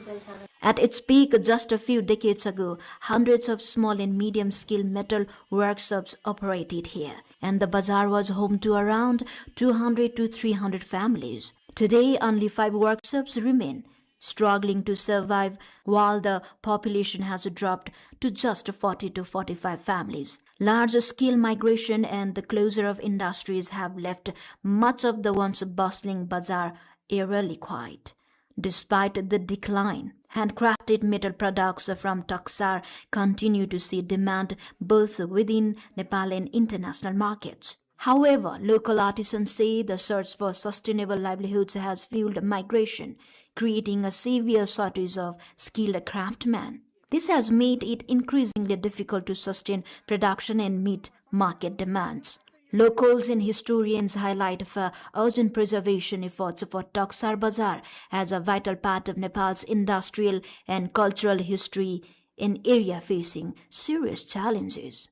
At its peak just a few decades ago, hundreds of small and medium-scale metal workshops operated here, and the bazaar was home to around 200 to 300 families. Today, only 5 workshops remain, struggling to survive while the population has dropped to just 40 to 45 families. Large-scale migration and the closure of industries have left much of the once bustling bazaar eerily quiet. Despite the decline, handcrafted metal products from Taksar continue to see demand both within Nepal and international markets. However, local artisans say the search for sustainable livelihoods has fueled migration, creating a severe shortage of skilled craftsmen. This has made it increasingly difficult to sustain production and meet market demands. Locals and historians highlight for urgent preservation efforts for Taksar Bazar as a vital part of Nepal's industrial and cultural history, an area facing serious challenges.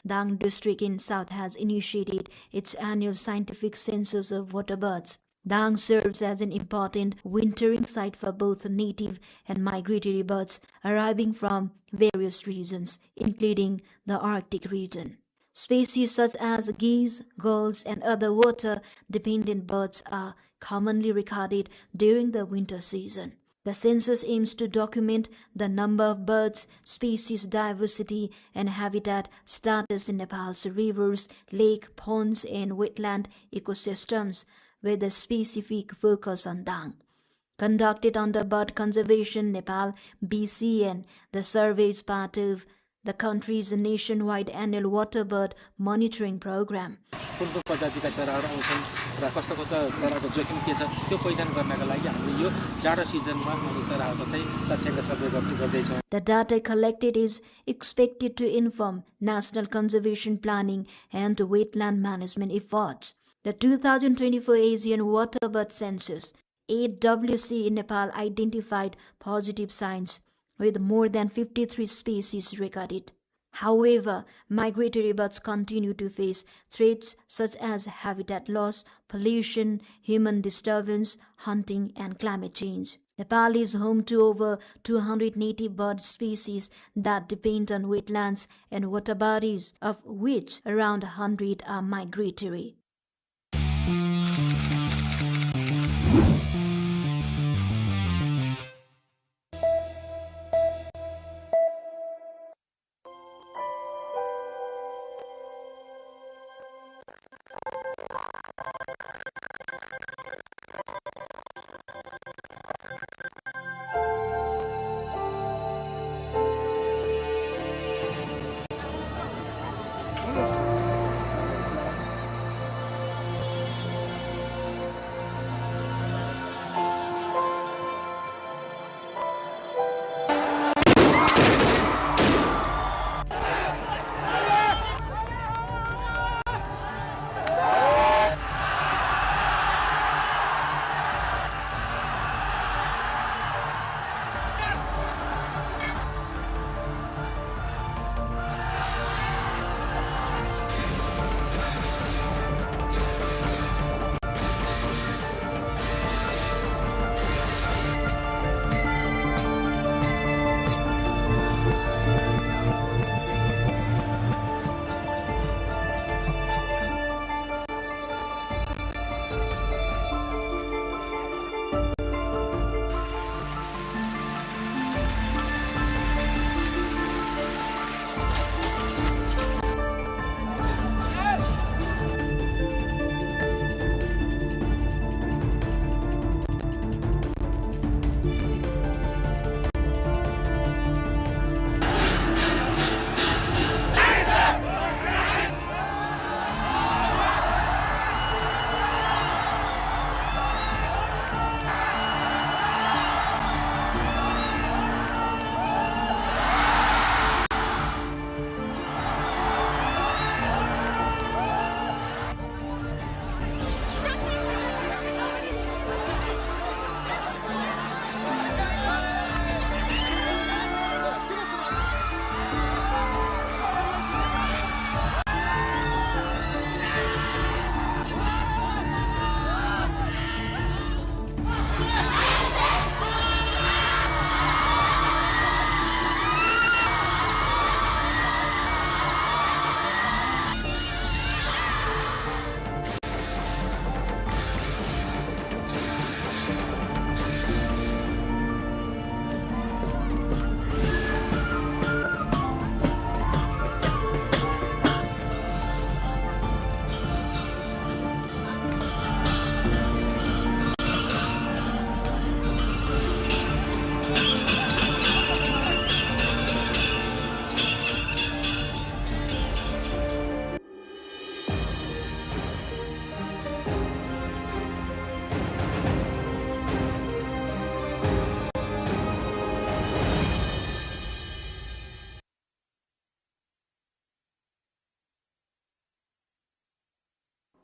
Dang district in south has initiated its annual scientific census of water birds. Dang serves as an important wintering site for both native and migratory birds arriving from various regions, including the Arctic region. Species such as geese, gulls, and other water-dependent birds are commonly recorded during the winter season. The census aims to document the number of birds, species diversity, and habitat status in Nepal's rivers, lake, ponds, and wetland ecosystems, with a specific focus on Dang. Conducted under Bird Conservation Nepal, BC, and the survey is part of the country's nationwide annual waterbird monitoring program. कुन प्रजातिका चराहरू आउँछन् र कस्ता कस्ता चराको जोखिम के छ त्यो पहिचान गर्नका लागि हामीले यो जाडो सिजनमा हामी चराहरूको चाहिँ तथ्याङ्क सर्वे गर्दैछौँ. The data collected is expected to inform national conservation planning and wetland management efforts. The 2024 Asian Waterbird Census (AWC) in Nepal identified positive signs with more than 53 species recorded. However, migratory birds continue to face threats such as habitat loss, pollution, human disturbance, hunting, and climate change. Nepal is home to over 200 native bird species that depend on wetlands and water bodies, of which around 100 are migratory.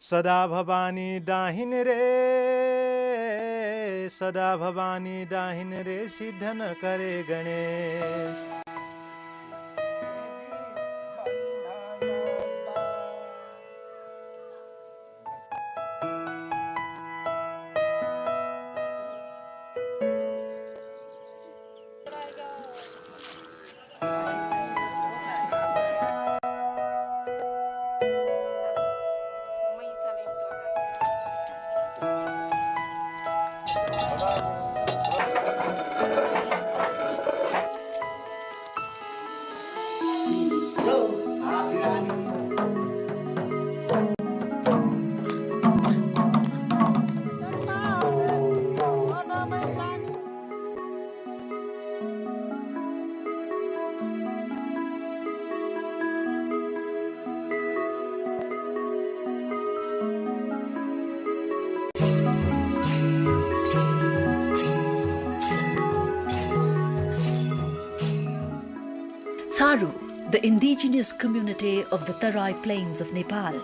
सदा भवानी दाहिन रे, सदा भवानी दाहिन रे, सिद्ध न करे Ganesh. the indigenous community of the Tarai Plains of Nepal.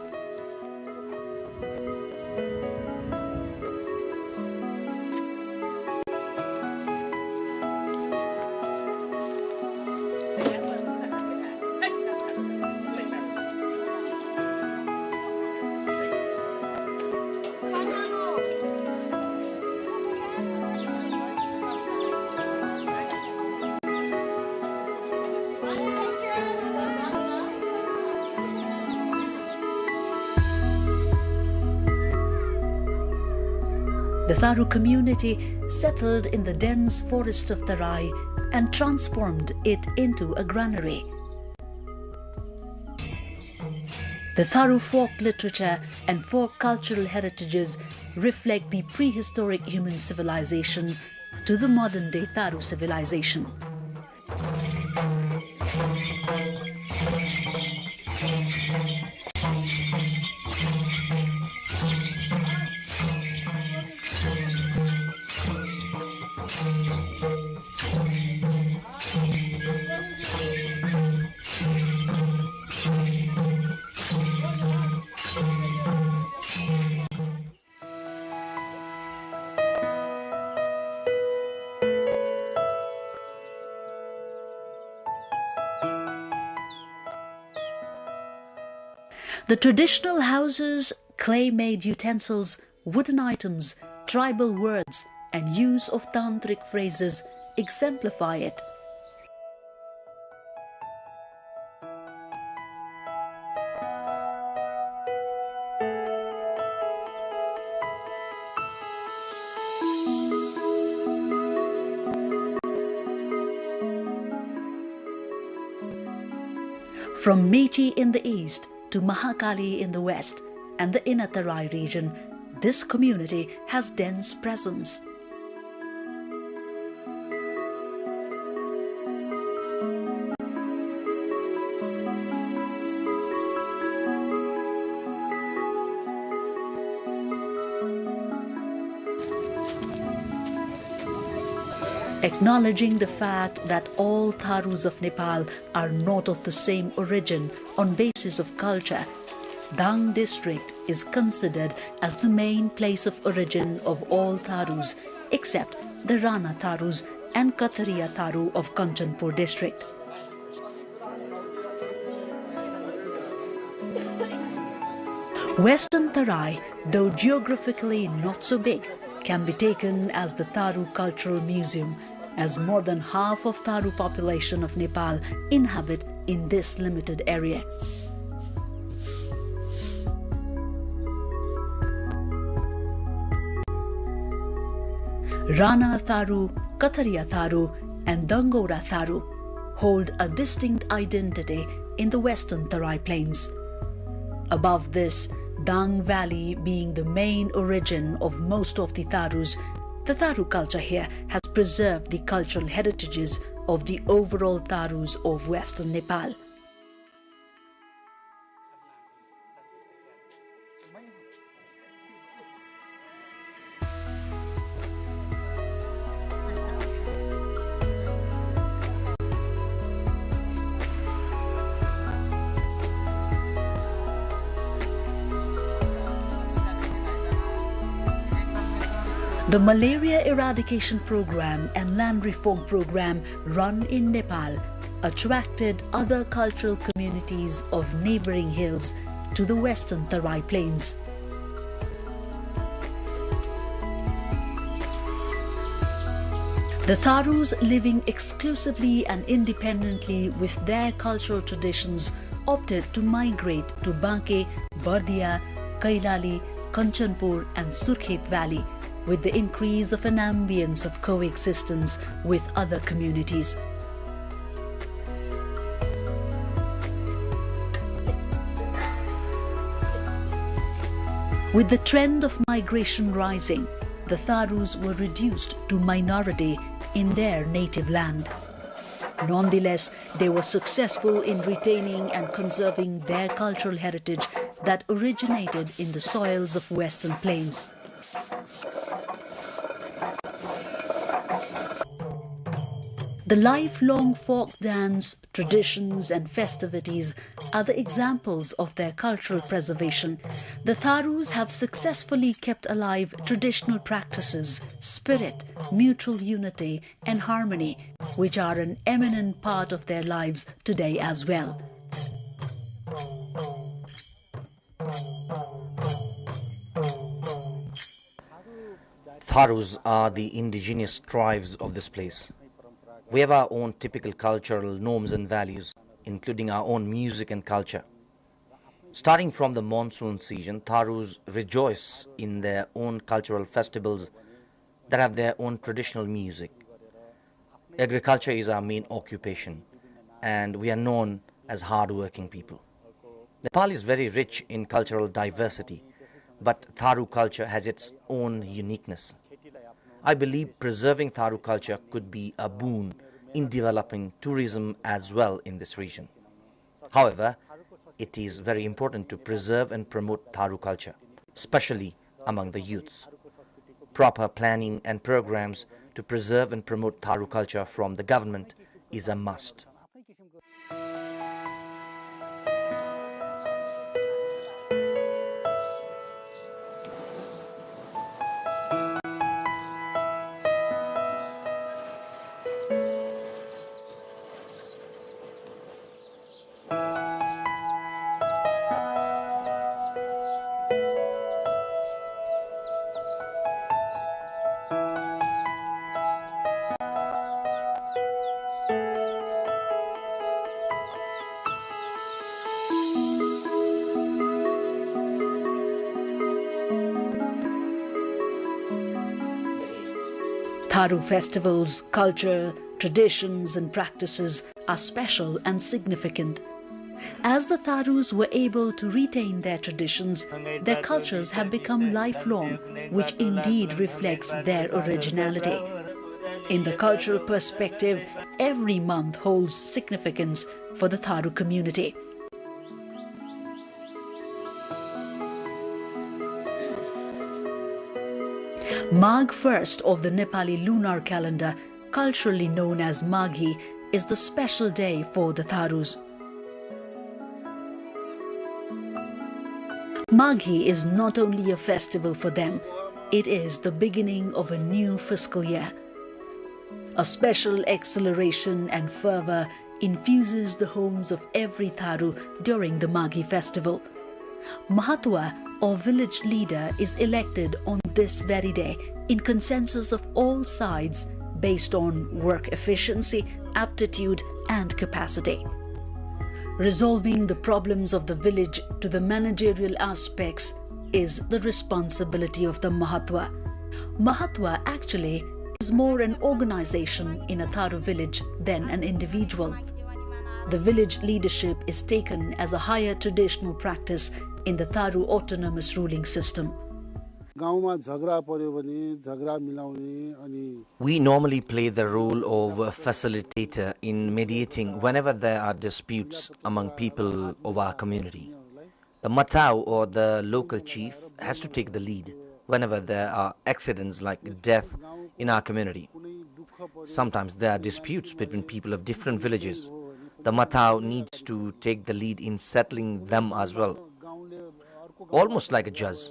The Tharu community settled in the dense forest of Tarai and transformed it into a granary. The Tharu folk literature and folk cultural heritages reflect the prehistoric human civilization to the modern-day Tharu civilization. The traditional houses, clay-made utensils, wooden items, tribal words, and use of tantric phrases exemplify it. From Mechi in the east to Mahakali in the west and the inner Tarai region, this community has dense presence. Acknowledging the fact that all Tharus of Nepal are not of the same origin on basis of culture, Dang district is considered as the main place of origin of all Tharus except the Rana Tharus and Kataria Tharu of Kanchanpur district. Western Tarai, though geographically not so big, can be taken as the Tharu Cultural Museum, as more than half of Tharu population of Nepal inhabit in this limited area. Rana Tharu, Kataria Tharu and Dangora Tharu hold a distinct identity in the Western Tarai Plains. Above this, Dang Valley being the main origin of most of the Tharus, the Tharu culture here has preserved the cultural heritages of the overall Tharus of Western Nepal. The malaria eradication program and land reform program run in Nepal attracted other cultural communities of neighboring hills to the Western Tarai Plains. The Tharus living exclusively and independently with their cultural traditions opted to migrate to Banke, Bardia, Kailali, Kanchanpur and Surkhet Valley, with the increase of an ambience of coexistence with other communities. With the trend of migration rising, the Tharus were reduced to minority in their native land. Nonetheless, they were successful in retaining and conserving their cultural heritage that originated in the soils of Western Plains. The lifelong folk dance, traditions and festivities are the examples of their cultural preservation. The Tharus have successfully kept alive traditional practices, spirit, mutual unity and harmony, which are an eminent part of their lives today as well. Tharus are the indigenous tribes of this place. We have our own typical cultural norms and values, including our own music and culture. Starting from the monsoon season, Tharus rejoice in their own cultural festivals that have their own traditional music. Agriculture is our main occupation, and we are known as hard-working people. Nepal is very rich in cultural diversity, but Tharu culture has its own uniqueness. I believe preserving Tharu culture could be a boon in developing tourism as well in this region. However, it is very important to preserve and promote Tharu culture, especially among the youths. Proper planning and programs to preserve and promote Tharu culture from the government is a must. Tharu festivals, culture, traditions and practices are special and significant. As the Tharus were able to retain their traditions, their cultures have become lifelong, which indeed reflects their originality. In the cultural perspective, every month holds significance for the Tharu community. Magh 1st of the Nepali lunar calendar, culturally known as Maghi, is the special day for the Tharus. Maghi is not only a festival for them, it is the beginning of a new fiscal year. A special acceleration and fervour infuses the homes of every Tharu during the Maghi festival. Mahatwa, or village leader, is elected on this very day in consensus of all sides based on work efficiency, aptitude and capacity. Resolving the problems of the village to the managerial aspects is the responsibility of the Mahatwa. Mahatwa actually is more an organization in a Tharu village than an individual. The village leadership is taken as a higher traditional practice in the Tharu autonomous ruling system. We normally play the role of a facilitator in mediating whenever there are disputes among people of our community. The Matau, or the local chief, has to take the lead whenever there are accidents like death in our community. Sometimes there are disputes between people of different villages. The Matau needs to take the lead in settling them as well, almost like a judge.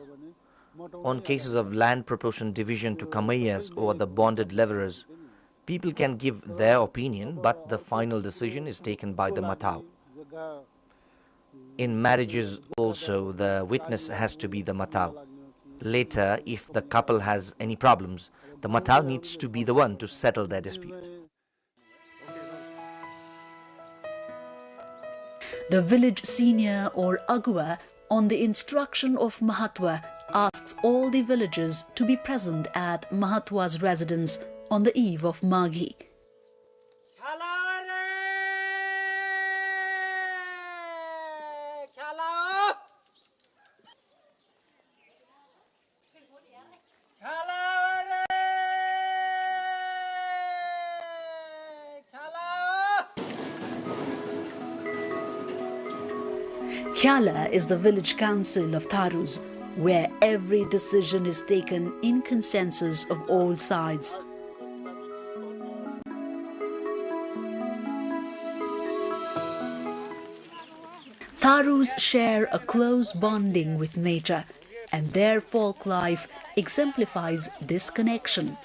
On cases of land proportion division to Kamayas or the bonded leverers, people can give their opinion, but the final decision is taken by the Matau. In marriages also, the witness has to be the Matau. Later, if the couple has any problems, the Matau needs to be the one to settle their dispute. The village senior or Agua, on the instruction of Mahatwa, asks all the villagers to be present at Mahatwa's residence on the eve of Maghi. Khyala is the village council of Tharus, where every decision is taken in consensus of all sides. Tharus share a close bonding with nature, and their folk life exemplifies this connection.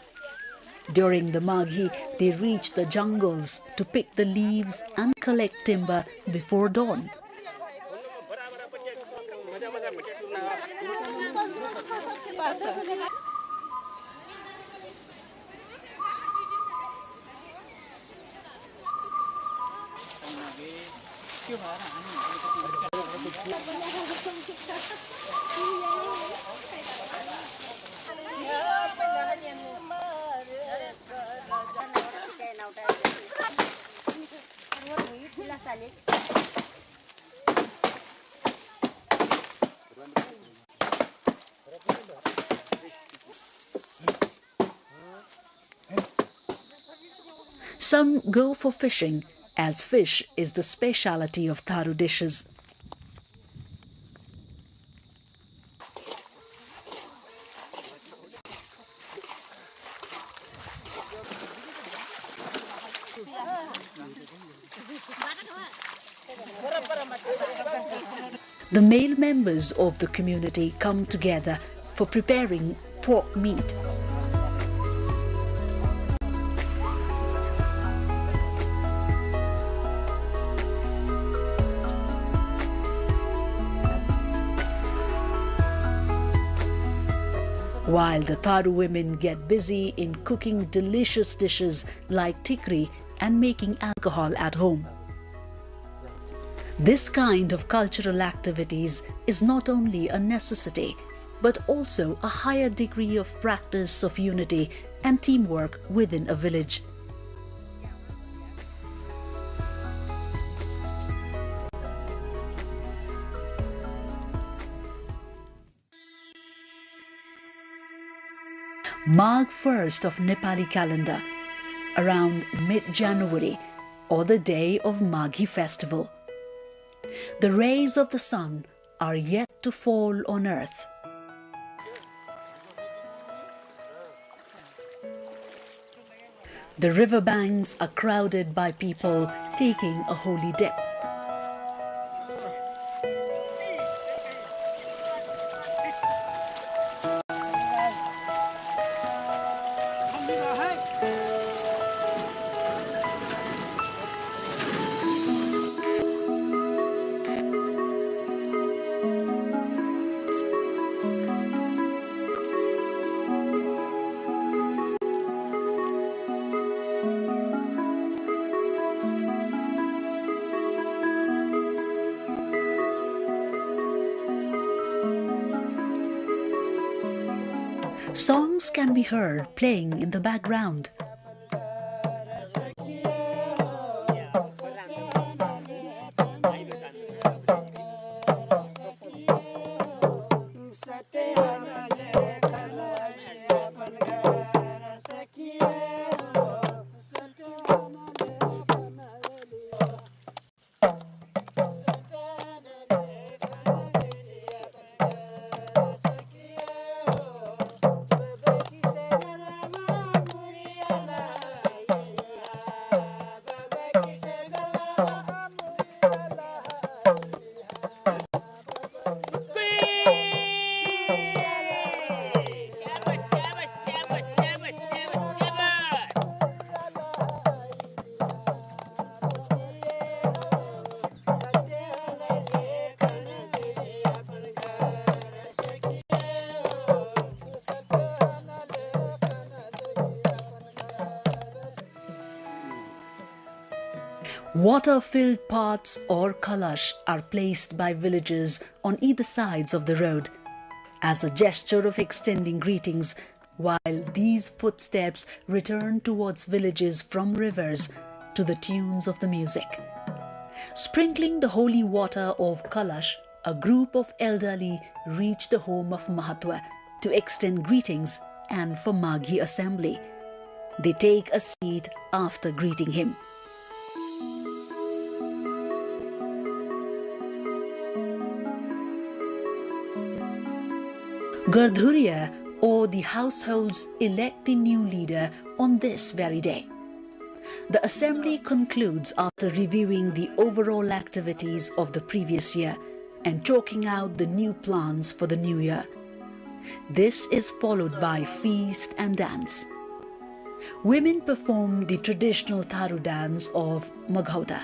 During the Maghi, they reach the jungles to pick the leaves and collect timber before dawn. Some go for fishing, as fish is the speciality of Tharu dishes. The male members of the community come together for preparing pork meat. While the Tharu women get busy in cooking delicious dishes like tikri and making alcohol at home. This kind of cultural activities is not only a necessity, but also a higher degree of practice of unity and teamwork within a village. Magh 1st of Nepali calendar, around mid-January, or the day of Maghi festival. The rays of the sun are yet to fall on earth. The riverbanks are crowded by people taking a holy dip. Songs can be heard playing in the background. Water-filled pots or kalash are placed by villagers on either sides of the road as a gesture of extending greetings, while these footsteps return towards villages from rivers to the tunes of the music. Sprinkling the holy water of kalash, a group of elderly reach the home of Mahatwa to extend greetings and for Maghi assembly. They take a seat after greeting him. Gardhuria, or the households, elect the new leader on this very day. The assembly concludes after reviewing the overall activities of the previous year and chalking out the new plans for the new year. This is followed by feast and dance. Women perform the traditional Tharu dance of Maghauta.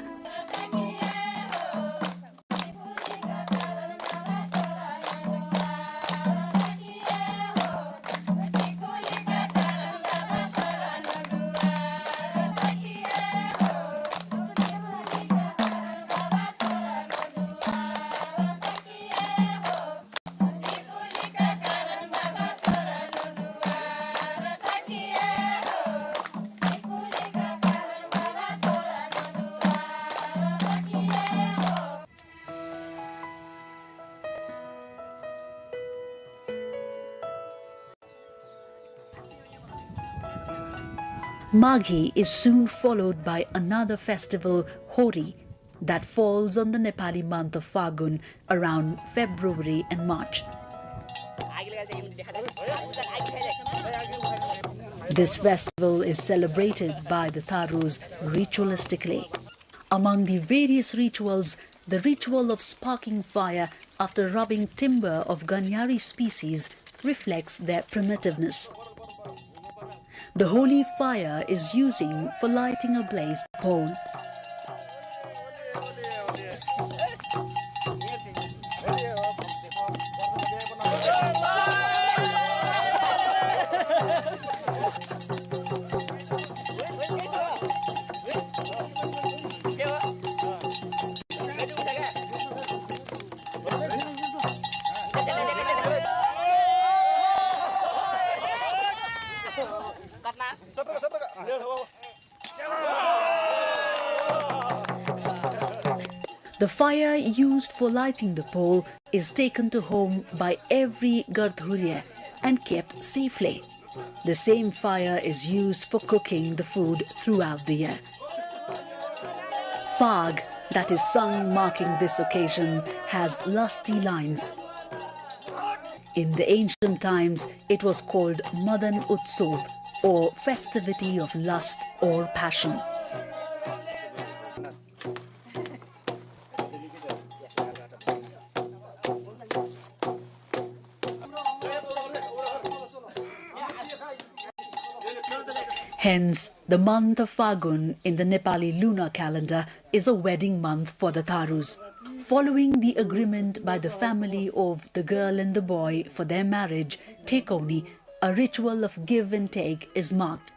Maghi is soon followed by another festival, Hori, that falls on the Nepali month of Fagun around February and March. This festival is celebrated by the Tharus ritualistically. Among the various rituals, the ritual of sparking fire after rubbing timber of Ganyari species reflects their primitiveness. The holy fire is using for lighting a blazed pole. The fire used for lighting the pole is taken to home by every Gardhurya and kept safely. The same fire is used for cooking the food throughout the year. Fag, that is sung marking this occasion, has lusty lines. In the ancient times, it was called Madan Utsav, or festivity of lust or passion. Hence, the month of Fagun in the Nepali lunar calendar is a wedding month for the Tharus. Following the agreement by the family of the girl and the boy for their marriage, Tekoni, a ritual of give and take, is marked.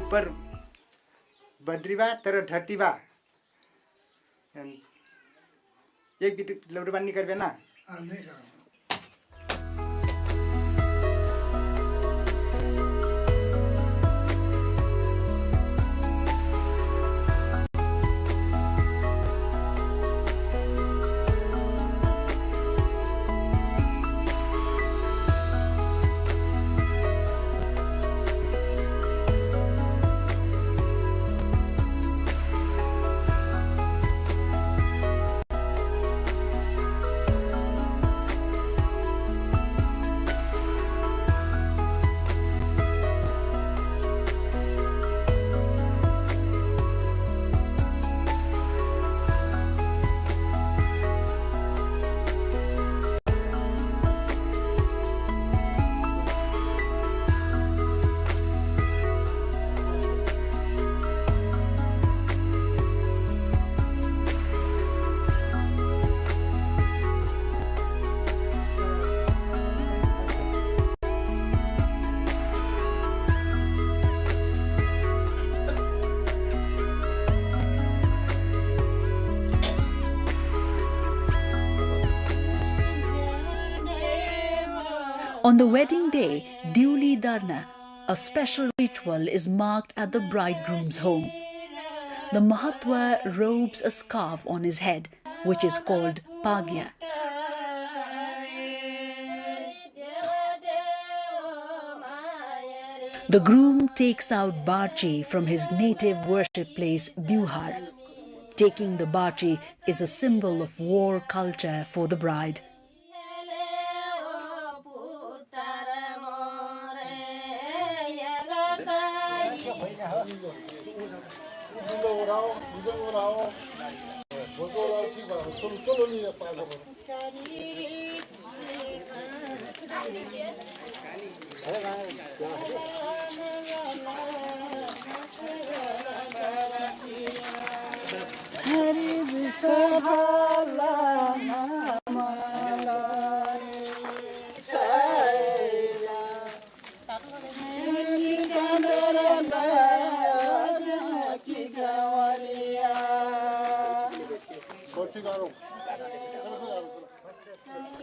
ऊपर बद्रीबा तर धरतीबा एक भी लौटबान नहीं कर ना नहीं कर On the wedding day, Diuli Darna, a special ritual is marked at the bridegroom's home. The Mahatwa robes a scarf on his head, which is called Pagya. The groom takes out barchi from his native worship place, Dewhar. Taking the barchi is a symbol of war culture for the bride.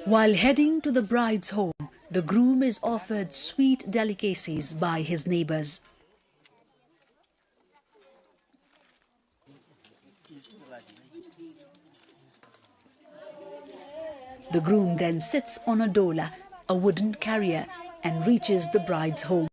While heading to the bride's home, the groom is offered sweet delicacies by his neighbors. The groom then sits on a dola, a wooden carrier, and reaches the bride's home.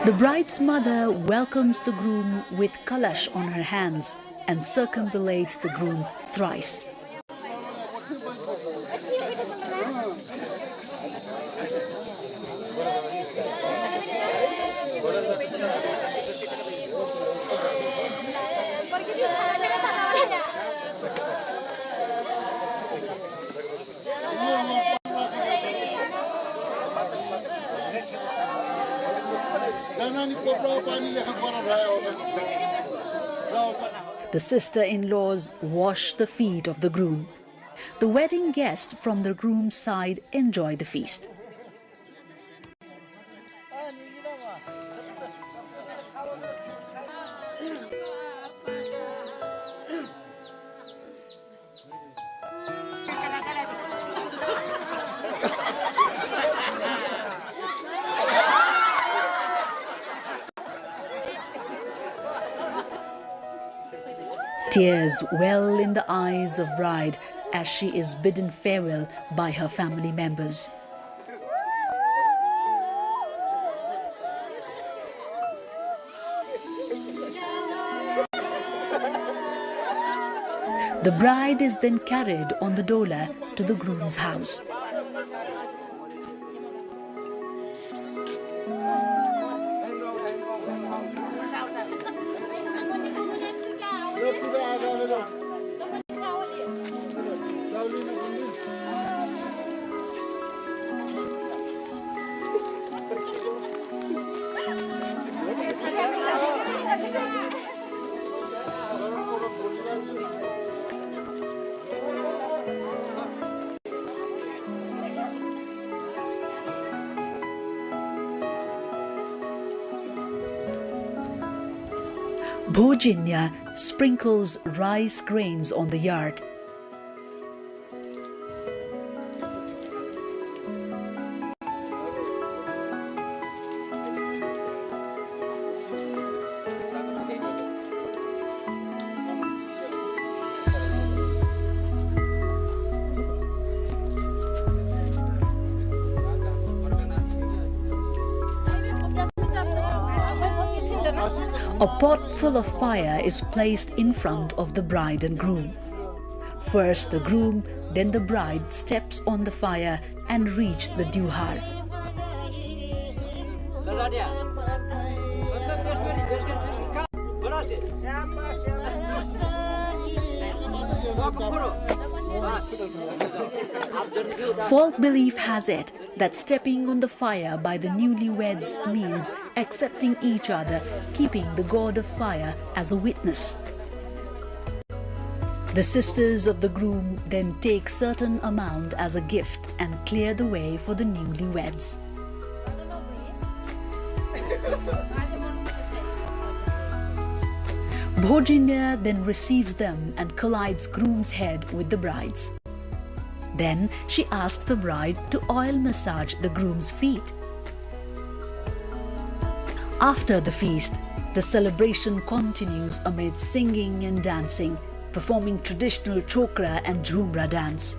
The bride's mother welcomes the groom with kalash on her hands and circumambulates the groom thrice. The sister-in-laws wash the feet of the groom. The wedding guests from the groom's side enjoy the feast. Tears well in the eyes of bride as she is bidden farewell by her family members. The bride is then carried on the dola to the groom's house. Bhojinya sprinkles rice grains on the yard. A pot full of fire is placed in front of the bride and groom. First the groom, then the bride steps on the fire and reach the dewhar. Folk belief has it that stepping on the fire by the newlyweds means accepting each other, keeping the god of fire as a witness. The sisters of the groom then take certain amount as a gift and clear the way for the newlyweds. Bhojinya then receives them and collides groom's head with the bride's. Then she asks the bride to oil massage the groom's feet. After the feast, the celebration continues amid singing and dancing, performing traditional chokra and jhumra dance.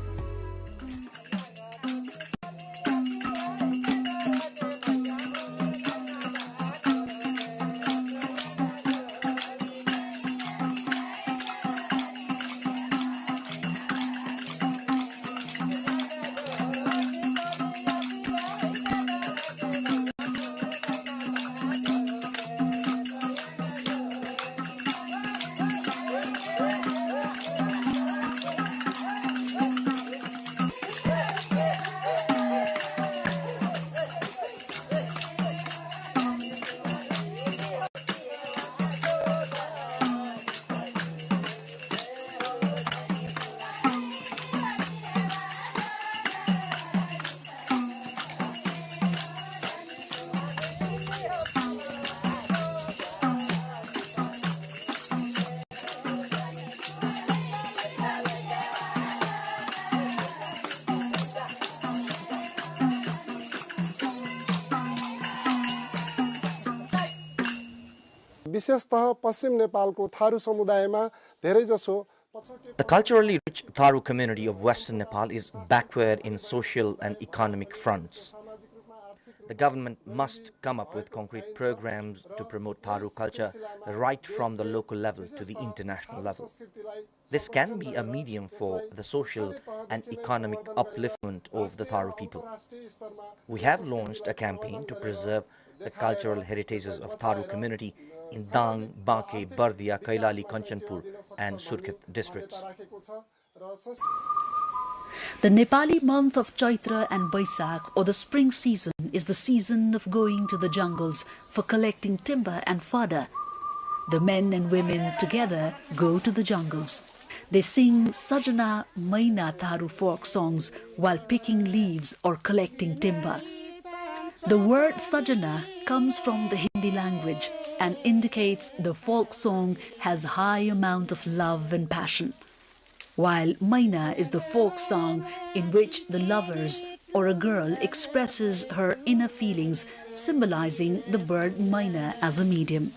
The culturally rich Tharu community of Western Nepal is backward in social and economic fronts. The government must come up with concrete programs to promote Tharu culture right from the local level to the international level. This can be a medium for the social and economic upliftment of the Tharu people. We have launched a campaign to preserve the cultural heritages of Tharu community in Dang, Banke, Bardia, Kailali, Kanchanpur and Surkhet districts. The Nepali month of Chaitra and Baisakh, or the spring season, is the season of going to the jungles for collecting timber and fodder. The men and women together go to the jungles. They sing Sajana Maina Tharu folk songs while picking leaves or collecting timber. The word Sajana comes from the Hindi language and indicates the folk song has high amount of love and passion, while Maina is the folk song in which the lovers or a girl expresses her inner feelings, symbolizing the bird Maina as a medium.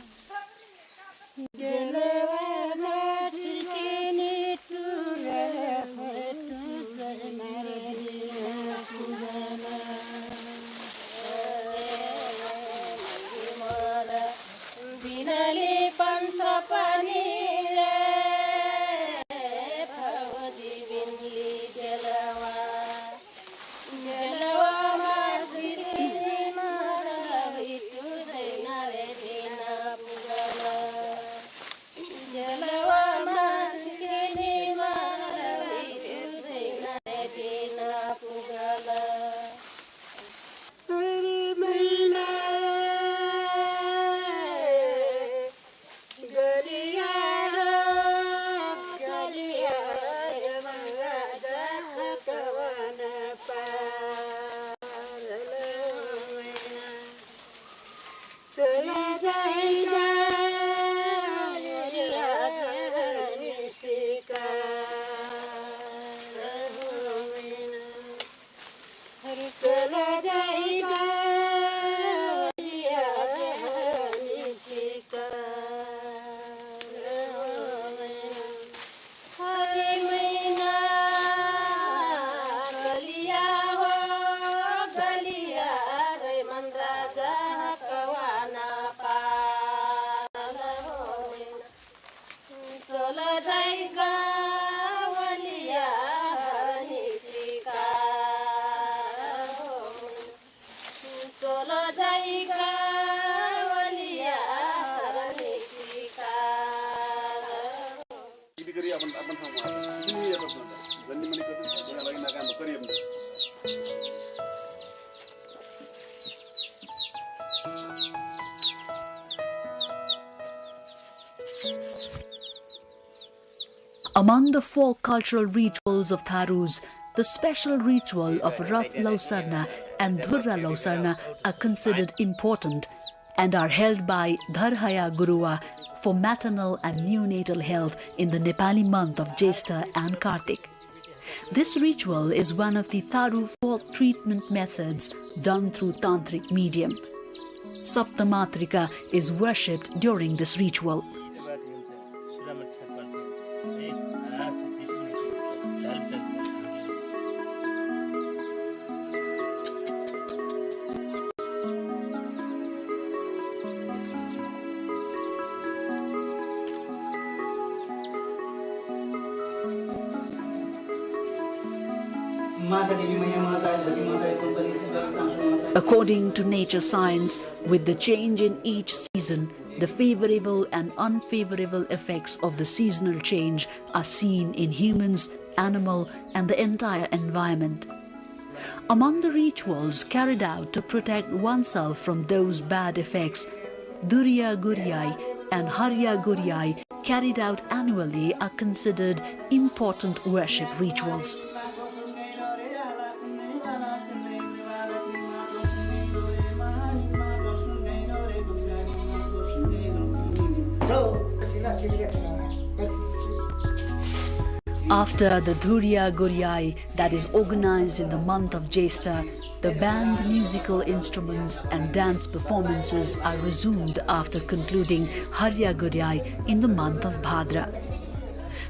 Among the folk cultural rituals of Tharus, the special ritual of Rath Lausarna and Dhurra Lausarna are considered important and are held by Dharhaya Gurua for maternal and neonatal health in the Nepali month of Jesta and Kartik. This ritual is one of the Tharu folk treatment methods done through tantric medium. Saptamatrika is worshipped during this ritual. According to nature science, with the change in each season, the favorable and unfavorable effects of the seasonal change are seen in humans, animal, and the entire environment. Among the rituals carried out to protect oneself from those bad effects, Durya Guryai and Harya Guryai carried out annually are considered important worship rituals. After the Dhurya Guryai that is organized in the month of Jesta, the band, musical instruments and dance performances are resumed after concluding Harya Guryai in the month of Bhadra.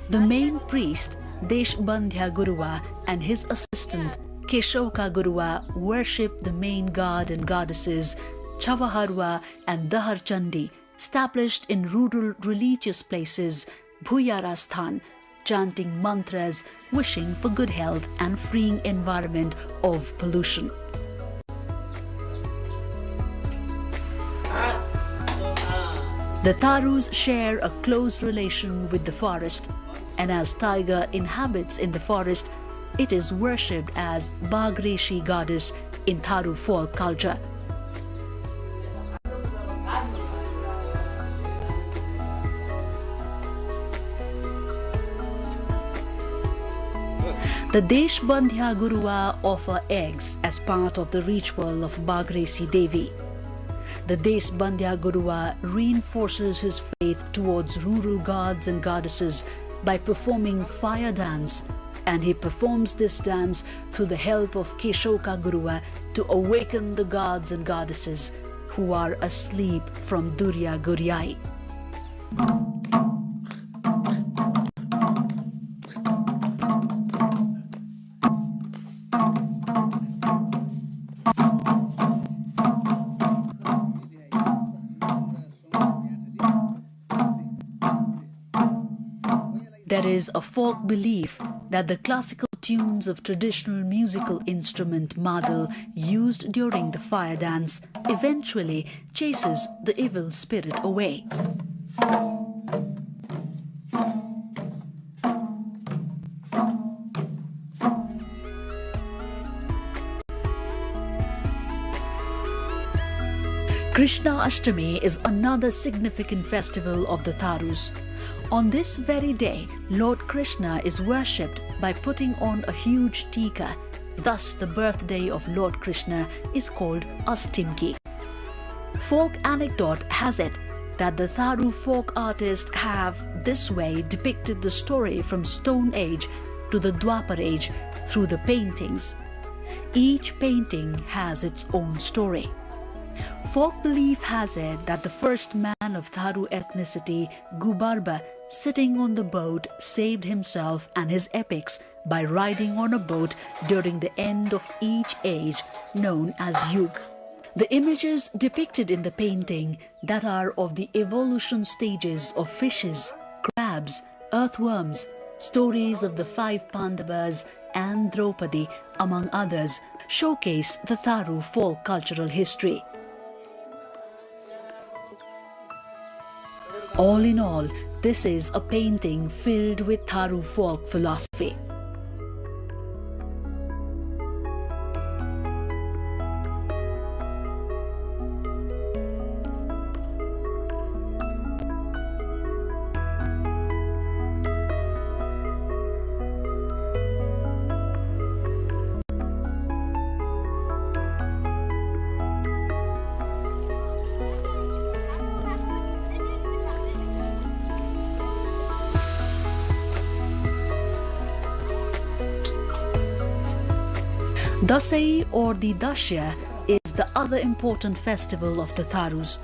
The main priest, Dec.2025 Gurua, and his assistant, Keshoka Gurua, worship the main god and goddesses, Chavaharwa and Dahar Chandi, established in rural religious places, Bhuyarasthan, chanting mantras, wishing for good health and freeing environment of pollution. The Tharus share a close relation with the forest, and as tiger inhabits in the forest, it is worshipped as Bagreshi goddess in Tharu folk culture. The Dec.2025 Gurua offer eggs as part of the ritual of Bagresi Devi. The Dec.2025 Gurua reinforces his faith towards rural gods and goddesses by performing fire dance, and he performs this dance through the help of Keshoka Gurua to awaken the gods and goddesses who are asleep from Durya Guryai. There is a folk belief that the classical tunes of traditional musical instrument madal used during the fire dance eventually chases the evil spirit away. Krishna Ashtami is another significant festival of the Tharus. On this very day, Lord Krishna is worshipped by putting on a huge tika. Thus, the birthday of Lord Krishna is called Astimki. Folk anecdote has it that the Tharu folk artists have this way depicted the story from Stone Age to the Dwapar Age through the paintings. Each painting has its own story. Folk belief has it that the first man of Tharu ethnicity, Gubarba, sitting on the boat, saved himself and his epics by riding on a boat during the end of each age, known as Yug. The images depicted in the painting that are of the evolution stages of fishes, crabs, earthworms, stories of the 5 Pandavas and Draupadi, among others, showcase the Tharu folk cultural history. All in all, this is a painting filled with Tharu folk philosophy. Dasai, or the Dasya, is the other important festival of the Tharus.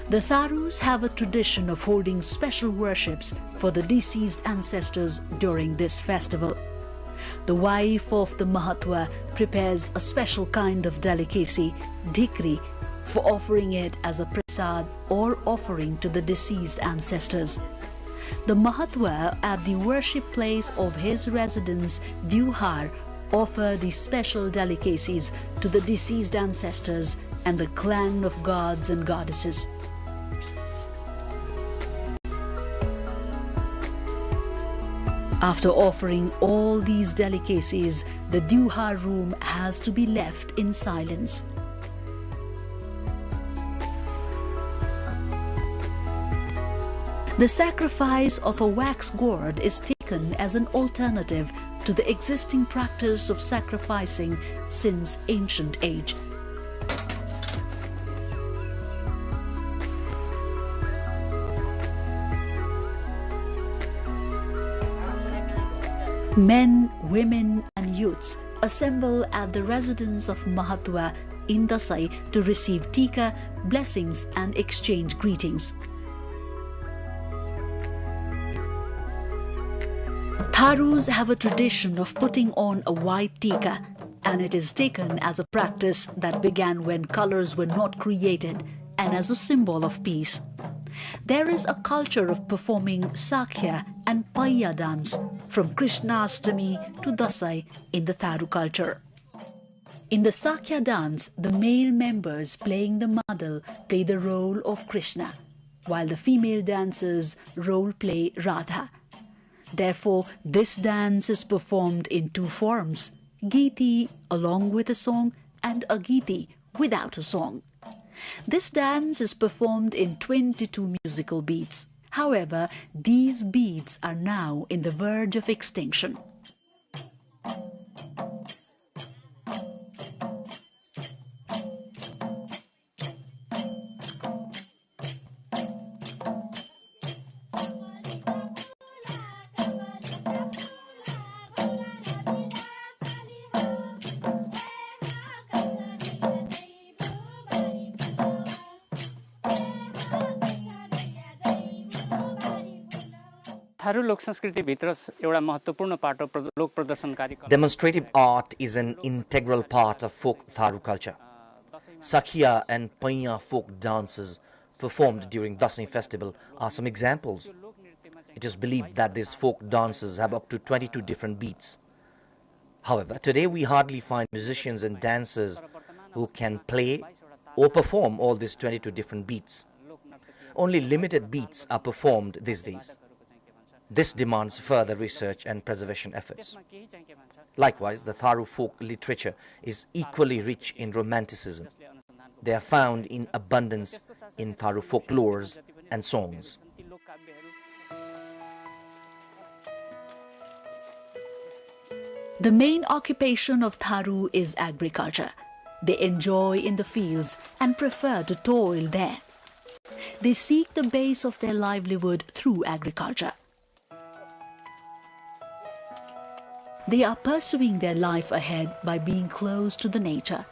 The Tharus have a tradition of holding special worships for the deceased ancestors during this festival. The wife of the Mahatwa prepares a special kind of delicacy, dhikri, for offering it as a prasad or offering to the deceased ancestors. The Mahatwa at the worship place of his residence, Dewhar, offer these special delicacies to the deceased ancestors and the clan of gods and goddesses. After offering all these delicacies, the Dewhar room has to be left in silence. The sacrifice of a wax gourd is taken as an alternative to the existing practice of sacrificing since ancient age. Men, women and youths assemble at the residence of Mahatwa in Dasai to receive tika, blessings and exchange greetings. Tharus have a tradition of putting on a white tika, and it is taken as a practice that began when colors were not created and as a symbol of peace. There is a culture of performing Sakhya and Paya dance from Krishnastami to Dasai in the Tharu culture. In the Sakhya dance, the male members playing the madal play the role of Krishna, while the female dancers role play Radha. Therefore, this dance is performed in two forms, Giti along with a song and Agiti without a song. This dance is performed in 22 musical beats. However, these beats are now in the verge of extinction. Demonstrative art is an integral part of folk Tharu culture. Sakhya and Paiya folk dances performed during Dasai festival are some examples. It is believed that these folk dances have up to 22 different beats. However, today we hardly find musicians and dancers who can play or perform all these 22 different beats. Only limited beats are performed these days. This demands further research and preservation efforts. Likewise, the Tharu folk literature is equally rich in romanticism. They are found in abundance in Tharu folklores and songs. The main occupation of Tharu is agriculture. They enjoy in the fields and prefer to toil there. They seek the base of their livelihood through agriculture. They are pursuing their life ahead by being close to the nature.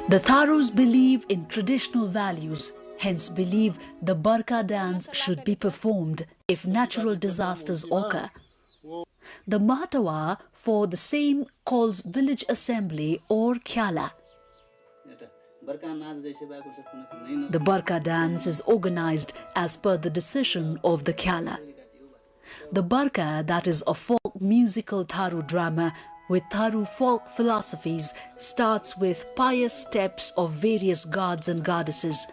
The Tharus believe in traditional values, hence believe the Barka dance should be performed if natural disasters occur. The Mahatawa for the same calls village assembly or Khyala. The Barka dance is organized as per the decision of the Khyala. The Barka, that is a folk musical Tharu drama with Tharu folk philosophies, starts with pious steps of various gods and goddesses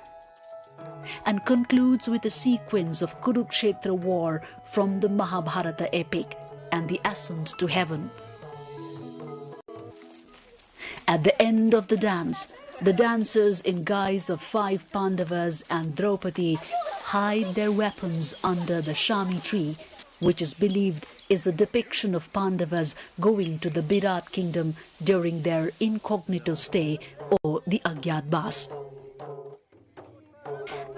and concludes with a sequence of Kurukshetra war from the Mahabharata epic and the ascent to heaven. At the end of the dance, the dancers in guise of 5 Pandavas and Draupadi hide their weapons under the Shami tree, which is believed is a depiction of Pandavas going to the Virat kingdom during their incognito stay or the Agyatbas.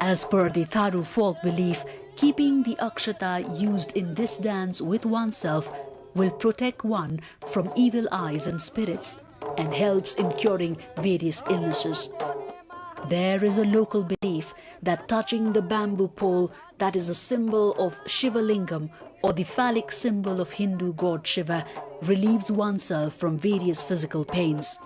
As per the Tharu folk belief, keeping the akshata used in this dance with oneself will protect one from evil eyes and spirits and helps in curing various illnesses. There is a local belief that touching the bamboo pole that is a symbol of Shiva Lingam or the phallic symbol of Hindu god Shiva relieves oneself from various physical pains.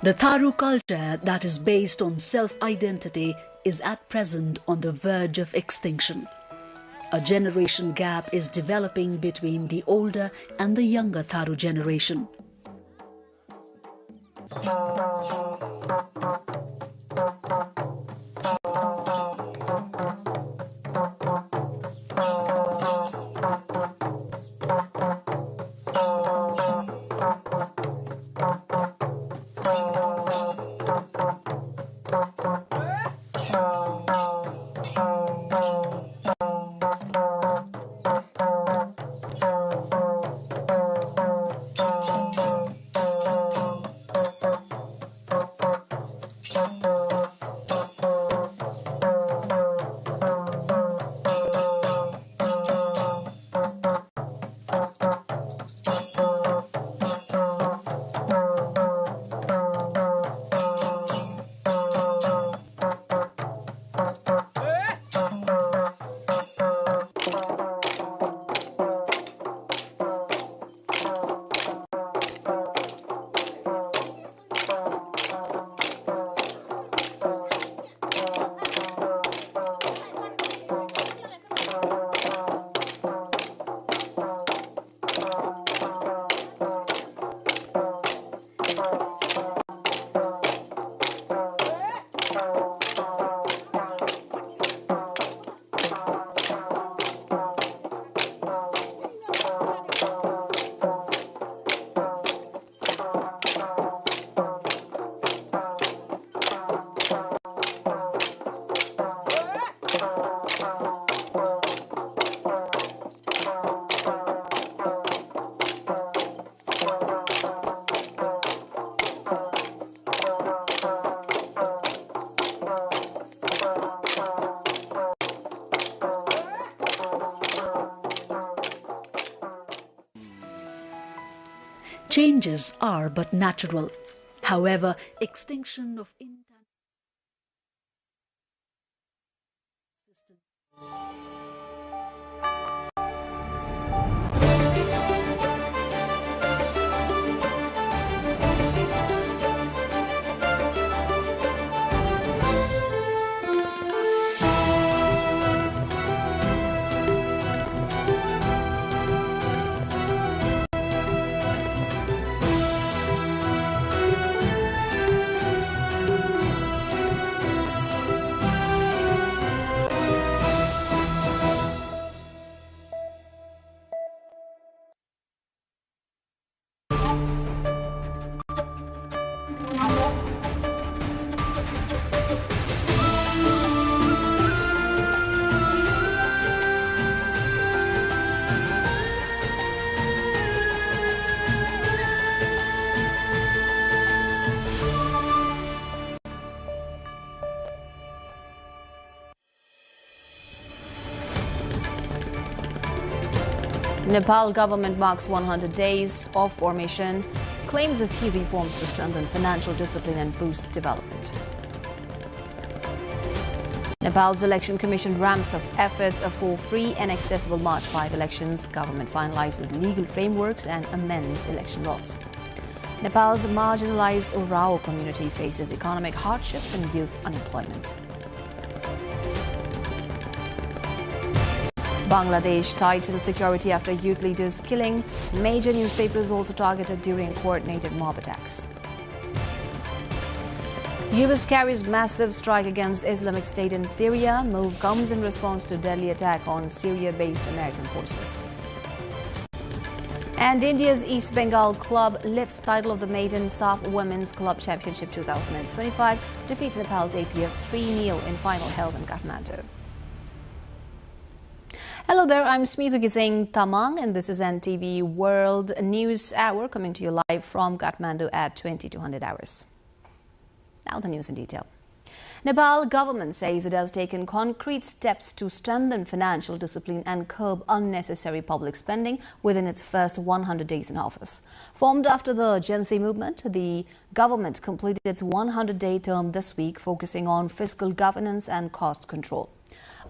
The Tharu culture that is based on self-identity is at present on the verge of extinction. A generation gap is developing between the older and the younger Tharu generation. Changes are but natural. However, extinction of Nepal government marks 100 days of formation, claims of key reforms to strengthen financial discipline and boost development. Nepal's Election Commission ramps up efforts for free and accessible March 5 elections. Government finalizes legal frameworks and amends election laws. Nepal's marginalized Orao community faces economic hardships and youth unemployment. Bangladesh tightens security after youth leaders killing. Major newspapers also targeted during coordinated mob attacks. US carries massive strike against Islamic State in Syria. Move comes in response to deadly attack on Syria-based American forces. And India's East Bengal club lifts title of the maiden SAF Women's Club Championship 2025, defeats Nepal's APF 3-0 in final held in Kathmandu. Hello there, I'm Smita Gising Tamang and this is NTV World News Hour coming to you live from Kathmandu at 2200 hours. Now the news in detail. Nepal government says it has taken concrete steps to strengthen financial discipline and curb unnecessary public spending within its first 100 days in office. Formed after the Gen Z movement, the government completed its 100-day term this week, focusing on fiscal governance and cost control.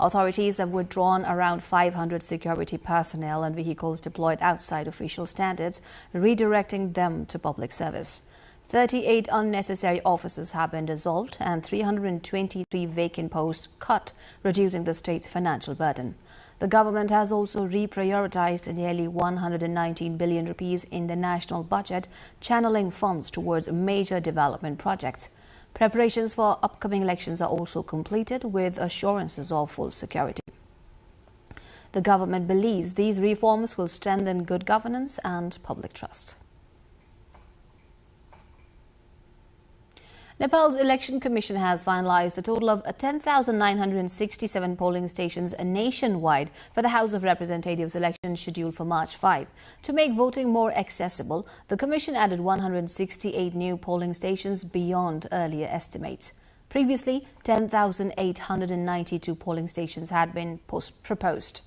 Authorities have withdrawn around 500 security personnel and vehicles deployed outside official standards, redirecting them to public service. 38 unnecessary offices have been dissolved and 323 vacant posts cut, reducing the state's financial burden. The government has also reprioritized nearly 119 billion rupees in the national budget, channeling funds towards major development projects. Preparations for upcoming elections are also completed with assurances of full security. The government believes these reforms will strengthen good governance and public trust. Nepal's Election Commission has finalized a total of 10,967 polling stations nationwide for the House of Representatives election scheduled for March 5. To make voting more accessible, the Commission added 168 new polling stations beyond earlier estimates. Previously, 10,892 polling stations had been proposed.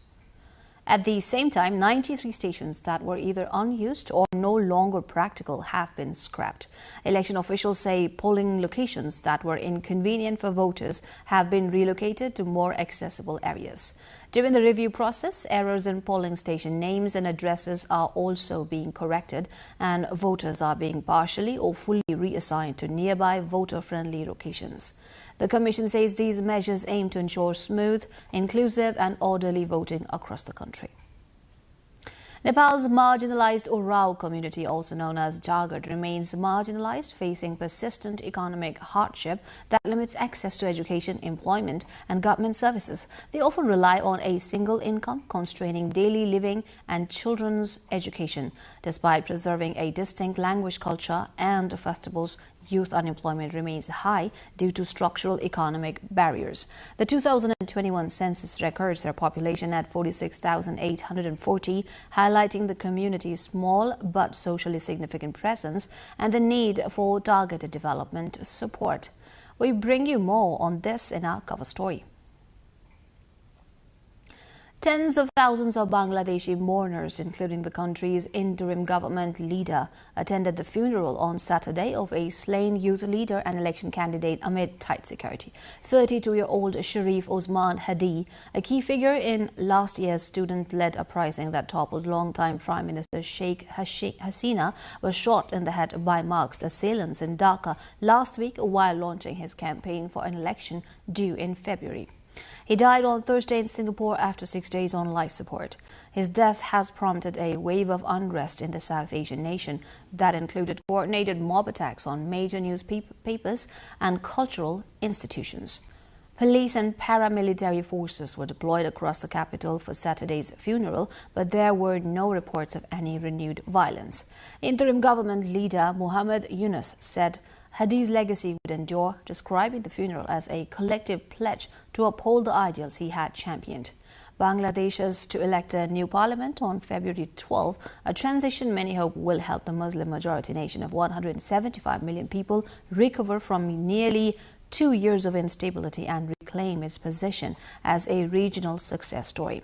At the same time, 93 stations that were either unused or no longer practical have been scrapped. Election officials say polling locations that were inconvenient for voters have been relocated to more accessible areas. During the review process, errors in polling station names and addresses are also being corrected, and voters are being partially or fully reassigned to nearby voter-friendly locations. The Commission says these measures aim to ensure smooth, inclusive and orderly voting across the country. Nepal's marginalized Orao community, also known as Jagad, remains marginalized, facing persistent economic hardship that limits access to education, employment and government services. They often rely on a single income, constraining daily living and children's education. Despite preserving a distinct language, culture and festivals, youth unemployment remains high due to structural economic barriers. The 2021 census records their population at 46,840, highlighting the community's small but socially significant presence and the need for targeted development support. We bring you more on this in our cover story. Tens of thousands of Bangladeshi mourners, including the country's interim government leader, attended the funeral on Saturday of a slain youth leader and election candidate amid tight security. 32-year-old Sharif Osman Hadi, a key figure in last year's student-led uprising that toppled longtime Prime Minister Sheikh Hasina, was shot in the head by masked assailants in Dhaka last week while launching his campaign for an election due in February. He died on Thursday in Singapore after 6 days on life support. His death has prompted a wave of unrest in the South Asian nation that included coordinated mob attacks on major newspapers and cultural institutions. Police and paramilitary forces were deployed across the capital for Saturday's funeral, but there were no reports of any renewed violence. Interim government leader Muhammad Yunus said Hadi's legacy would endure, describing the funeral as a collective pledge to uphold the ideals he had championed. Bangladesh is to elect a new parliament on February 12, a transition many hope will help the Muslim-majority nation of 175 million people recover from nearly 2 years of instability and reclaim its position as a regional success story.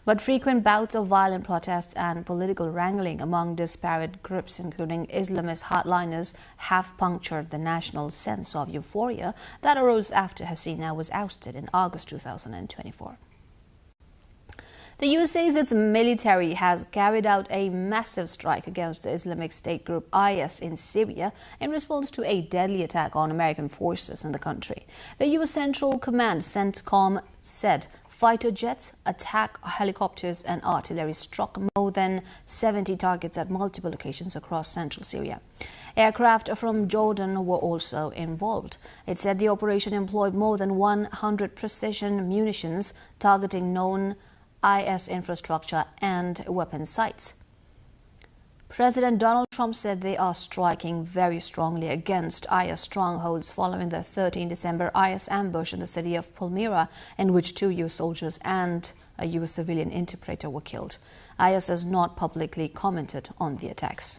But frequent bouts of violent protests and political wrangling among disparate groups, including Islamist hardliners, have punctured the national sense of euphoria that arose after Hasina was ousted in August 2024. The US says its military has carried out a massive strike against the Islamic State group IS in Syria in response to a deadly attack on American forces in the country. The US Central Command CENTCOM said fighter jets, attack helicopters and artillery struck more than 70 targets at multiple locations across central Syria. Aircraft from Jordan were also involved. It said the operation employed more than 100 precision munitions targeting known IS infrastructure and weapon sites. President Donald Trump said they are striking very strongly against IS strongholds following the 13 December IS ambush in the city of Palmyra, in which 2 US soldiers and a US civilian interpreter were killed. IS has not publicly commented on the attacks.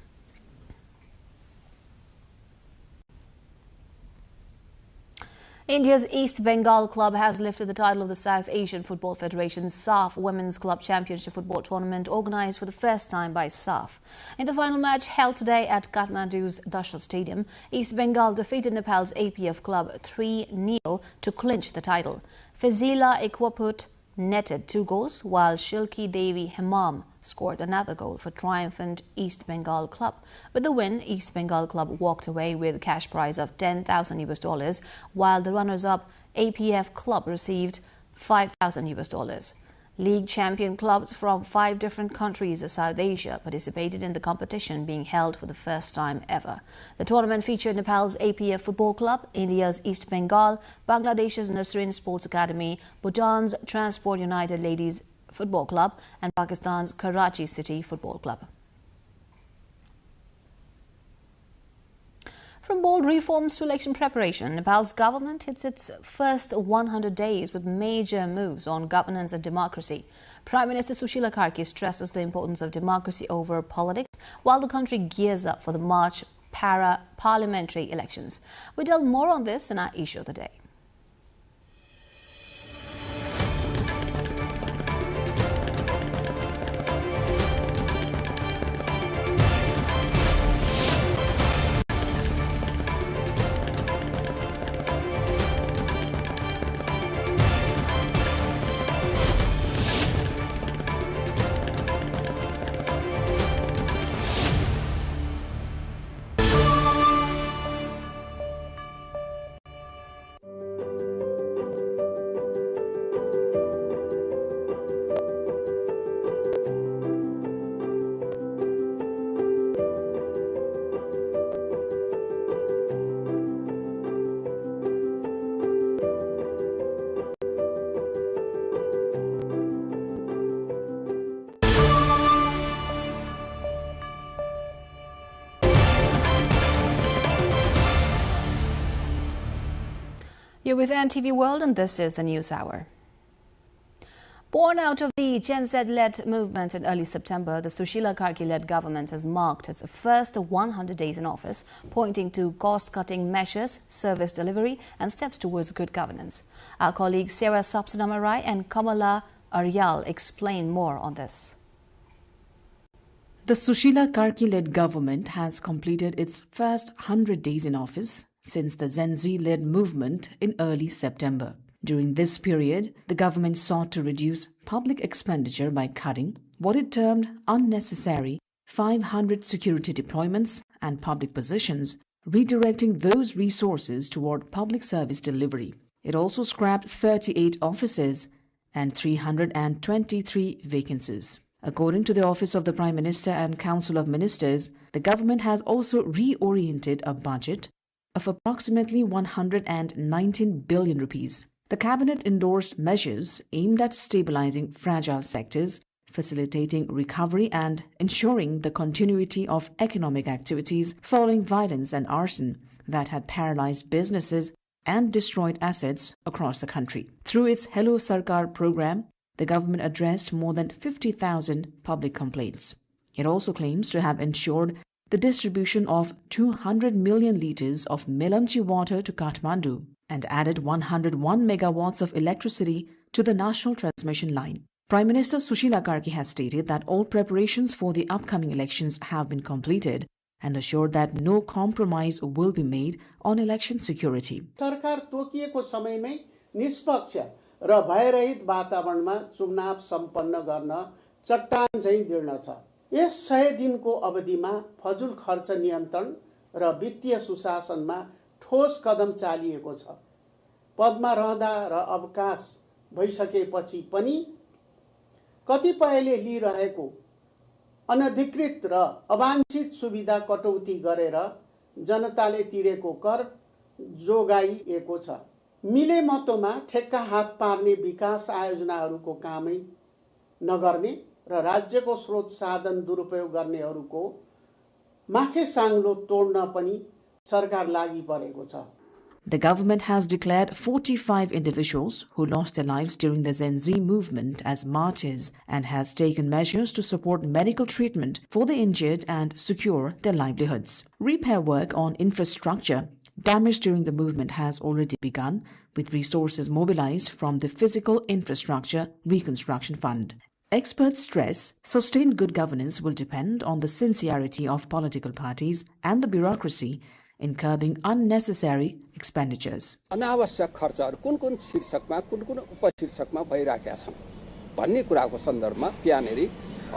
India's East Bengal club has lifted the title of the South Asian Football Federation's SAF Women's Club Championship football tournament organised for the first time by SAF. In the final match held today at Kathmandu's Dashra Stadium, East Bengal defeated Nepal's APF club 3-0 to clinch the title. Fazila Ikwaput netted 2 goals, while Shilki Devi Hemam scored another goal for triumphant East Bengal club. With the win, East Bengal club walked away with a cash prize of $10,000 US, while the runners-up APF club received $5,000 US. League champion clubs from 5 different countries of South Asia participated in the competition, being held for the first time ever. The tournament featured Nepal's APF Football Club, India's East Bengal, Bangladesh's Nasrin Sports Academy, Bhutan's Transport United Ladies Football Club and Pakistan's Karachi City Football Club. From bold reforms to election preparation, Nepal's government hits its first 100 days with major moves on governance and democracy. Prime Minister Sushila Karki stresses the importance of democracy over politics while the country gears up for the March parliamentary elections. We delve more on this in our issue of the day. You're with NTV World and this is the News Hour. Born out of the Gen Z-led movement in early September, the Sushila Karki-led government has marked its first 100 days in office, pointing to cost-cutting measures, service delivery and steps towards good governance. Our colleagues Sarah Sapsanamarai and Kamala Aryal explain more on this. The Sushila Karki-led government has completed its first 100 days in office since the Gen Z-led movement in early September. During this period, the government sought to reduce public expenditure by cutting what it termed unnecessary 500 security deployments and public positions, redirecting those resources toward public service delivery. It also scrapped 38 offices and 323 vacancies. According to the Office of the Prime Minister and Council of Ministers, the government has also reoriented a budget of approximately 119 billion rupees. The cabinet endorsed measures aimed at stabilizing fragile sectors, facilitating recovery and ensuring the continuity of economic activities following violence and arson that had paralyzed businesses and destroyed assets across the country. Through its Hello Sarkar program, the government addressed more than 50,000 public complaints. It also claims to have ensured the distribution of 200 million litres of Melamchi water to Kathmandu and added 101 megawatts of electricity to the national transmission line. Prime Minister Sushila Karki has stated that all preparations for the upcoming elections have been completed and assured that no compromise will be made on election security. सरकार तोकिएको समयमै निष्पक्ष र भयरहित वातावरणमा चुनाव सम्पन्न गर्न चट्टान झैँ दृढ छ। यस 100 दिनको अवधिमा फजुल खर्च नियन्त्रण र वित्तीय सुशासनमा ठोस कदम चालिएको छ। पदमा रहँदा र अवकाश भइसकेपछि पनि कतिपयले लिइरहेको अनधिकृत र अवांछित सुविधा कटौती गरेर जनताले तिरेको कर जोगाइएको छ। मिले मतोमा ठेक्का हात पार्ने विकास आयोजनाहरूको कामै नगर्ने र राज्यको स्रोत साधन दुरुपयोग गर्नेहरूको माखे साङ्लो तोड्न पनि सरकार लागि परेको छ। The government has declared 45 individuals who lost their lives during the Gen Z movement as martyrs and has taken measures to support medical treatment for the injured and secure their livelihoods. Repair work on infrastructure damaged during the movement has already begun, with resources mobilized from the Physical Infrastructure Reconstruction Fund. Experts stress sustained good governance will depend on the sincerity of political parties and the bureaucracy in curbing unnecessary expenditures. अनावश्यक खर्चहरू कुन शीर्षकमा कुन उपशीर्षकमा भइराखेका छन् भन्ने कुराको सन्दर्भमा त्यहाँनेरि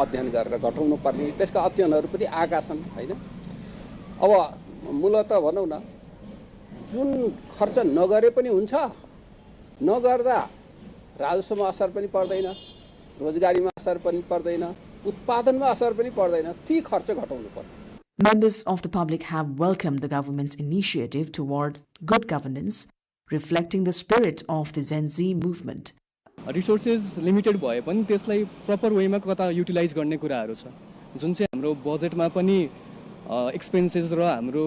अध्ययन गरेर घटाउनु पर्ने त्यसका अध्ययनहरू पनि आएका छन् हैन। अब मूलतः भनौं न जुन खर्च नगरे पनि हुन्छ, नगर्दा राजस्वमा असर पनि पर्दैन, रोजगारीमा असर पनि पर्दैन, उत्पादनमा असर पनि पर्दैन, ती खर्च घटाउनु पर्छ। Members of the public have welcomed the government's initiative toward good governance, reflecting the spirit of the Gen Z movement. Resources limited भए पनि त्यसलाई proper way मा कता युटिलाइज गर्ने कुराहरू छ जुन चाहिँ हाम्रो बजेटमा पनि एक्सपेन्सेस र हाम्रो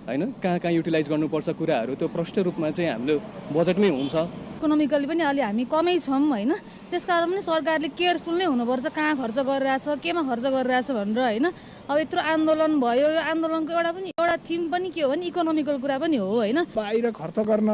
हैन कहाँ युटिलाइज गर्नुपर्छ कुराहरू त्यो प्रष्ट रूपमा चाहिँ हाम्रो बजेटमै हुन्छ। इकोनोमिकली पनि अलि हामी कमै छौं हैन, त्यसकारण पनि सरकारले केयरफुल नै हुनुपर्छ कहाँ खर्च गरिरहेछ, केमा खर्च गरिरहेछ भनेर हैन। अब यत्रो आन्दोलन भयो, यो आन्दोलनको एउटा थीम पनि के हो भने इकोनोमिकल कुरा पनि हो हैन। बाहिर खर्च गर्न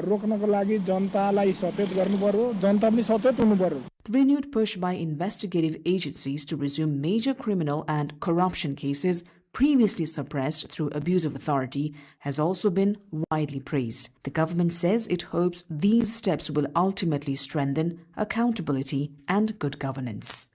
रोक्नको लागि जनतालाई सचेत गर्नु पर्यो, जनता पनि सचेत हुनु पर्यो। Renewed push by investigative agencies to resume major criminal and corruption cases previously suppressed through abuse of authority has also been widely praised. The government says it hopes these steps will ultimately strengthen accountability and good governance.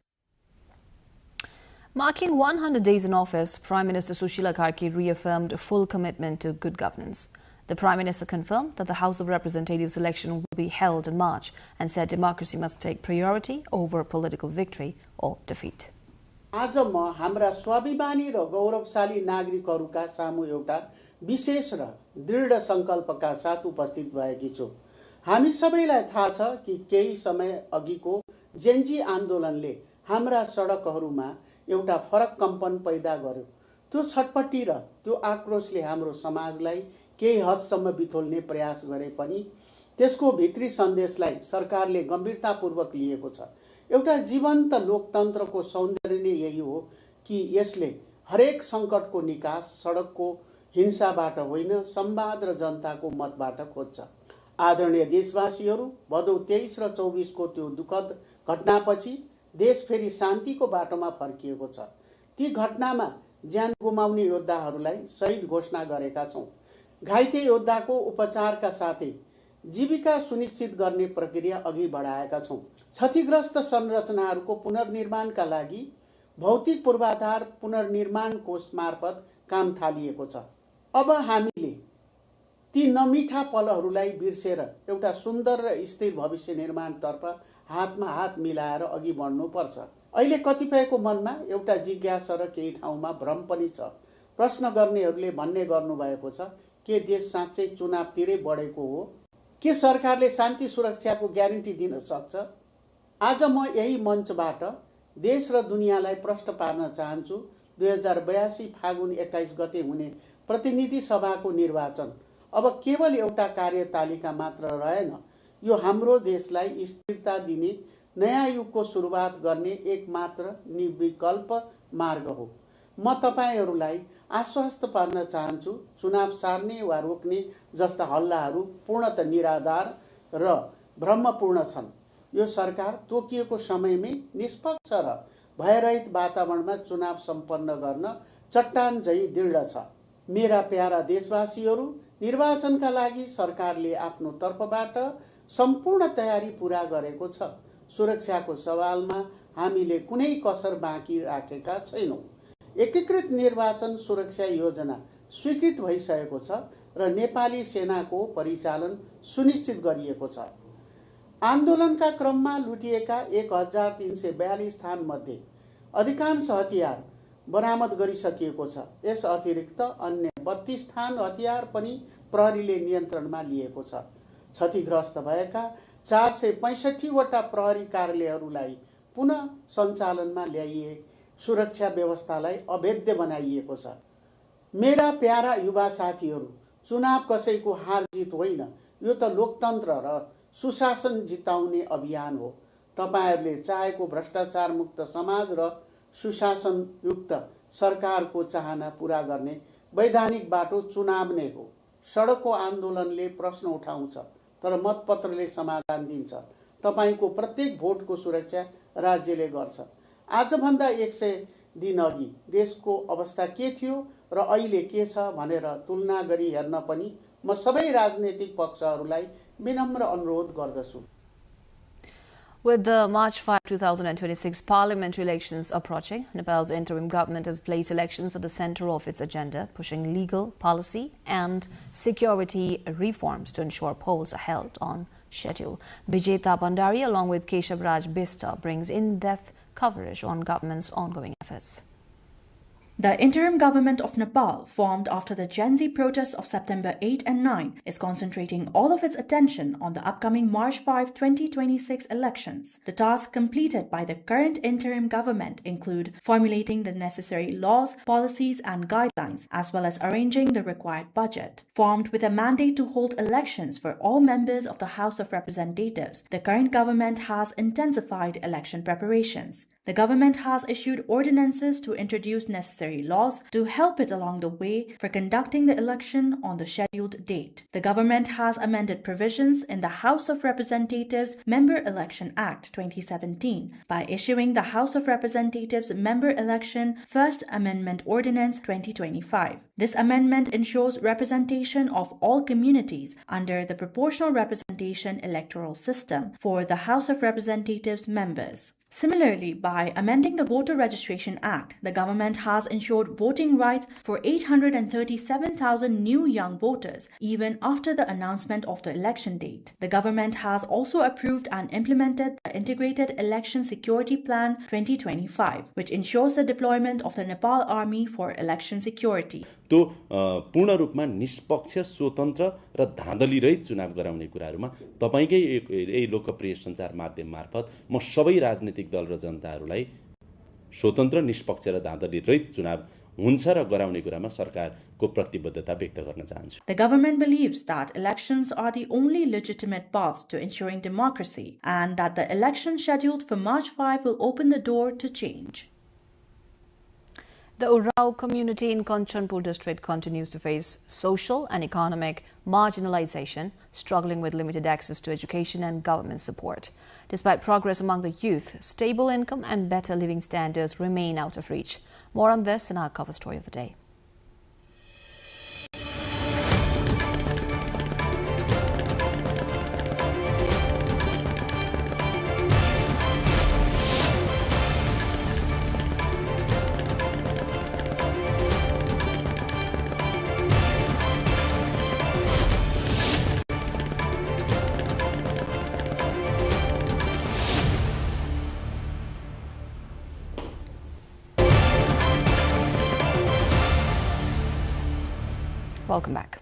Marking 100 days in office, Prime Minister Sushila Karki reaffirmed a full commitment to good governance. The Prime Minister confirmed that the House of Representatives election will be held in March and said democracy must take priority over political victory or defeat. आज म हाम्रा स्वाभिमानी र गौरवशाली नागरिकहरूका सामु एउटा विशेष र दृढ संकल्पका साथ उपस्थित भएकी छु। हामी सबैलाई थाहा छ कि केही समय अघिको जेनजी आन्दोलनले हाम्रा सडकहरूमा एउटा फरक कम्पन पैदा गर्यो। त्यो छटपटी र त्यो आक्रोशले हाम्रो समाजलाई केही हदसम्म बिथोल्ने प्रयास गरे पनि त्यसको भित्री सन्देशलाई सरकारले गम्भीरतापूर्वक लिएको छ। एउटा जीवन्त लोकतन्त्रको सौन्दर्य नै यही हो कि यसले हरेक संकटको निकास सडकको हिंसाबाट होइन, संवाद र जनताको मतबाट खोज्छ। आदरणीय देशवासीहरू, भदौ 23 र 24 को त्यो दुःखद घटनापछि देश फेरि शान्तिको बाटोमा फर्किएको छ। ती घटनामा ज्यान गुमाउने योद्धाहरूलाई शहीद घोषणा गरेका छौं। घाइते योद्धाको उपचारका साथै जीविका सुनिश्चित गर्ने प्रक्रिया अघि बढाएका छौं। क्षतिग्रस्त संरचनाहरूको पुनर्निर्माणका लागि भौतिक पूर्वाधार पुनर्निर्माण कोष मार्फत काम थालिएको छ। अब हामीले ती नमिठा पलहरूलाई बिर्सेर एउटा सुन्दर र स्थिर भविष्य निर्माणतर्फ हातमा हात मिलाएर अघि बढ्नुपर्छ। अहिले कतिपयको मनमा एउटा जिज्ञासा र केही ठाउँमा भ्रम पनि छ। प्रश्न गर्नेहरूले भन्ने गर्नुभएको छ, के देश साँच्चै चुनावतिरै बढेको हो? के सरकारले शान्ति सुरक्षाको ग्यारेन्टी दिन सक्छ? आज म यही मञ्चबाट देश र दुनियाँलाई प्रश्न पार्न चाहन्छु। 2082 फागुन 21 गते हुने प्रतिनिधि सभाको निर्वाचन अब केवल एउटा कार्यतालिका मात्र रहेन, यो हाम्रो देशलाई स्थिरता दिने नयाँ युगको सुरुवात गर्ने एकमात्र निर्विकल्प मार्ग हो। म तपाईहरूलाई आश्वस्त पार्न चाहन्छु, चुनाव सार्ने वा रोक्ने जस्ता हल्लाहरू पूर्णतः निराधार र भ्रमपूर्ण छन्। यो सरकार तोकिएको समयमै निष्पक्ष र भयरहित वातावरणमा चुनाव सम्पन्न गर्न चट्टान झैँ दृढ छ। मेरा प्यारा देशवासीहरू, निर्वाचनका लागि सरकारले आफ्नो तर्फबाट सम्पूर्ण तयारी पूरा गरेको छ। सुरक्षाको सवालमा हामीले कुनै कसर बाँकी राखेका छैनौँ। एकीकृत निर्वाचन सुरक्षा योजना स्वीकृत भइसकेको छ र नेपाली सेनाको परिचालन सुनिश्चित गरिएको छ। आन्दोलनका क्रममा लुटिएका 1342 स्थानमध्ये अधिकांश हतियार बरामद गरिसकिएको छ। यस अतिरिक्त अन्य 32 स्थान हतियार पनि प्रहरीले नियन्त्रणमा लिएको छ। क्षतिग्रस्त भएका 465 वटा प्रहरी कार्यालयहरूलाई पुनः सञ्चालनमा ल्याइए सुरक्षा व्यवस्थालाई अभेद्य बनाइएको छ। मेरा प्यारा युवा साथीहरू, चुनाव कसैको हार जित होइन, यो त लोकतन्त्र र सुशासन जिताउने अभियान हो। तपाईहरूले चाहेको भ्रष्टाचार मुक्त समाज र सुशासनयुक्त सरकारको चाहना पूरा गर्ने वैधानिक बाटो चुनाव नै हो। सडकको आन्दोलनले प्रश्न उठाउँछ तर मतपत्रले समाधान दिन्छ। तपाईको प्रत्येक भोटको सुरक्षा राज्यले गर्छ। आजभन्दा 100 दिन अघि देशको अवस्था के थियो र अहिले के छ भनेर तुलना गरी हेर्न पनि म सबै राजनीतिक पक्षहरूलाई विनम्र अनुरोध गर्दछु। With the March 5, 2026 parliamentary elections approaching, Nepal's interim government has placed elections at the center of its agenda, pushing legal, policy and security reforms to ensure polls are held on schedule. Vijeta Bandari, along with Keshav Raj Bista, brings in-depth coverage on government's ongoing efforts. The interim government of Nepal, formed after the Gen Z protests of September 8 and 9, is concentrating all of its attention on the upcoming March 5, 2026 elections. The tasks completed by the current interim government include formulating the necessary laws, policies and guidelines, as well as arranging the required budget. Formed with a mandate to hold elections for all members of the House of Representatives, the current government has intensified election preparations. The government has issued ordinances to introduce necessary laws to help it along the way for conducting the election on the scheduled date. The government has amended provisions in the House of Representatives Member Election Act 2017 by issuing the House of Representatives Member Election First Amendment Ordinance 2025. This amendment ensures representation of all communities under the proportional representation electoral system for the House of Representatives members. Similarly, by amending the Voter Registration Act, the government has ensured voting rights for 837,000 new young voters, even after the announcement of the election date. The government has also approved and implemented the Integrated Election Security Plan 2025, which ensures the deployment of the Nepal Army for election security. तो पूर्ण रूपमा निष्पक्ष, स्वतन्त्र र धाँधली रहित चुनाव गराउने कुराहरुमा तपाईकै यही लोकप्रिय सञ्चार माध्यम मार्फत म सबै राजनीतिक दल र जनताहरूलाई स्वतन्त्र, निष्पक्ष र धाँधली रहित चुनाव हुन्छ र गराउने कुरामा सरकारको प्रतिबद्धता व्यक्त गर्न चाहन्छु. The government believes that elections are the only legitimate path to ensuring democracy and that the election scheduled for March 5 will open the door to change. The Urao community in Kanchanpur district continues to face social and economic marginalization, struggling with limited access to education and government support. Despite progress among the youth, stable income and better living standards remain out of reach. More on this in our cover story of the day. Welcome back.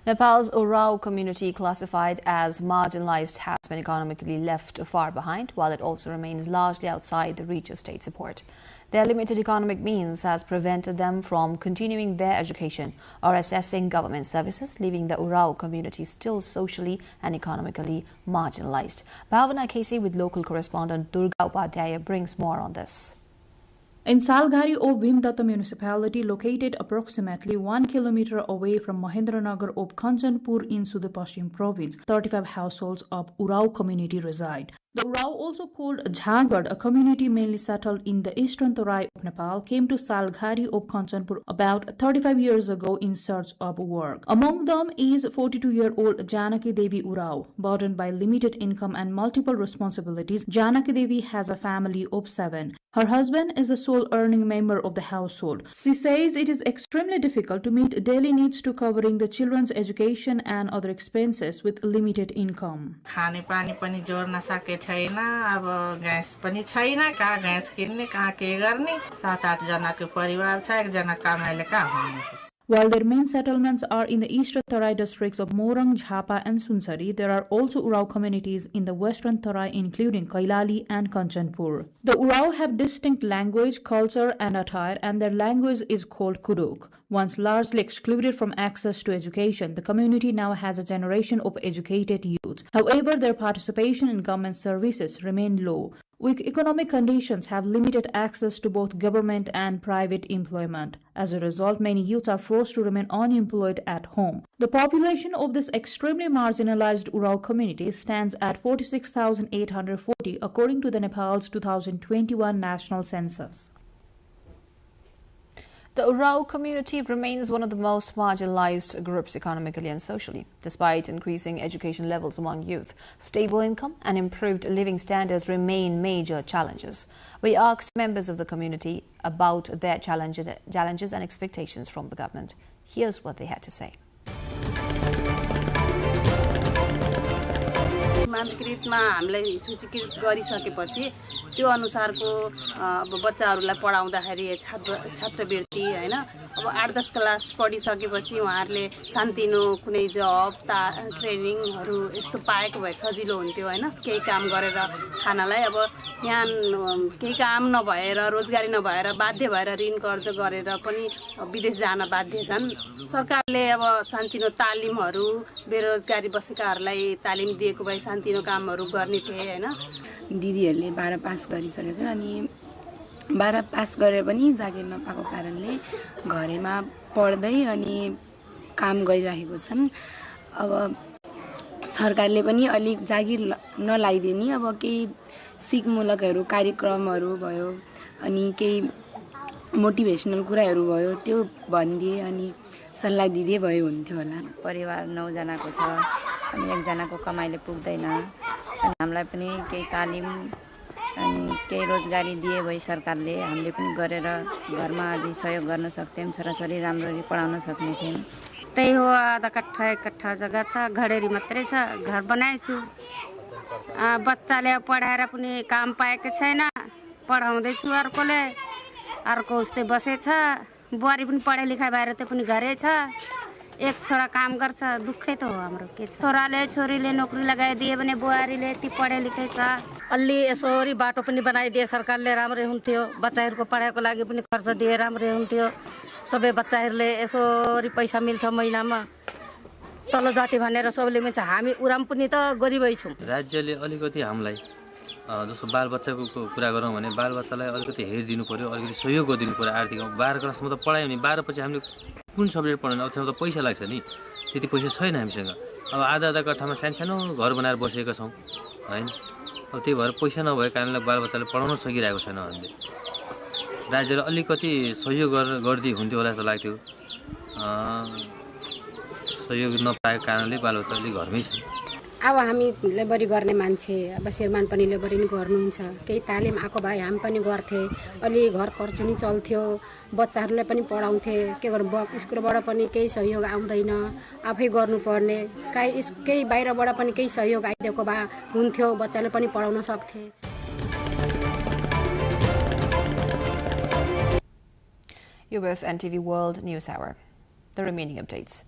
Nepal's Urao community, classified as marginalized, has been economically left far behind, while it also remains largely outside the reach of state support. Their limited economic means has prevented them from continuing their education or accessing government services, leaving the Urao community still socially and economically marginalized. Bhavana Casey with local correspondent Durga Upadhyaya brings more on this. In Salghari of Bhimdatta municipality, located approximately 1 kilometer away from Mahendranagar of Kanchanpur in Sudurpashchim province, 35 households of Urao community reside. The Urao, also called Jhagad, a community mainly settled in the eastern Tarai of Nepal, came to Salghari of Kanchanpur about 35 years ago in search of work. Among them is 42-year-old Janaki Devi Urao. Burdened by limited income and multiple responsibilities, Janaki Devi has a family of 7. Her husband is the sole earning member of the household. She says it is extremely difficult to meet daily needs to covering the children's education and other expenses with limited income. खाने पानी पनि जोड्न सके छैन अब gas पनि छैन कहाँ ग्यास किन्ने कहाँ के गर्ने 7-8 जनाको परिवार छ एकजना कमाइले कहाँ हुने While their main settlements are in the eastern Tarai districts of Morang, Jhapa and Sunsari, there are also Urao communities in the western Tarai including Kailali and Kanchanpur. The Urao have distinct language, culture and attire, and their language is called Kuduk. Once largely excluded from access to education, the community now has a generation of educated youth. However, their participation in government services remain low. Weak economic conditions have limited access to both government and private employment. As a result, many youths are forced to remain unemployed at home. The population of this extremely marginalized Urao community stands at 46,840 according to the Nepal's 2021 national census. The Urao community remains one of the most marginalized groups economically and socially. Despite increasing education levels among youth, stable income and improved living standards remain major challenges. We asked members of the community about their challenges and expectations from the government. Here's what they had to say. मानकृतमा हामीलाई सूचीकृत गरिसकेपछि त्यो अनुसारको अब बच्चाहरूलाई पढाउँदाखेरि छात्रवृत्ति हैन अब 8-10 class पढिसकेपछि उहाँहरूले शान्तिनो कुनै जब ट्रेनिङहरू यस्तो पाएको भए सजिलो हुन्थ्यो हैन केही काम गरेर खानलाई अब यहाँ केही काम नभएर रोजगारी नभएर बाध्य भएर ऋण कर्ज गरेर पनि विदेश जान बाध्य छन् सरकारले अब शान्तिनो तालिमहरू बेरोजगारी बसेकाहरूलाई तालिम दिएको भए शान्तिनो कामहरू गर्ने थिए हैन दिदीहरूले 12 पास गरिसकेछन् अनि 12 पास गरेर पनि जागिर नपाएको कारणले घरमा पढ्दै अनि काम गरिरहेको छन् अब सरकारले पनि अलिक जागिर नलाइदिने अब केही सिकमूलकहरू कार्यक्रमहरू भयो अनि केही मोटिभेसनल कुराहरू भयो त्यो भन्दिए अनि सल्लाह दिदिए भयो हुन्थ्यो होला परिवार 9 जनाको छ अनि एक जनाको कमाइले पुग्दैन अनि हामीलाई पनि केही तालिम अनि केही रोजगारी दिए भई सरकारले हामीले पनि गरेर घरमा अलि सहयोग गर्न सक्थ्यौं छोराछोरी राम्ररी पढाउन सक्ने थियौं त्यही हो आधा कट्ठा एक कट्ठा जग्गा छ घडेरी मात्रै छ घर बनाएछु बच्चाले पढाएर पनि काम पाएको छैन पढाउँदै छु अर्को उस्तै बसेछ बुहारी पनि पढाइ लेखाइ भएर त्यो पनि घरै छ एक छोरा काम गर्छ दुःखै त हो हाम्रो के छोराले छोरीले नोकरी लगाइदिए भने बुहारीले ती पढाइ लेखाइ छ अलि यसरी बाटो पनि बनाइदिए सरकारले राम्रै हुन्थ्यो बच्चाहरूको पढाइको लागि पनि खर्च दिए राम्रै हुन्थ्यो सबै बच्चाहरूले यसरी पैसा मिल्छ महिनामा तल जाति भनेर सबैले मिल्छ हामी उराम पनि त गरिबै छौं राज्यले अलिकति हामीलाई जस्तो बालबच्चाको कुरा गरौँ भने बालबच्चालाई अलिकति हेरिदिनु पर्यो अलिकति सहयोग गरिदिनु पर्यो आर्थिक 12 क्लासमा त पढायो भने 12 पछि हामीले कुन सब्जेक्ट पढाउनु अब त पैसा लाग्छ नि त्यति पैसा छैन हामीसँग अब आधा कट्ठामा सानो घर बनाएर बसेका छौं हैन अब त्यही भएर पैसा नभएको कारणले बालबच्चाले पढाउन सकिरहेको छैन हामीले राज्यले अलिकति सहयोग गर्दै हुन्थ्यो होला जस्तो लाग्थ्यो सहयोग नपाएको कारणले बालबच्चा अलि घरमै छ अब हामी लेबरी गर्ने मान्छे अब श्रीमान पनि लेबरी नै गर्नुहुन्छ केही तालिम आएको भए हामी पनि गर्थे अलि घर खर्च नि चल्थ्यो बच्चाहरूले पनि पढाउँथे के गर्नु स्कुलबाट पनि केही सहयोग आउँदैन आफै गर्नुपर्ने केही बाहिरबाट पनि केही सहयोग आइदिएको भए हुन्थ्यो बच्चाले पनि पढाउन सक्थे You're with NTV World News Hour. The remaining updates.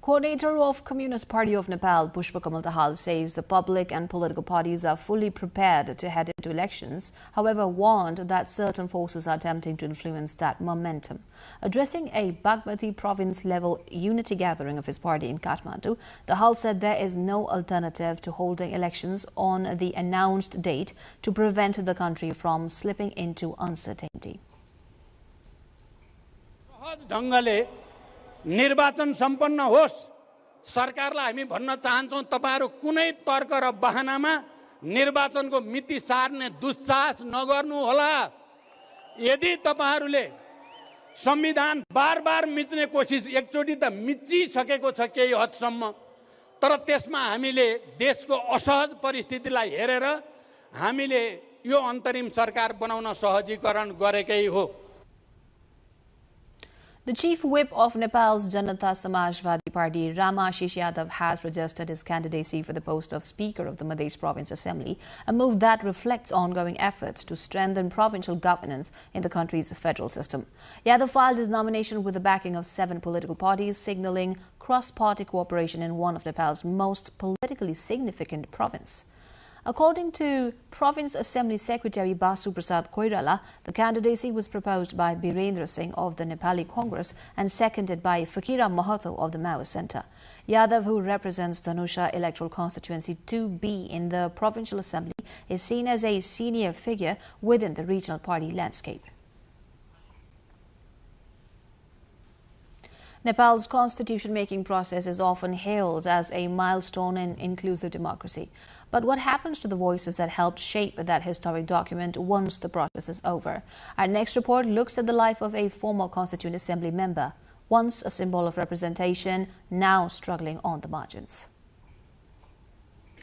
Coordinator of Communist Party of Nepal, Pushpa Kamal Dahal, says the public and political parties are fully prepared to head into elections, however warned that certain forces are attempting to influence that momentum. Addressing a Bagmati province-level unity gathering of his party in Kathmandu, Dahal said there is no alternative to holding elections on the announced date to prevent the country from slipping into uncertainty. ढंगले निर्वाचन सम्पन्न होस् सरकारलाई हामी भन्न चाहन्छौं तपाईहरु कुनै तर्क र बहानामा निर्वाचनको मिति सार्ने दुस्साहस नगर्नु होला। यदि तपाईहरुले संविधान बार मिच्ने कोसिस एकचोटी त मिचिसकेको छ केही हदसम्म, तर त्यसमा हामीले देशको असहज परिस्थितिलाई हेरेर हामीले यो अन्तरिम सरकार बनाउन सहजीकरण गरेकै हो। The chief whip of Nepal's Janata Samajwadi Party, Rama Ashish Yadav, has registered his candidacy for the post of Speaker of the Madhya Province Assembly, a move that reflects ongoing efforts to strengthen provincial governance in the country's federal system. Yadav filed his nomination with the backing of 7 political parties, signaling cross-party cooperation in one of Nepal's most politically significant province. According to Province Assembly Secretary Basu Prasad Koirala, the candidacy was proposed by Birendra Singh of the Nepali Congress and seconded by Fakira Mahato of the Maoist Centre. Yadav, who represents Dhanusha Electoral Constituency 2B in the Provincial Assembly, is seen as a senior figure within the regional party landscape. Nepal's constitution-making process is often hailed as a milestone in inclusive democracy. But what happens to the voices that helped shape that historic document once the process is over? Our next report looks at the life of a former Constituent Assembly member, once a symbol of representation, now struggling on the margins.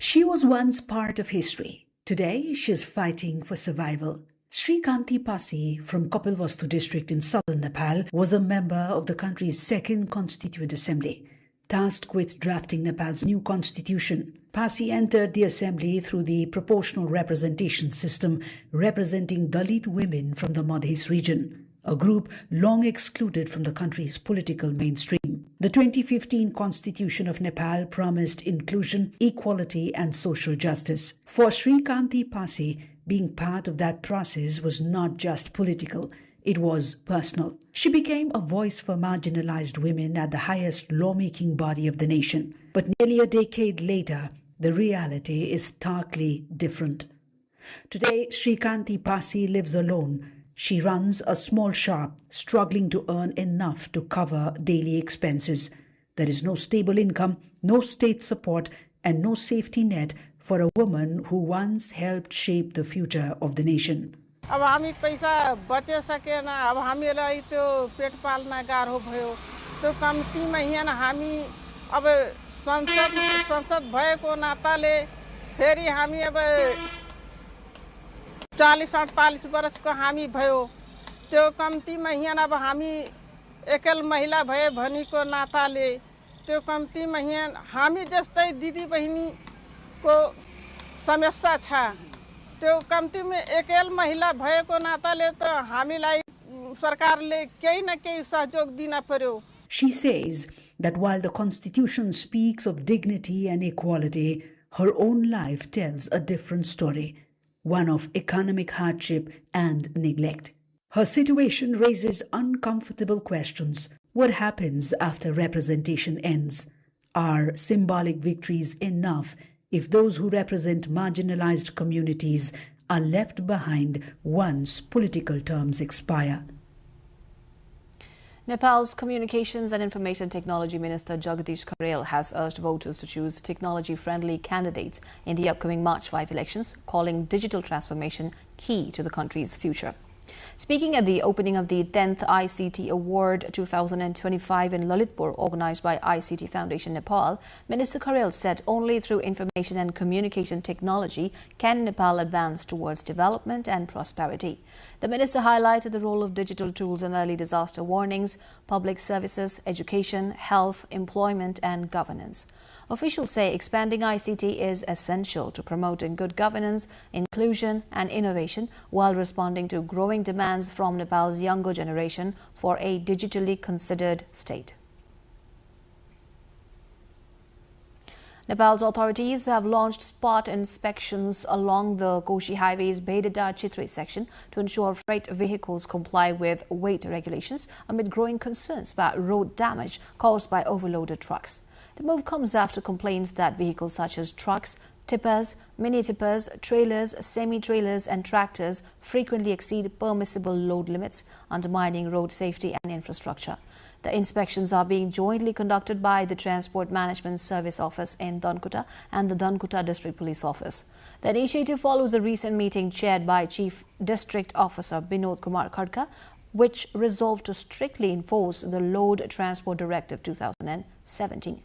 She was once part of history. Today, she is fighting for survival. Srikanti Pasi from Kapilvastu district in southern Nepal was a member of the country's second Constituent Assembly. Tasked with drafting Nepal's new constitution, Pasi entered the assembly through the proportional representation system, representing Dalit women from the Madhya region, a group long excluded from the country's political mainstream. The 2015 Constitution of Nepal promised inclusion, equality and social justice. For Srikanti Pasi, being part of that process was not just political, it was personal. She became a voice for marginalized women at the highest lawmaking body of the nation. But nearly a decade later, the reality is starkly different. Today, Srikanti Pasi lives alone. She runs a small shop, struggling to earn enough to cover daily expenses. There is no stable income, no state support, and no safety net for a woman who once helped shape the future of the nation. अब हामी पैसा बचे सकेन, अब हामीलाई त्यो पेट पाल्न गाह्रो भयो। त्यो कम्तीमा यहाँ हामी अब संसद भएको नाताले फेरि हामी अब 40-48 वर्षको हामी भयो। त्यो कम्तीमा यहाँ अब हामी एकल महिला भए भनीको नाताले त्यो कम्तीमा यहाँ हामी जस्तै दिदी बहिनीको समस्या छ। त्यो कम्तीमा एकल महिला भएको नाताले त हामीलाई सरकारले केही न केही सहयोग दिन पर्यो। She says that while the Constitution speaks of dignity and equality, her own life tells a different story, one of economic hardship and neglect. Her situation raises uncomfortable questions. What happens after representation ends? Are symbolic victories enough if those who represent marginalized communities are left behind once political terms expire? Nepal's Communications and Information Technology Minister Jagdish Kharel has urged voters to choose technology-friendly candidates in the upcoming March 5 elections, calling digital transformation key to the country's future. Speaking at the opening of the 10th ICT Award 2025 in Lalitpur, organized by ICT Foundation Nepal, Minister Kharel said only through information and communication technology can Nepal advance towards development and prosperity. The minister highlighted the role of digital tools in early disaster warnings, public services, education, health, employment and governance. Officials say expanding ICT is essential to promoting good governance, inclusion and innovation while responding to growing demands from Nepal's younger generation for a digitally considered state. Nepal's authorities have launched spot inspections along the Koshi Highway's Bedadar-Chitri section to ensure freight vehicles comply with weight regulations amid growing concerns about road damage caused by overloaded trucks. The move comes after complaints that vehicles such as trucks, tippers, mini-tippers, trailers, semi-trailers and tractors frequently exceed permissible load limits, undermining road safety and infrastructure. The inspections are being jointly conducted by the Transport Management Service Office in Dhankuta and the Dhankuta District Police Office. The initiative follows a recent meeting chaired by Chief District Officer Binod Kumar Khadka, which resolved to strictly enforce the Load Transport Directive 2017.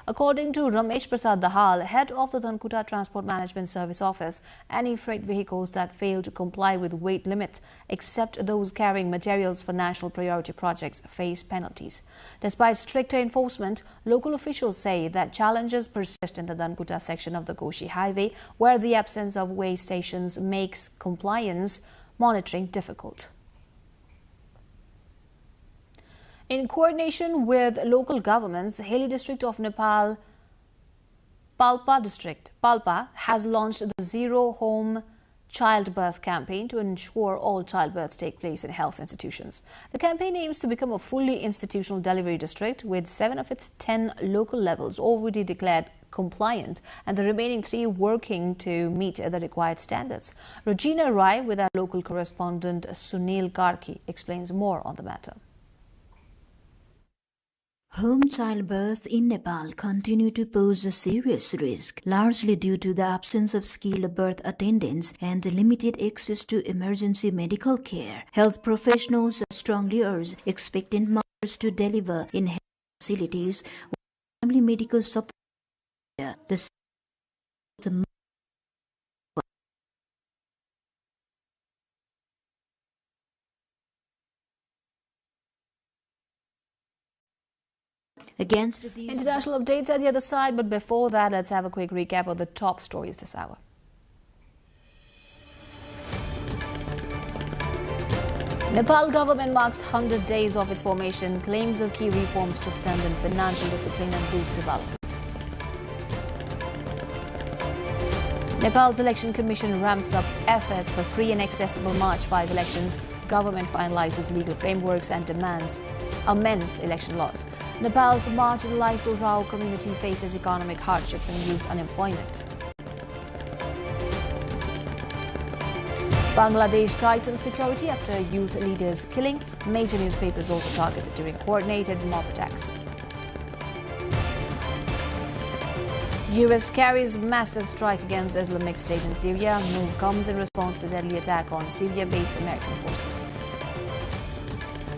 According to Ramesh Prasad Dahal, head of the Dhankuta Transport Management Service Office, any freight vehicles that fail to comply with weight limits, except those carrying materials for national priority projects, face penalties. Despite stricter enforcement, local officials say that challenges persist in the Dhankuta section of the Koshi Highway, where the absence of weigh stations makes compliance monitoring difficult. In coordination with local governments, Hilly district of Nepal, Palpa has launched the Zero Home Childbirth campaign to ensure all childbirths take place in health institutions. The campaign aims to become a fully institutional delivery district with 7 of its 10 local levels already declared compliant and the remaining 3 working to meet the required standards. Regina Rai with our local correspondent Sunil Karki explains more on the matter. Home childbirth in Nepal continue to pose a serious risk, largely due to the absence of skilled birth attendants and the limited access to emergency medical care. Health professionals strongly urge expectant mothers to deliver in health facilities with timely medical support. International updates at the other side, but before that, let's have a quick recap of the top stories this hour. Nepal government marks 100 days of its formation, claims of key reforms to strengthen financial discipline and boost development. Nepal's Election Commission ramps up efforts for free and accessible March 5 elections. Government finalizes legal frameworks and amends election laws. Nepal's marginalized Urao community faces economic hardships and youth unemployment. Bangladesh tightens security after youth leaders killing. Major newspapers also targeted during coordinated mob attacks. US carries massive strike against Islamic State in Syria. Move comes in response to deadly attack on Syria-based American forces.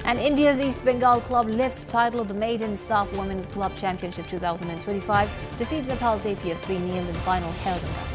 And India's East Bengal club lifts title of the Maiden SAF Women's Club Championship 2025, defeats Nepal's APF 3-0 in final held in that match.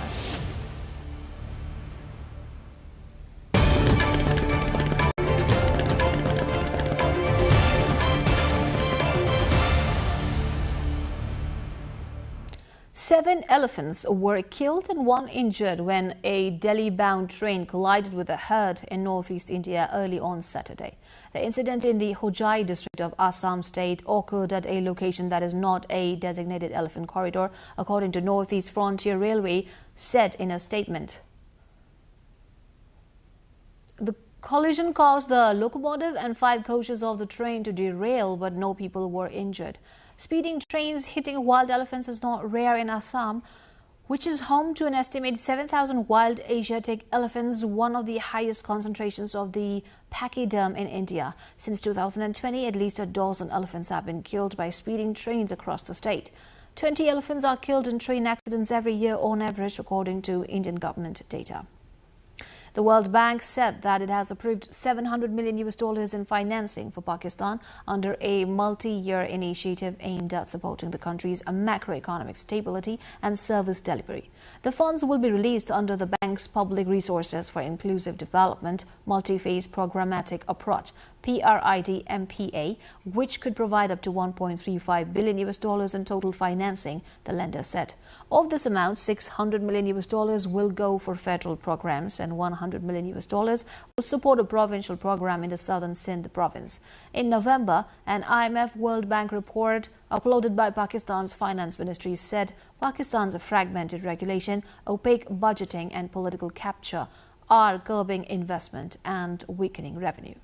Seven elephants were killed and 1 injured when a Delhi-bound train collided with a herd in northeast India early on Saturday. The incident in the Hojai district of Assam state occurred at a location that is not a designated elephant corridor, according to Northeast Frontier Railway said in a statement. The collision caused the locomotive and 5 coaches of the train to derail, but no people were injured. Speeding trains hitting wild elephants is not rare in Assam, which is home to an estimated 7,000 wild Asiatic elephants, one of the highest concentrations of the pachyderm in India. Since 2020, at least a dozen elephants have been killed by speeding trains across the state. 20 elephants are killed in train accidents every year on average, according to Indian government data. The World Bank said that it has approved $700 million in financing for Pakistan under a multi-year initiative aimed at supporting the country's macroeconomic stability and service delivery. The funds will be released under the bank's Public Resources for Inclusive Development Multi-Phase Programmatic Approach (PRID-MPA), which could provide up to $1.35 billion in total financing, the lender said. Of this amount, $600 million will go for federal programs and $100 million will support a provincial program in the southern Sindh province. In November, an IMF World Bank report uploaded by Pakistan's finance ministry said Pakistan's fragmented regulation, opaque budgeting and political capture are curbing investment and weakening revenue.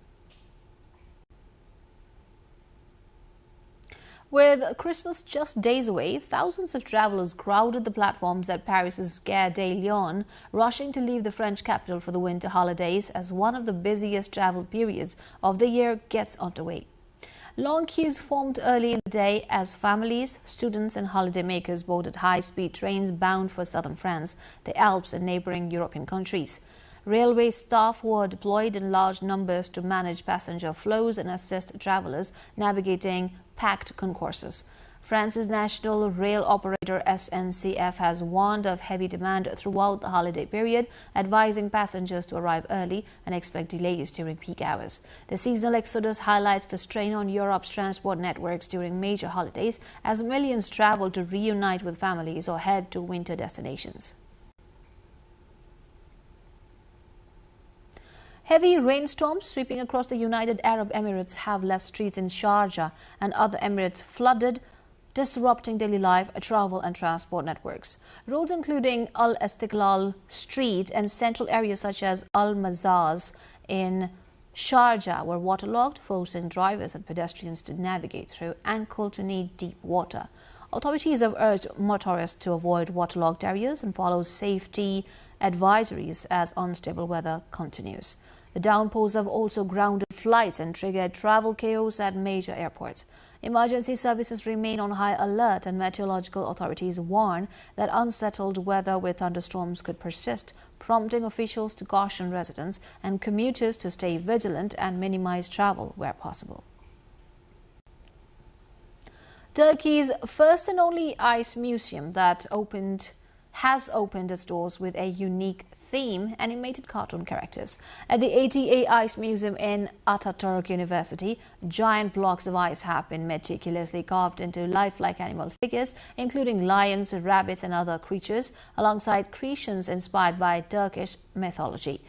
With Christmas just days away, thousands of travelers crowded the platforms at Paris's Gare de Lyon, rushing to leave the French capital for the winter holidays as one of the busiest travel periods of the year gets underway. Long queues formed early in the day as families, students and holidaymakers boarded high-speed trains bound for southern France, the Alps and neighbouring European countries. Railway staff were deployed in large numbers to manage passenger flows and assist travellers navigating packed concourses. France's national rail operator SNCF has warned of heavy demand throughout the holiday period, advising passengers to arrive early and expect delays during peak hours. The seasonal exodus highlights the strain on Europe's transport networks during major holidays as millions travel to reunite with families or head to winter destinations. Heavy rainstorms sweeping across the United Arab Emirates have left streets in Sharjah and other emirates flooded, disrupting daily life, travel and transport networks. Roads including Al Istiqlal Street and central areas such as Al Mazaz in Sharjah were waterlogged, forcing drivers and pedestrians to navigate through ankle-to-knee deep water. Authorities have urged motorists to avoid waterlogged areas and follow safety advisories as unstable weather continues. The downpours have also grounded flights and triggered travel chaos at major airports. Emergency services remain on high alert and meteorological authorities warn that unsettled weather with thunderstorms could persist, prompting officials to caution residents and commuters to stay vigilant and minimize travel where possible. Turkey's first and only ice museum has opened its doors with a unique theme, animated cartoon characters. At the ATA Ice Museum in Ataturk University, giant blocks of ice have been meticulously carved into lifelike animal figures, including lions, rabbits and other creatures, alongside creations inspired by Turkish mythology.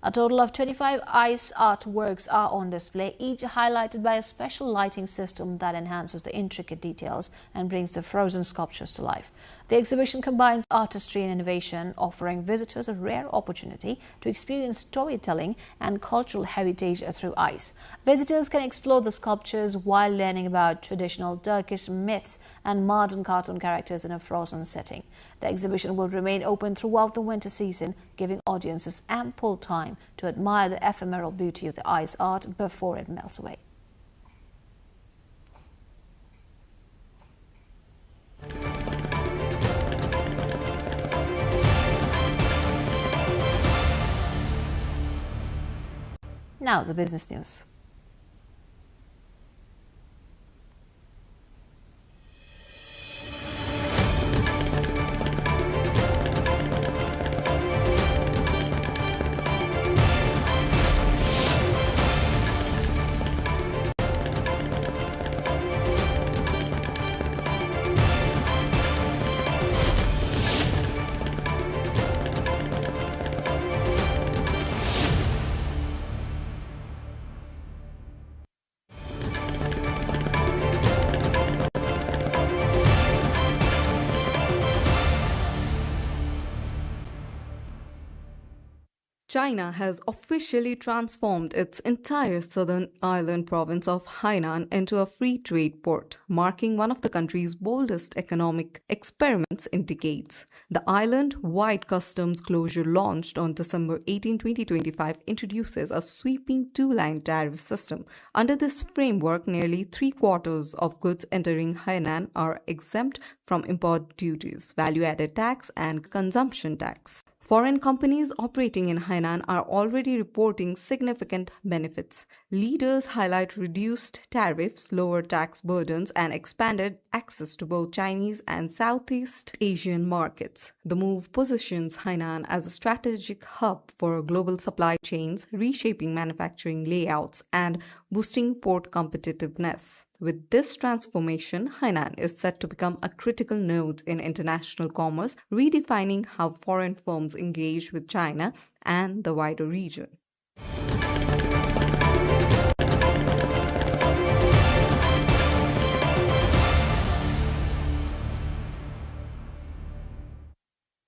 A total of 25 ice artworks are on display, each highlighted by a special lighting system that enhances the intricate details and brings the frozen sculptures to life. The exhibition combines artistry and innovation, offering visitors a rare opportunity to experience storytelling and cultural heritage through ice. Visitors can explore the sculptures while learning about traditional Turkish myths and modern cartoon characters in a frozen setting. The exhibition will remain open throughout the winter season, giving audiences ample time to admire the ephemeral beauty of the ice art before it melts away. Now the business news. China has officially transformed its entire southern island province of Hainan into a free trade port, marking one of the country's boldest economic experiments in decades. The island-wide customs closure launched on December 18, 2025 introduces a sweeping two-line tariff system. Under this framework, nearly three-quarters of goods entering Hainan are exempt from import duties, value-added tax, and consumption tax. Foreign companies operating in Hainan are already reporting significant benefits. Leaders highlight reduced tariffs, lower tax burdens, and expanded access to both Chinese and Southeast Asian markets. The move positions Hainan as a strategic hub for global supply chains, reshaping manufacturing layouts, and boosting port competitiveness. With this transformation, Hainan is set to become a critical node in international commerce, redefining how foreign firms engage with China and the wider region.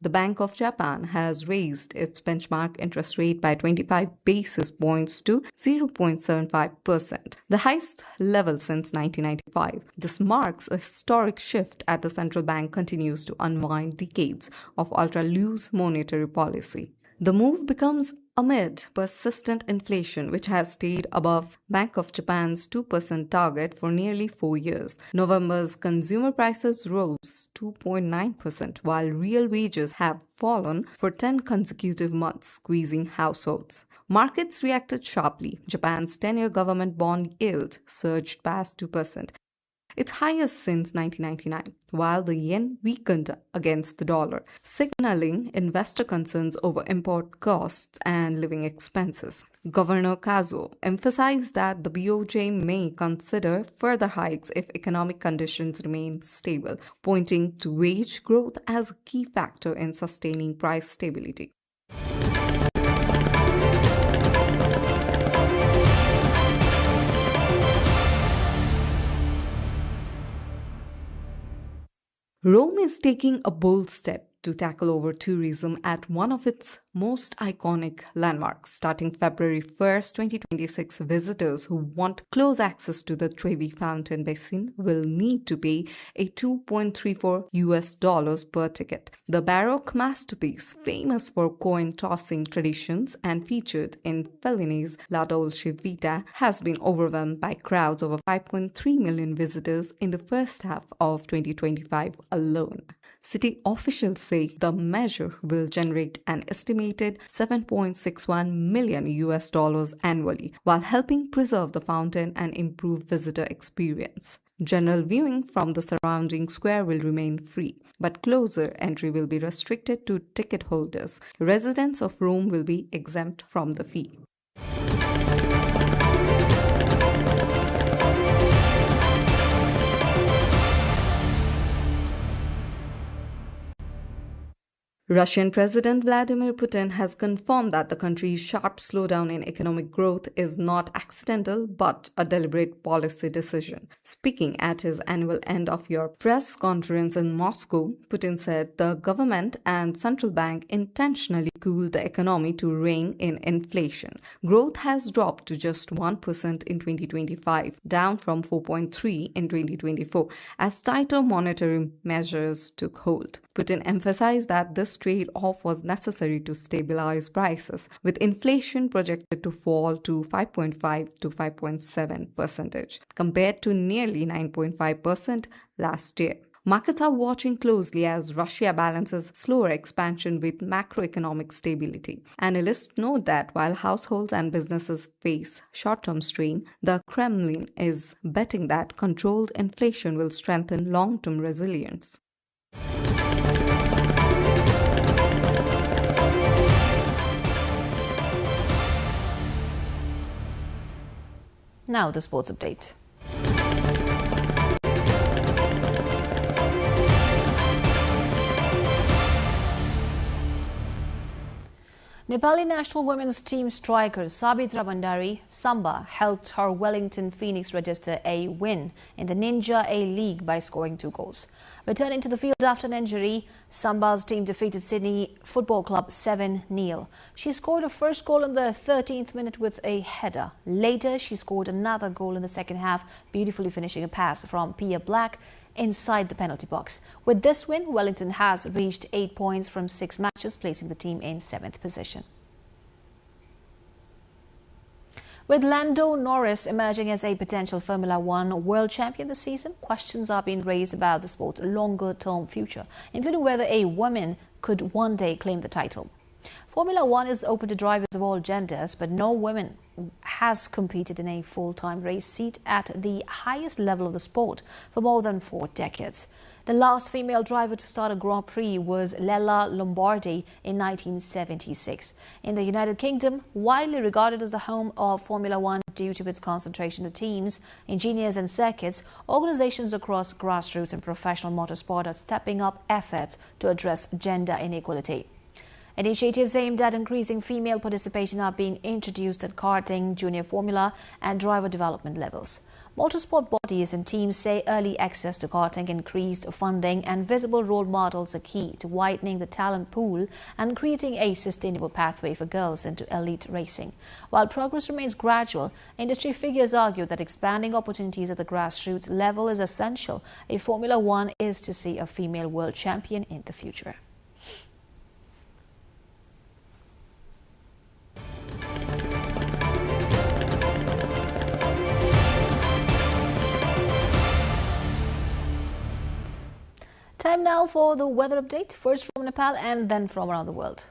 The Bank of Japan has raised its benchmark interest rate by 25 basis points to 0.75%, the highest level since 1995. This marks a historic shift as the central bank continues to unwind decades of ultra-loose monetary policy. The move comes amid persistent inflation, which has stayed above Bank of Japan's 2% target for nearly 4 years. November's consumer prices rose 2.9%, while real wages have fallen for 10 consecutive months, squeezing households. Markets reacted sharply. Japan's 10-year government bond yield surged past 2%. Its highest since 1999, while the yen weakened against the dollar, signaling investor concerns over import costs and living expenses. Governor Kazuo emphasized that the BOJ may consider further hikes if economic conditions remain stable, pointing to wage growth as a key factor in sustaining price stability. Rome is taking a bold step to tackle over-tourism at one of its most iconic landmarks. Starting February 1st, 2026, visitors who want close access to the Trevi Fountain Basin will need to pay a $2.34 per ticket. The Baroque masterpiece, famous for coin-tossing traditions and featured in Fellini's La Dolce Vita, has been overwhelmed by crowds of over 5.3 million visitors in the first half of 2025 alone. City officials say the measure will generate an estimated $7.61 million annually, while helping preserve the fountain and improve visitor experience. General viewing from the surrounding square will remain free, but closer entry will be restricted to ticket holders. Residents of Rome will be exempt from the fee. Russian President Vladimir Putin has confirmed that the country's sharp slowdown in economic growth is not accidental but a deliberate policy decision. Speaking at his annual end-of-year press conference in Moscow, Putin said the government and central bank intentionally cooled the economy to rein in inflation. Growth has dropped to just 1% in 2025, down from 4.3% in 2024, as tighter monetary measures took hold. Putin emphasized that this trade-off was necessary to stabilize prices, with inflation projected to fall to 5.5 to 5.7%, compared to nearly 9.5% last year. Markets are watching closely as Russia balances slower expansion with macroeconomic stability. Analysts note that while households and businesses face short-term strain, the Kremlin is betting that controlled inflation will strengthen long-term resilience. Now the sports update. Nepali national women's team striker Sabitra Bandari Samba helped her Wellington Phoenix register a win in the Ninja A League by scoring 2 goals. Returning to the field after an injury, Samba's team defeated Sydney Football Club 7-0. She scored her first goal in the 13th minute with a header. Later, she scored another goal in the second half, beautifully finishing a pass from Pia Black inside the penalty box. With this win, Wellington has reached 8 points from 6 matches, placing the team in 7th position. With Lando Norris emerging as a potential Formula One world champion this season, questions are being raised about the sport's longer-term future, including whether a woman could one day claim the title. Formula One is open to drivers of all genders, but no woman has competed in a full-time race seat at the highest level of the sport for more than 4 decades. The last female driver to start a Grand Prix was Lella Lombardi in 1976. In the United Kingdom, widely regarded as the home of Formula One due to its concentration of teams, engineers and circuits, organizations across grassroots and professional motorsport are stepping up efforts to address gender inequality. Initiatives aimed at increasing female participation are being introduced at karting, junior formula and driver development levels. Motorsport bodies and teams say early access to karting, increased funding and visible role models are key to widening the talent pool and creating a sustainable pathway for girls into elite racing. While progress remains gradual, industry figures argue that expanding opportunities at the grassroots level is essential if Formula One is to see a female world champion in the future. Time now for the weather update, first from Nepal and then from around the world.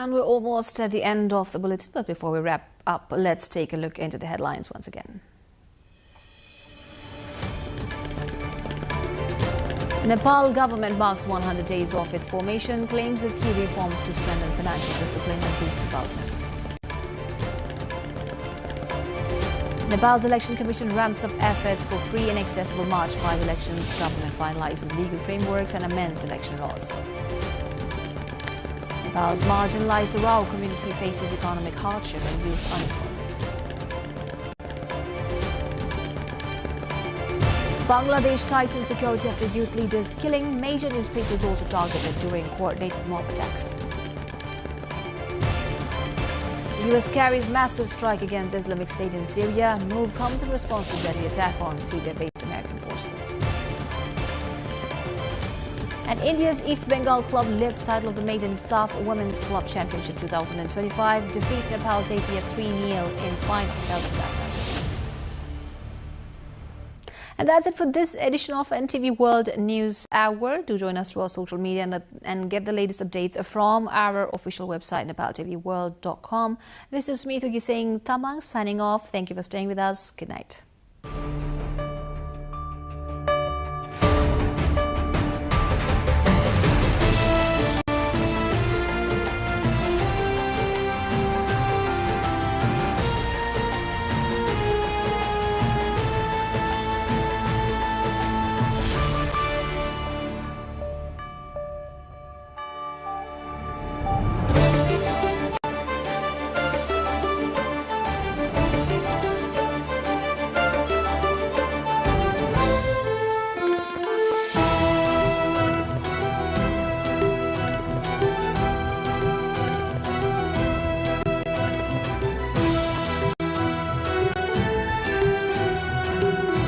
And we're almost at the end of the bulletin, but before we wrap up, let's take a look into the headlines once again. Nepal government marks 100 days of its formation, claims of key reforms to strengthen financial discipline and boost development. Nepal's Election Commission ramps up efforts for free and accessible March 5 elections. Government finalizes legal frameworks and amends election laws. Nepal's marginalized Rao community faces economic hardship and youth unemployment. Bangladesh tightens security after youth leaders killing. Major newspapers also targeted during coordinated mob attacks. The US carries massive strike against Islamic State in Syria. Move comes in response to deadly attack on Syria-based American forces. And India's East Bengal club lifts title of the Maiden SAF Women's Club Championship 2025, defeats Nepal's APF 3-0 in final. And that's it for this edition of NTV World News Hour. Do join us through our social media and get the latest updates from our official website, nepaltelevision.com. This is me, Thugi Singh Tamang, signing off. Thank you for staying with us. Good night.